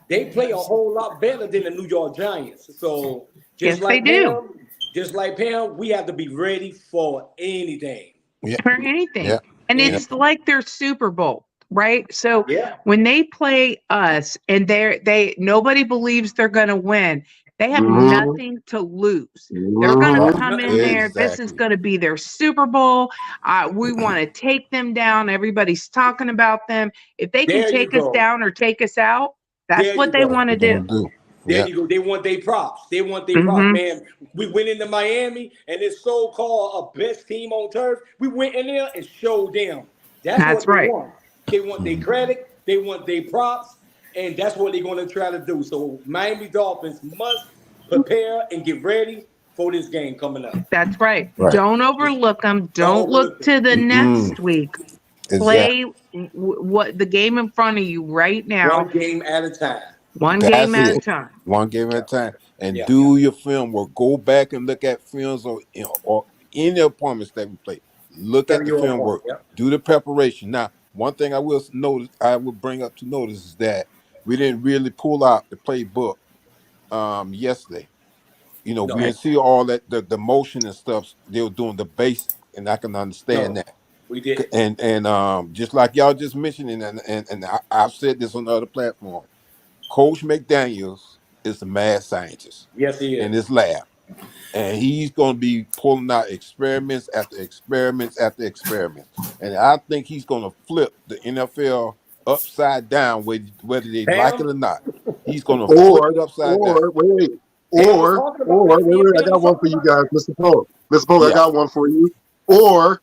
they play a whole lot better than the New York Giants. So just like Pam, we have to be ready for anything. Yeah. For anything. Yeah. And it's like their Super Bowl, right? So when they play us and nobody believes they're going to win, They have nothing to lose. They're going to come in there. This is going to be their Super Bowl. We want to take them down. Everybody's talking about them. If they can take us down or take us out, that's what they want to do. There you go. They want their props. They want their props, man. We went into Miami, and it's so-called a best team on turf. We went in there and showed them. That's what they want. They want their credit. They want their props. And that's what they're going to try to do. So Miami Dolphins must prepare and get ready for this game coming up. That's right. Don't overlook them. Don't look to the next week. Play what the game in front of you right now. One game at a time. One game at a time. And do your film work. Go back and look at films or in the appointments that we play. Look at the film work. Do the preparation. Now, one thing I will bring up to notice is that we didn't really pull out the playbook yesterday. We didn't see all that the motion and stuff. They were doing the basic, and I can understand that. We did. And just like y'all just mentioned, and I've said this on the other platform, Coach McDaniels is a mad scientist. Yes, he is. In his lab. And he's going to be pulling out experiments after experiments after experiments. And I think he's going to flip the NFL upside down, whether they like it or not. He's going to flip it upside down. Wait, I got one for you guys, Mr. Poe. Mr. Poe, I got one for you. Or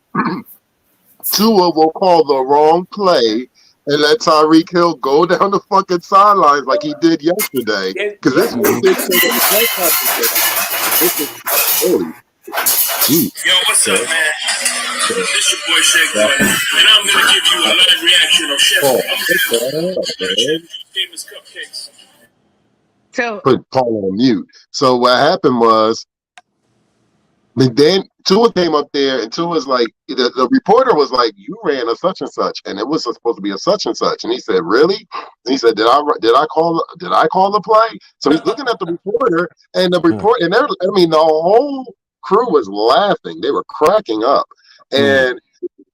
Tua will call the wrong play and let Tyreek Hill go down the fucking sidelines like he did yesterday. Because that's what they said. Yo, what's up, man? This your boy Shaq, and I'm gonna give you a live reaction of Chef. Famous cupcakes. So put Paul on mute. So what happened was, then Tua came up there, and Tua was like, the reporter was like, "You ran a such and such, and it was supposed to be a such and such." And he said, "Really?" And he said, "Did I call the play?" So he's looking at the reporter, and the whole crew was laughing. They were cracking up, and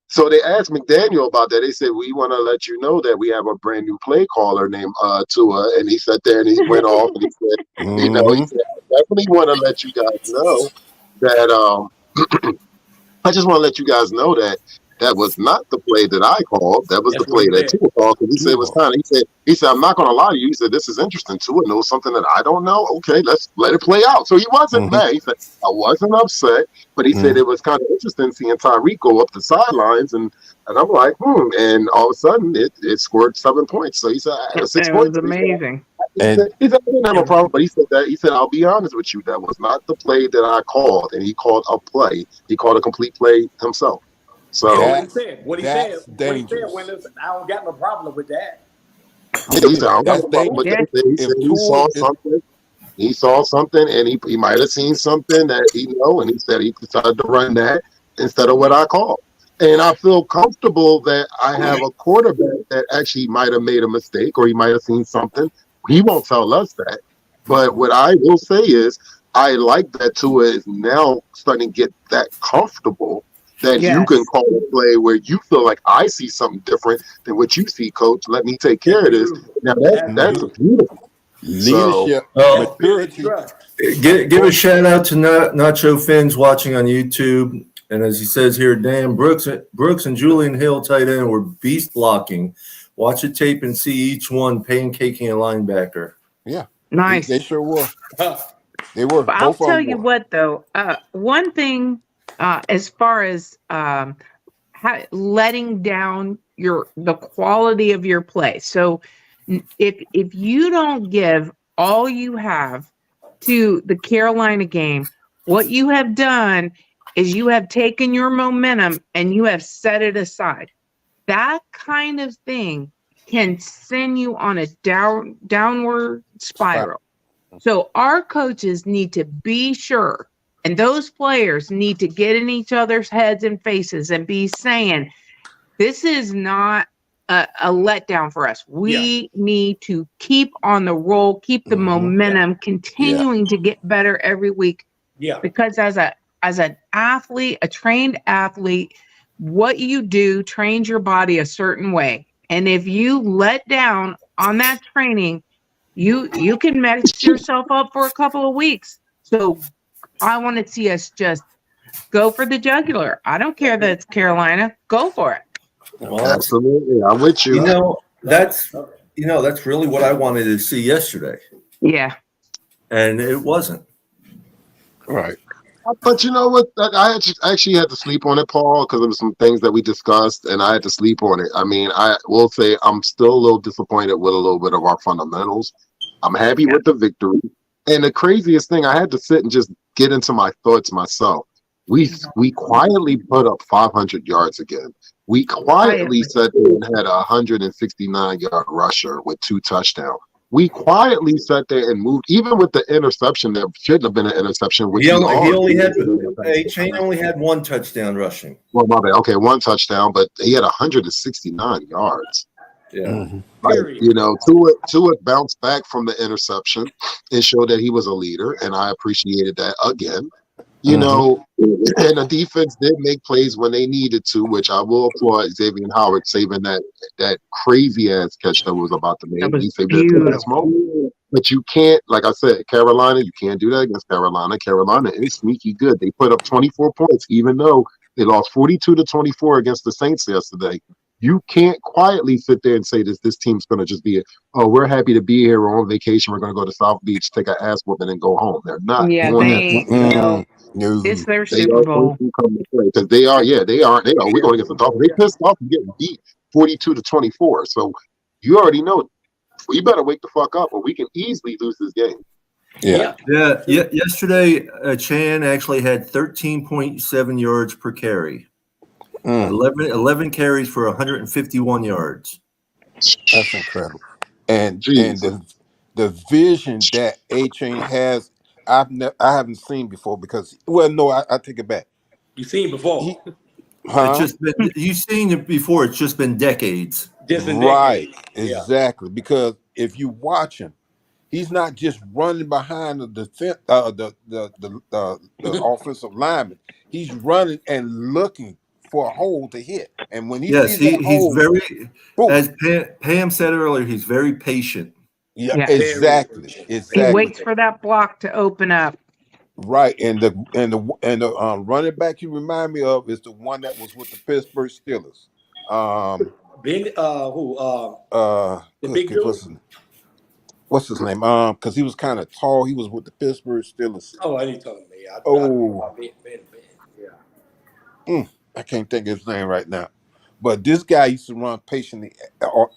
so they asked McDaniel about that. They said, "We want to let you know that we have a brand new play caller named Tua," and he sat there and he went off and he said, he said, "I definitely want to let you guys know that I just want to let you guys know that that was not the play that I called. That was the play that Tua called." Because he said it was kind of. He said, "I'm not going to lie to you." He said, "This is interesting. Tua knows something that I don't know. Okay, let's let it play out." So he wasn't mad. He said, "I wasn't upset," but he said it was kind of interesting seeing Tyreek go up the sidelines, and I'm like, and all of a sudden it scored 7 points. So he said, 6 it points. was amazing. He said, I didn't have a problem, but he said, "I'll be honest with you, that was not the play that I called," and he called a play. He called a complete play himself. So what he said, I don't got no problem with that. He saw something, and he might have seen something that he and he said he decided to run that instead of what I called. And I feel comfortable that I have a quarterback that actually might have made a mistake, or he might have seen something. He won't tell us that. But what I will say is, I like that Tua is now starting to get that comfortable that you can call a play where you feel like, I see something different than what you see, Coach. Let me take care of this. Now that's beautiful. Leadership. Give a shout out to Nacho Fins watching on YouTube. And as he says here, Dan Brooks and Julian Hill tight end were beast blocking. Watch the tape and see each one pancaking a linebacker. Yeah. Nice. They sure were. They were. But I'll tell you what, though. One thing as far as letting down the quality of your play. So if you don't give all you have to the Carolina game, what you have done is you have taken your momentum and you have set it aside. That kind of thing can send you on a downward spiral. So our coaches need to be sure, and those players need to get in each other's heads and faces and be saying, this is not a letdown for us. We need to keep on the roll, keep the momentum, continuing to get better every week. Yeah. Because as an athlete, a trained athlete, what you do trains your body a certain way. And if you let down on that training, You can mess yourself up for a couple of weeks. So I want to see us just go for the jugular. I don't care that it's Carolina. Go for it. Well, Absolutely, I'm with you. that's really what I wanted to see yesterday, Yeah. and it wasn't. Right. But you know what? I actually had to sleep on it, Paul, because there were some things that we discussed, and I had to sleep on it. I mean, I will say I'm still a little disappointed with a little bit of our fundamentals. I'm happy with the victory. And the craziest thing, I had to sit and just get into my thoughts myself. We quietly put up 500 yards again. We quietly sat there and had a 169-yard rusher with 2 touchdowns. We quietly sat there and moved, even with the interception that shouldn't have been an interception. Which He only had 1 touchdown rushing. Well, my bad. Okay, 1 touchdown, but he had 169 yards. Yeah. Mm-hmm. Like, Tua bounced back from the interception and showed that he was a leader, and I appreciated that again. And the defense did make plays when they needed to, which I will applaud Xavier Howard saving that crazy ass catch that was about to make. He saved it. But you can't, like I said, Carolina, you can't do that against Carolina. Carolina is sneaky good. They put up 24 points, even though they lost 42-24 against the Saints yesterday. You can't quietly sit there and say this team's going to just be, we're happy to be here. We're on vacation. We're going to go to South Beach, take an ass whooping, and go home. They're not doing that. It's their Super Bowl. Because they are. We're going to get some Dolphins. They pissed off and getting beat 42-24. So you already know. We better wake the fuck up, or we can easily lose this game. Yeah. Yesterday, Chan actually had 13.7 yards per carry. 11 carries for 151 yards. That's incredible. And the vision that A-Chain has, I haven't seen before because, I take it back. You've seen before. It's just been, you've seen it before. It's just been decades. Right, exactly. Because if you watch him, he's not just running behind the defense, the offensive lineman. He's running and looking for a hole to hit. And when he's very, as Pam said earlier, he's very patient. Yeah, exactly. He waits for that block to open up. Right, and the running back you remind me of is the one that was with the Pittsburgh Steelers. The big dude? What's his name? Because he was kind of tall. He was with the Pittsburgh Steelers. Oh, I didn't tell me. Ben. I can't think of his name right now. But this guy used to run patiently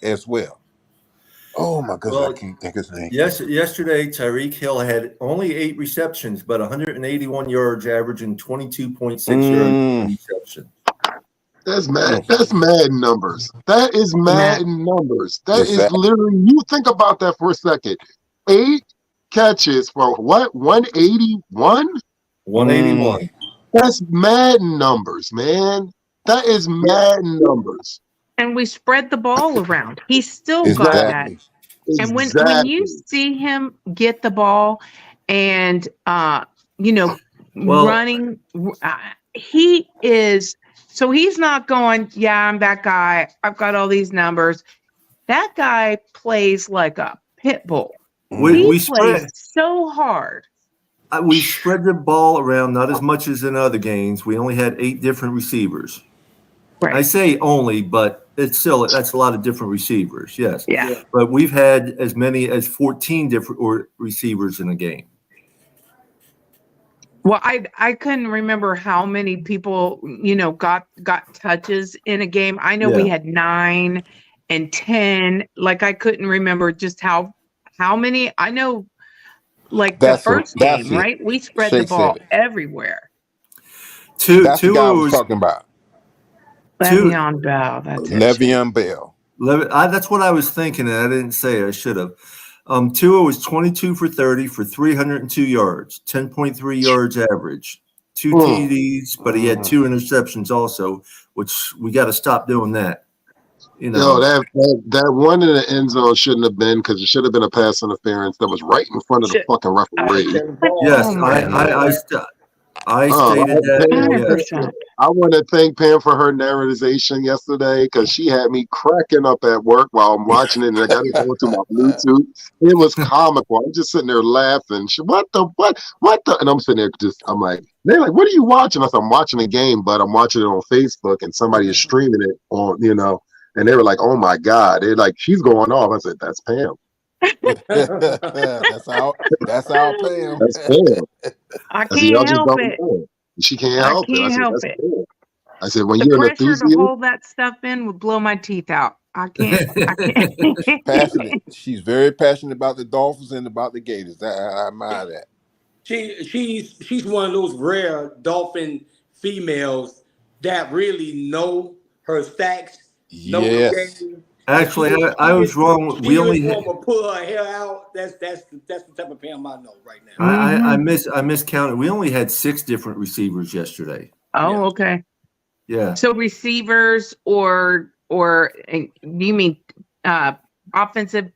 as well. Oh my goodness, I can't think of his name. Yesterday, Tyreek Hill had only 8 receptions, but 181 yards, averaging 22.6 yards per reception. That's mad. That's mad numbers. That is mad numbers. That is literally. You think about that for a second. 8 catches for what? 181. 181. That's mad numbers, man. That is mad numbers. And we spread the ball around. He still got that. And when you see him get the ball and running, he is. So he's not going, I'm that guy. I've got all these numbers. That guy plays like a pit bull. He plays so hard. We spread the ball around, not as much as in other games. We only had 8 different receivers. Right. I say only, but that's a lot of different receivers. Yes. Yeah. But we've had as many as 14 different receivers in a game. Well, I couldn't remember how many people, got touches in a game. I know we had 9 and 10. Like I couldn't remember just how many. I know the first game, right? We spread the ball everywhere. That's the guy I was talking about. Le'Veon Bell. That's Le'Veon Bell. That's what I was thinking, and I didn't say it. I should have. Tua was 22 for 30 for 302 yards, 10.3 yards average, 2 TDs, but he had 2 interceptions also, which we got to stop doing that. That one in the end zone shouldn't have been, because it should have been a pass interference that was right in front of the fucking referee. Yes, I stated that. I want to thank Pam for her narratization yesterday because she had me cracking up at work while I'm watching it, and I got it going to my Bluetooth. It was comical. I'm just sitting there laughing. What the? And I'm sitting there I'm like, they're like, what are you watching? I said, I'm watching a game, but I'm watching it on Facebook, and somebody is streaming it on, and they were like, oh my God. They're like, she's going off. I said, that's Pam. That's our Pam. That's Pam. I I said, y'all can't just help don't it. know. She can't I help it. I can't said, help that's it. Pam. I said, when The you're an pressure to enthusiast, hold that stuff in would blow my teeth out. I can't. Passionate. She's very passionate about the Dolphins and about the Gators. I admire that. She's one of those rare Dolphin females that really know her stacks, know the Yes. game. Actually, I was wrong. We only want to pull her hair out. That's the type of Pam I know right now. I miscounted. We only had 6 different receivers yesterday. Oh, okay. Yeah. So receivers or you mean offensive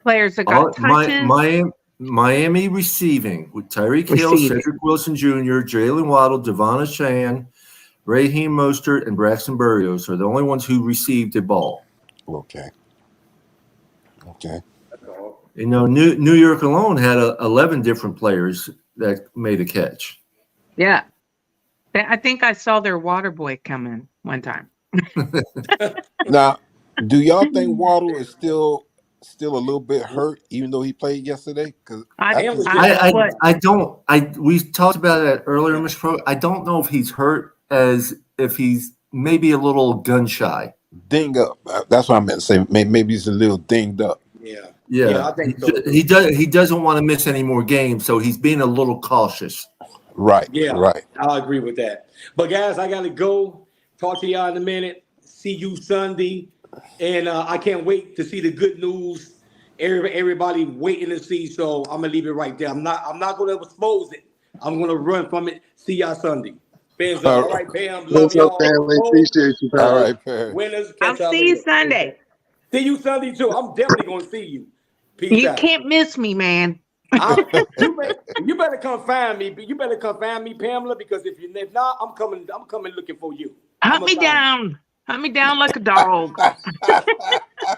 players that got touches? Miami receiving with Tyreek Hill, Cedric Wilson Jr., Jalen Waddle, Devon Achane, Raheem Mostert, and Braxton Berrios are the only ones who received a ball. Okay. New York alone had 11 different players that made a catch. Yeah. I think I saw their water boy come in one time. Now, do y'all think Waddle is still a little bit hurt, even though he played yesterday? Because we talked about that earlier, Mr. Pro. I don't know if he's hurt as if he's maybe a little gun shy. Ding up. That's what I meant to say. Maybe he's a little dinged up. Yeah, I think so. He doesn't want to miss any more games, so he's being a little cautious. Right. Yeah. Right. I agree with that. But guys, I gotta go. Talk to y'all in a minute. See you Sunday, and I can't wait to see the good news. Everybody waiting to see. So I'm gonna leave it right there. I'm not gonna expose it. I'm gonna run from it. See y'all Sunday. Fans up. All right, Pam. Love y'all. Family. Appreciate you, Pam. All right, Pam. Winners. I'll see you Sunday. See you Sunday too. I'm definitely gonna see you. Peace You out. can't miss me, man. You better come find me. You better come find me, Pamela, because if not, I'm coming looking for you. Hunt me down. Hunt me down like a dog.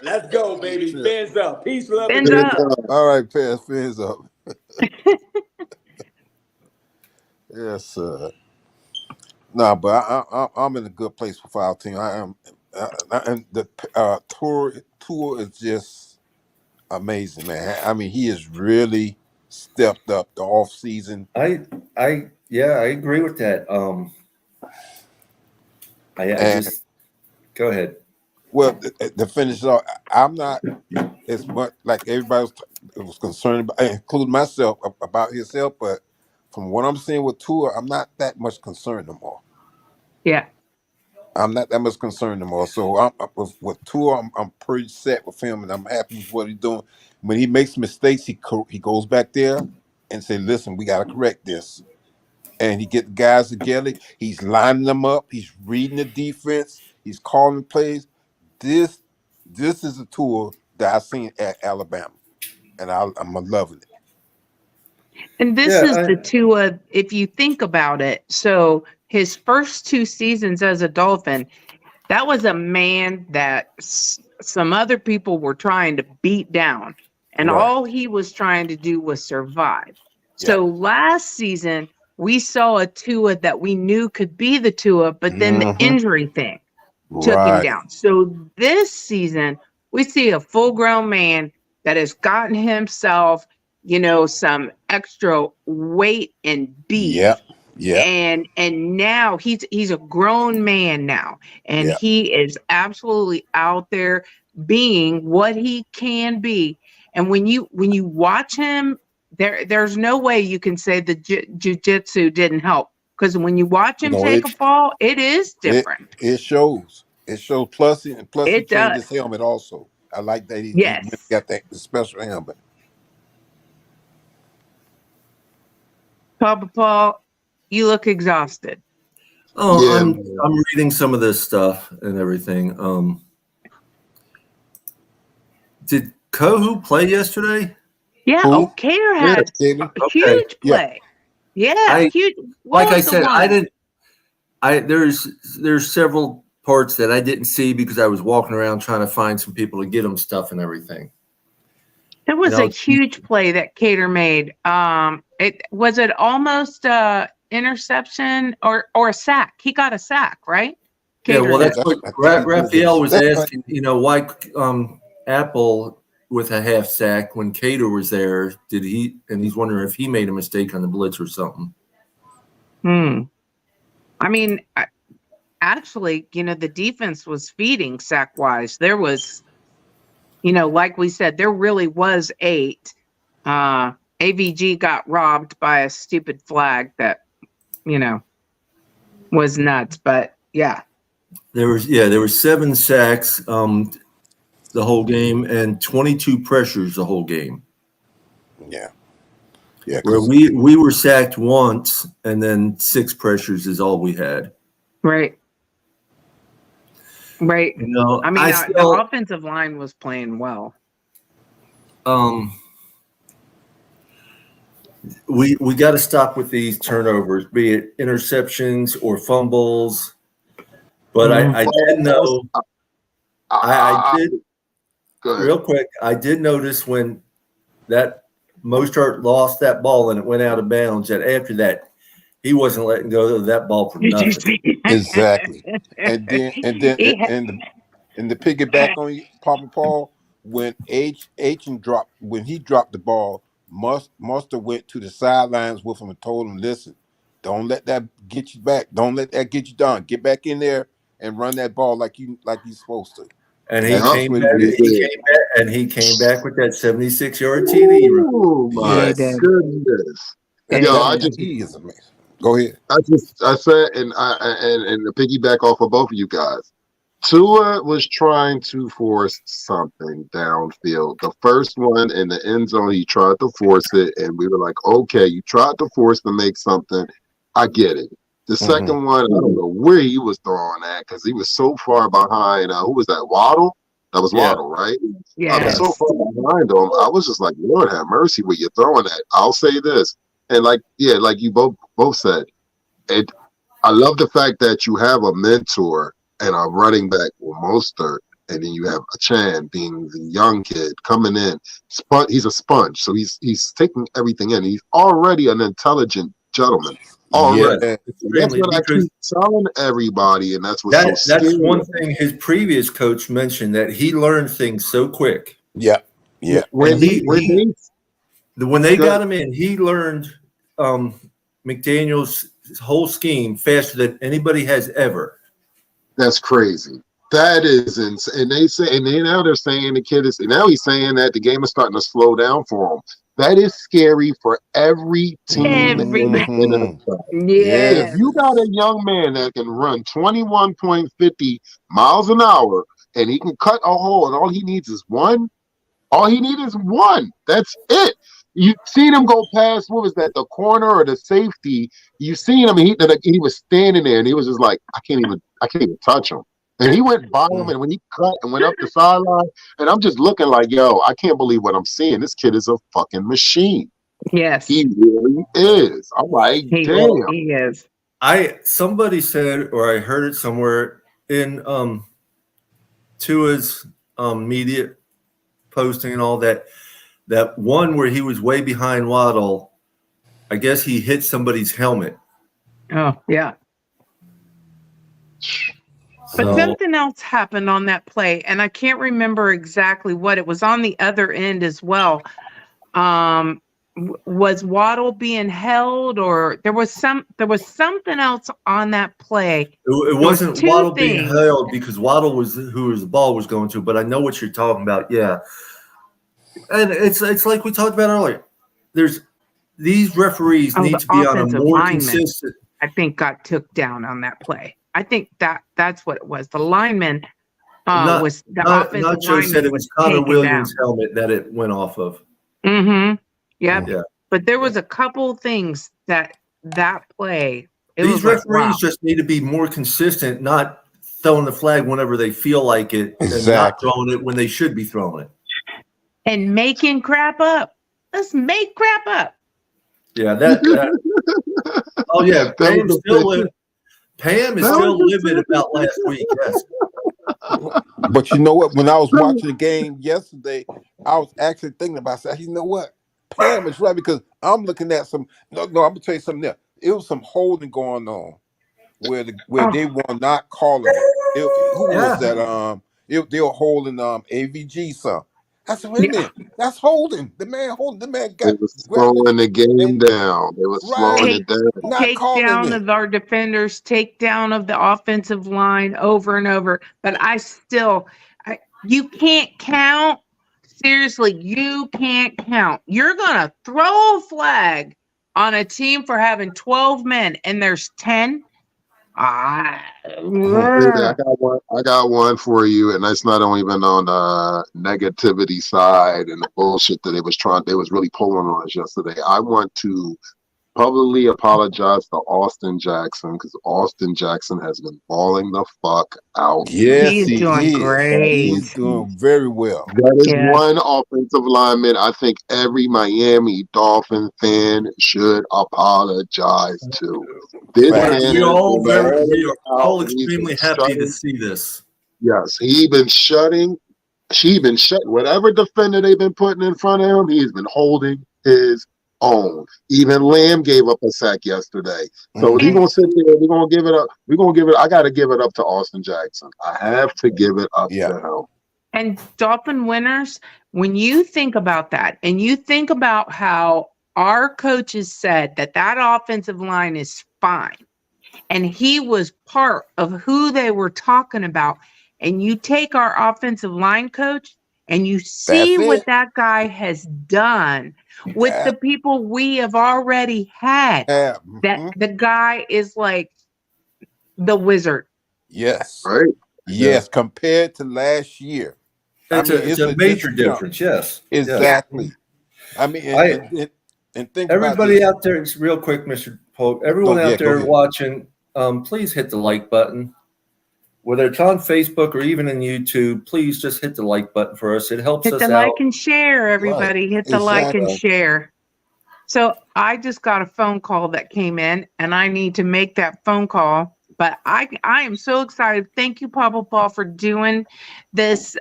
Let's go, baby. Fans up. Peace, love. Fins up. All right, Pam. Fins up. Yes, sir. No, but I'm in a good place with our team. I am, and the tour is just amazing, man. I mean, he has really stepped up the off season. I agree with that. I just go ahead. Well, to finish it off, I'm not as much like everybody was concerned about, including myself, about his health. But from what I'm seeing with Tua, I'm not that much concerned no more. Yeah. I'm not that much concerned no more. So with Tua, I'm pretty set with him, and I'm happy with what he's doing. When he makes mistakes, he goes back there and say, "Listen, we got to correct this." And he get the guys together. He's lining them up. He's reading the defense. He's calling plays. This is a Tua that I've seen at Alabama, and I'm loving it. And this is the Tua, if you think about it. So his first 2 seasons as a Dolphin, that was a man that some other people were trying to beat down. And all he was trying to do was survive. Yeah. So last season, we saw a Tua that we knew could be the Tua, but then the injury thing took him down. So this season, we see a full-grown man that has gotten himself, some extra weight and beef. Yeah. And now he's a grown man now, and he is absolutely out there being what he can be. And when you watch him, there's no way you can say the jiu-jitsu didn't help, because when you watch him take a fall, it is different. It shows. It shows. Plus he changed his helmet also. I like that he got that special helmet. Papa Paul, you look exhausted. Oh, yeah. I'm reading some of this stuff and everything. Did Kohu play yesterday? Yeah, O'Care had a huge play. Yeah, huge. Like I said, there's several parts that I didn't see because I was walking around trying to find some people to get them stuff and everything. It was a huge play that Cater made. It almost interception or a sack. He got a sack, right? Yeah, well, that's what Raphael was That's asking. Why Apple with a half sack when Cater was there? Did he? And he's wondering if he made a mistake on the blitz or something. I mean, actually, the defense was feeding sack wise. There was, like we said, there really was 8. AVG got robbed by a stupid flag that, was nuts. But yeah. There was 7 sacks the whole game and 22 pressures the whole game. Yeah. Where we were sacked once and then 6 pressures is all we had. Right. I mean, the offensive line was playing well. We got to stop with these turnovers, be it interceptions or fumbles. But I did know. I did. Real quick, I did notice when that Mostert lost that ball and it went out of bounds, that after that, he wasn't letting go of that ball for nothing. Exactly. And then the piggyback on you, Papa Paul, when when he dropped the ball, Mustard went to the sidelines with him and told him, listen, don't let that get you back. Don't let that get you down. Get back in there and run that ball like you're supposed to. And he came back with that 76-yard TD. Oh my goodness! He is amazing. Go ahead. I said, and to piggyback off of both of you guys, Tua was trying to force something downfield. The first one in the end zone, he tried to force it, and we were like, okay, you tried to force to make something. I get it. The second one, I don't know where he was throwing at because he was so far behind. Who was that? Waddle? That was Waddle, right? Yeah. I was so far behind him. I was just like, Lord have mercy, what you're throwing at. I'll say this, and like you both said, I love the fact that you have a mentor and a running back with Mostert, and then you have a Chan being the young kid coming in. He's a sponge, so he's taking everything in. He's already an intelligent gentleman. Already. That's what I keep telling everybody, and that's what's so scary. That's one thing his previous coach mentioned, that he learned things so quick. Yeah. When they got him in, he learned McDaniel's whole scheme faster than anybody has ever. That's crazy. That is insane. And they're saying the kid is now he's saying that the game is starting to slow down for him. That is scary for every team. If you got a young man that can run 21.50 miles an hour and he can cut a hole and all he needs is one. That's it. You seen him go past, what was that, the corner or the safety? You seen him, he was standing there and he was just like, I can't even touch him. And he went by him, and when he cut and went up the sideline, and I'm just looking like, yo, I can't believe what I'm seeing. This kid is a fucking machine. Yes. He really is. I'm like, damn. He is. Somebody said, or I heard it somewhere in Tua's media posting and all that one where he was way behind Waddle, I guess he hit somebody's helmet. Oh, yeah. But something else happened on that play, and I can't remember exactly what. It was on the other end as well. Was Waddle being held, or there was something else on that play? It wasn't Waddle being held because Waddle was who the ball was going to. But I know what you're talking about. Yeah, and it's like we talked about earlier. These referees need to be on a more consistent. I think got took down on that play. I think that's what it was. The lineman was the offensive lineman. Nacho said it was Connor Williams' helmet that it went off of. Mm-hmm. Yep. Yeah. But there was a couple things that play. These referees just need to be more consistent, not throwing the flag whenever they feel like it, and not throwing it when they should be throwing it. And making crap up. Let's make crap up. Yeah, that oh yeah, Pam is That still was just- livid about last week. Yes. But you know what? When I was watching the game yesterday, I was actually thinking about. I said, you know what? Pam is right because I'm looking at some. No, I'm gonna tell you something there. It was some holding going on where they were not calling it. Who was Yeah. that? They were holding AVG some. I said, wait a Yeah. minute, that's holding. The man holding. The man They got was grabbed slowing the game and down. They was slowing right, it down. not calling Takedown it. of our defenders, takedown of the offensive line over and over. But you can't count. Seriously, you can't count. You're going to throw a flag on a team for having 12 men and there's 10. I got one for you, and that's not only even on the negativity side and the bullshit that they was really pulling on us yesterday. I want to publicly apologize to Austin Jackson because Austin Jackson has been balling the fuck out. Yes, He's he doing is. great. He's doing very well. That is Yeah. one offensive lineman I think every Miami Dolphin fan should apologize to. This Fact. man We has all been we are out. all He's extremely been happy to shutting- see this. Yes, she been shutting whatever defender they've been putting in front of him, he's been holding his own. Even Lamb gave up a sack yesterday. So we're gonna sit there, we're gonna give it up. I gotta give it up to Austin Jackson. I have to give it up to him. And Dolphin winners, when you think about that and you think about how our coaches said that offensive line is fine, and he was part of who they were talking about, and you take our offensive line coach and you see That's what it. that guy has done with the people we have already had, that the guy is like the wizard. Yes. Right. Yes, compared to last year. It's a major difference. Yes. Exactly. I mean, and think everybody about out there, it's real quick, Mr. Polk. Everyone out go there ahead. watching, please hit the like button. Whether it's on Facebook or even in YouTube, please just hit the like button for us. It helps Hit us the out. like and share, everybody. Hit the like and Exactly. share. So I just got a phone call that came in, and I need to make that phone call. But I am so excited. Thank you, Papa Paul, for doing this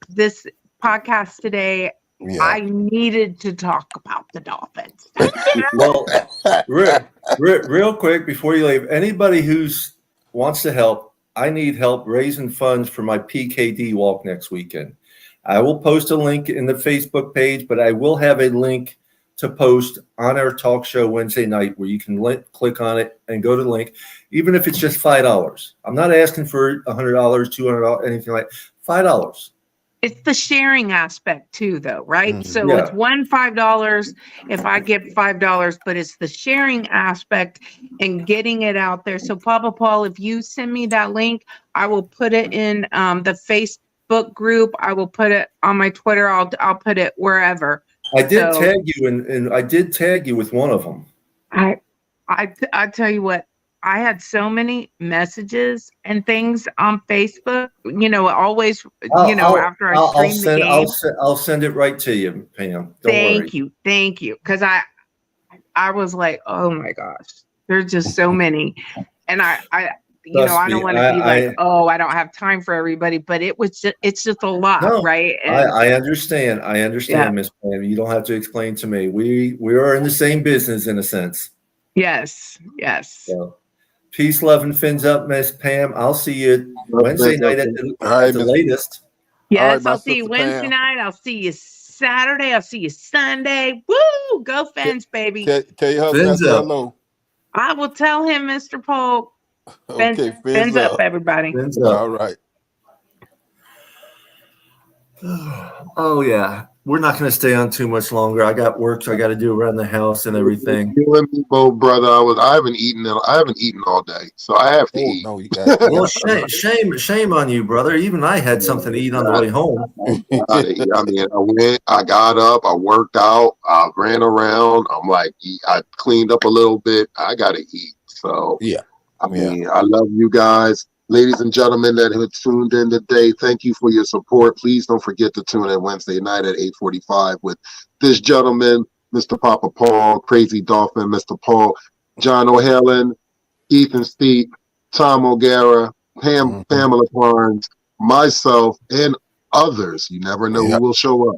this podcast today. Yeah. I needed to talk about the Dolphins. Well, real quick before you leave, anybody who's wants to help, I need help raising funds for my PKD walk next weekend. I will post a link in the Facebook page, but I will have a link to post on our talk show Wednesday night where you can click on it and go to the link, even if it's just $5. I'm not asking for $100, $200, anything like $5. It's the sharing aspect too, though, right? So Yeah. it's $5 if I give $5, but it's the sharing aspect and getting it out there. So Papa Paul, if you send me that link, I will put it in the Facebook group. I will put it on my Twitter. I'll put it wherever. I did tag you and I did tag you with one of them. I tell you what, I had so many messages and things on Facebook, always, after I stream the game. I'll send it right to you, Pam. Don't worry. Thank you. Because I was like, oh my gosh, there's just so many. And I don't want to be like, I don't have time for everybody, but it's just a lot, right? And I understand. Miss Pam. You don't have to explain to me. We are in the same business in a sense. Yes. So, peace, love, and fins up, Miss Pam. I'll see you Wednesday night at the latest. Yes, I'll see you Wednesday night. I'll see you Saturday. I'll see you Sunday. Woo! Go Fins, baby. Tell your husband I said hello. I will tell him, Mr. Polk. Okay, fins up, everybody. Fins up. All right. Oh yeah, we're not going to stay on too much longer. I got work I got to do around the house and everything. You and me both, brother. I haven't eaten all day, so I have to eat. No, you got. Well, shame on you, brother. Even I had something to eat on the way home. I mean, I got up, I worked out, I ran around. I'm like, I cleaned up a little bit. I got to eat. So yeah. I mean, I love you guys. Ladies and gentlemen that have tuned in today, thank you for your support. Please don't forget to tune in Wednesday night at 8:45 with this gentleman, Mr. Papa Paul, Crazy Dolphin, Mr. Paul, John O'Hallen, Ethan Steep, Tom O'Gara, Pamela Barnes, myself, and others. You never know who will show up.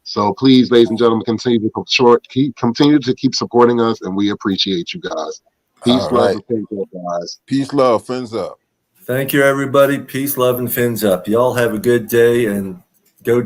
So please, ladies and gentlemen, continue to keep supporting us, and we appreciate you guys. Peace, love, and fins up, guys. Peace, love, fins up. Thank you, everybody. Peace, love, and fins up. Y'all have a good day, and go Dolphins.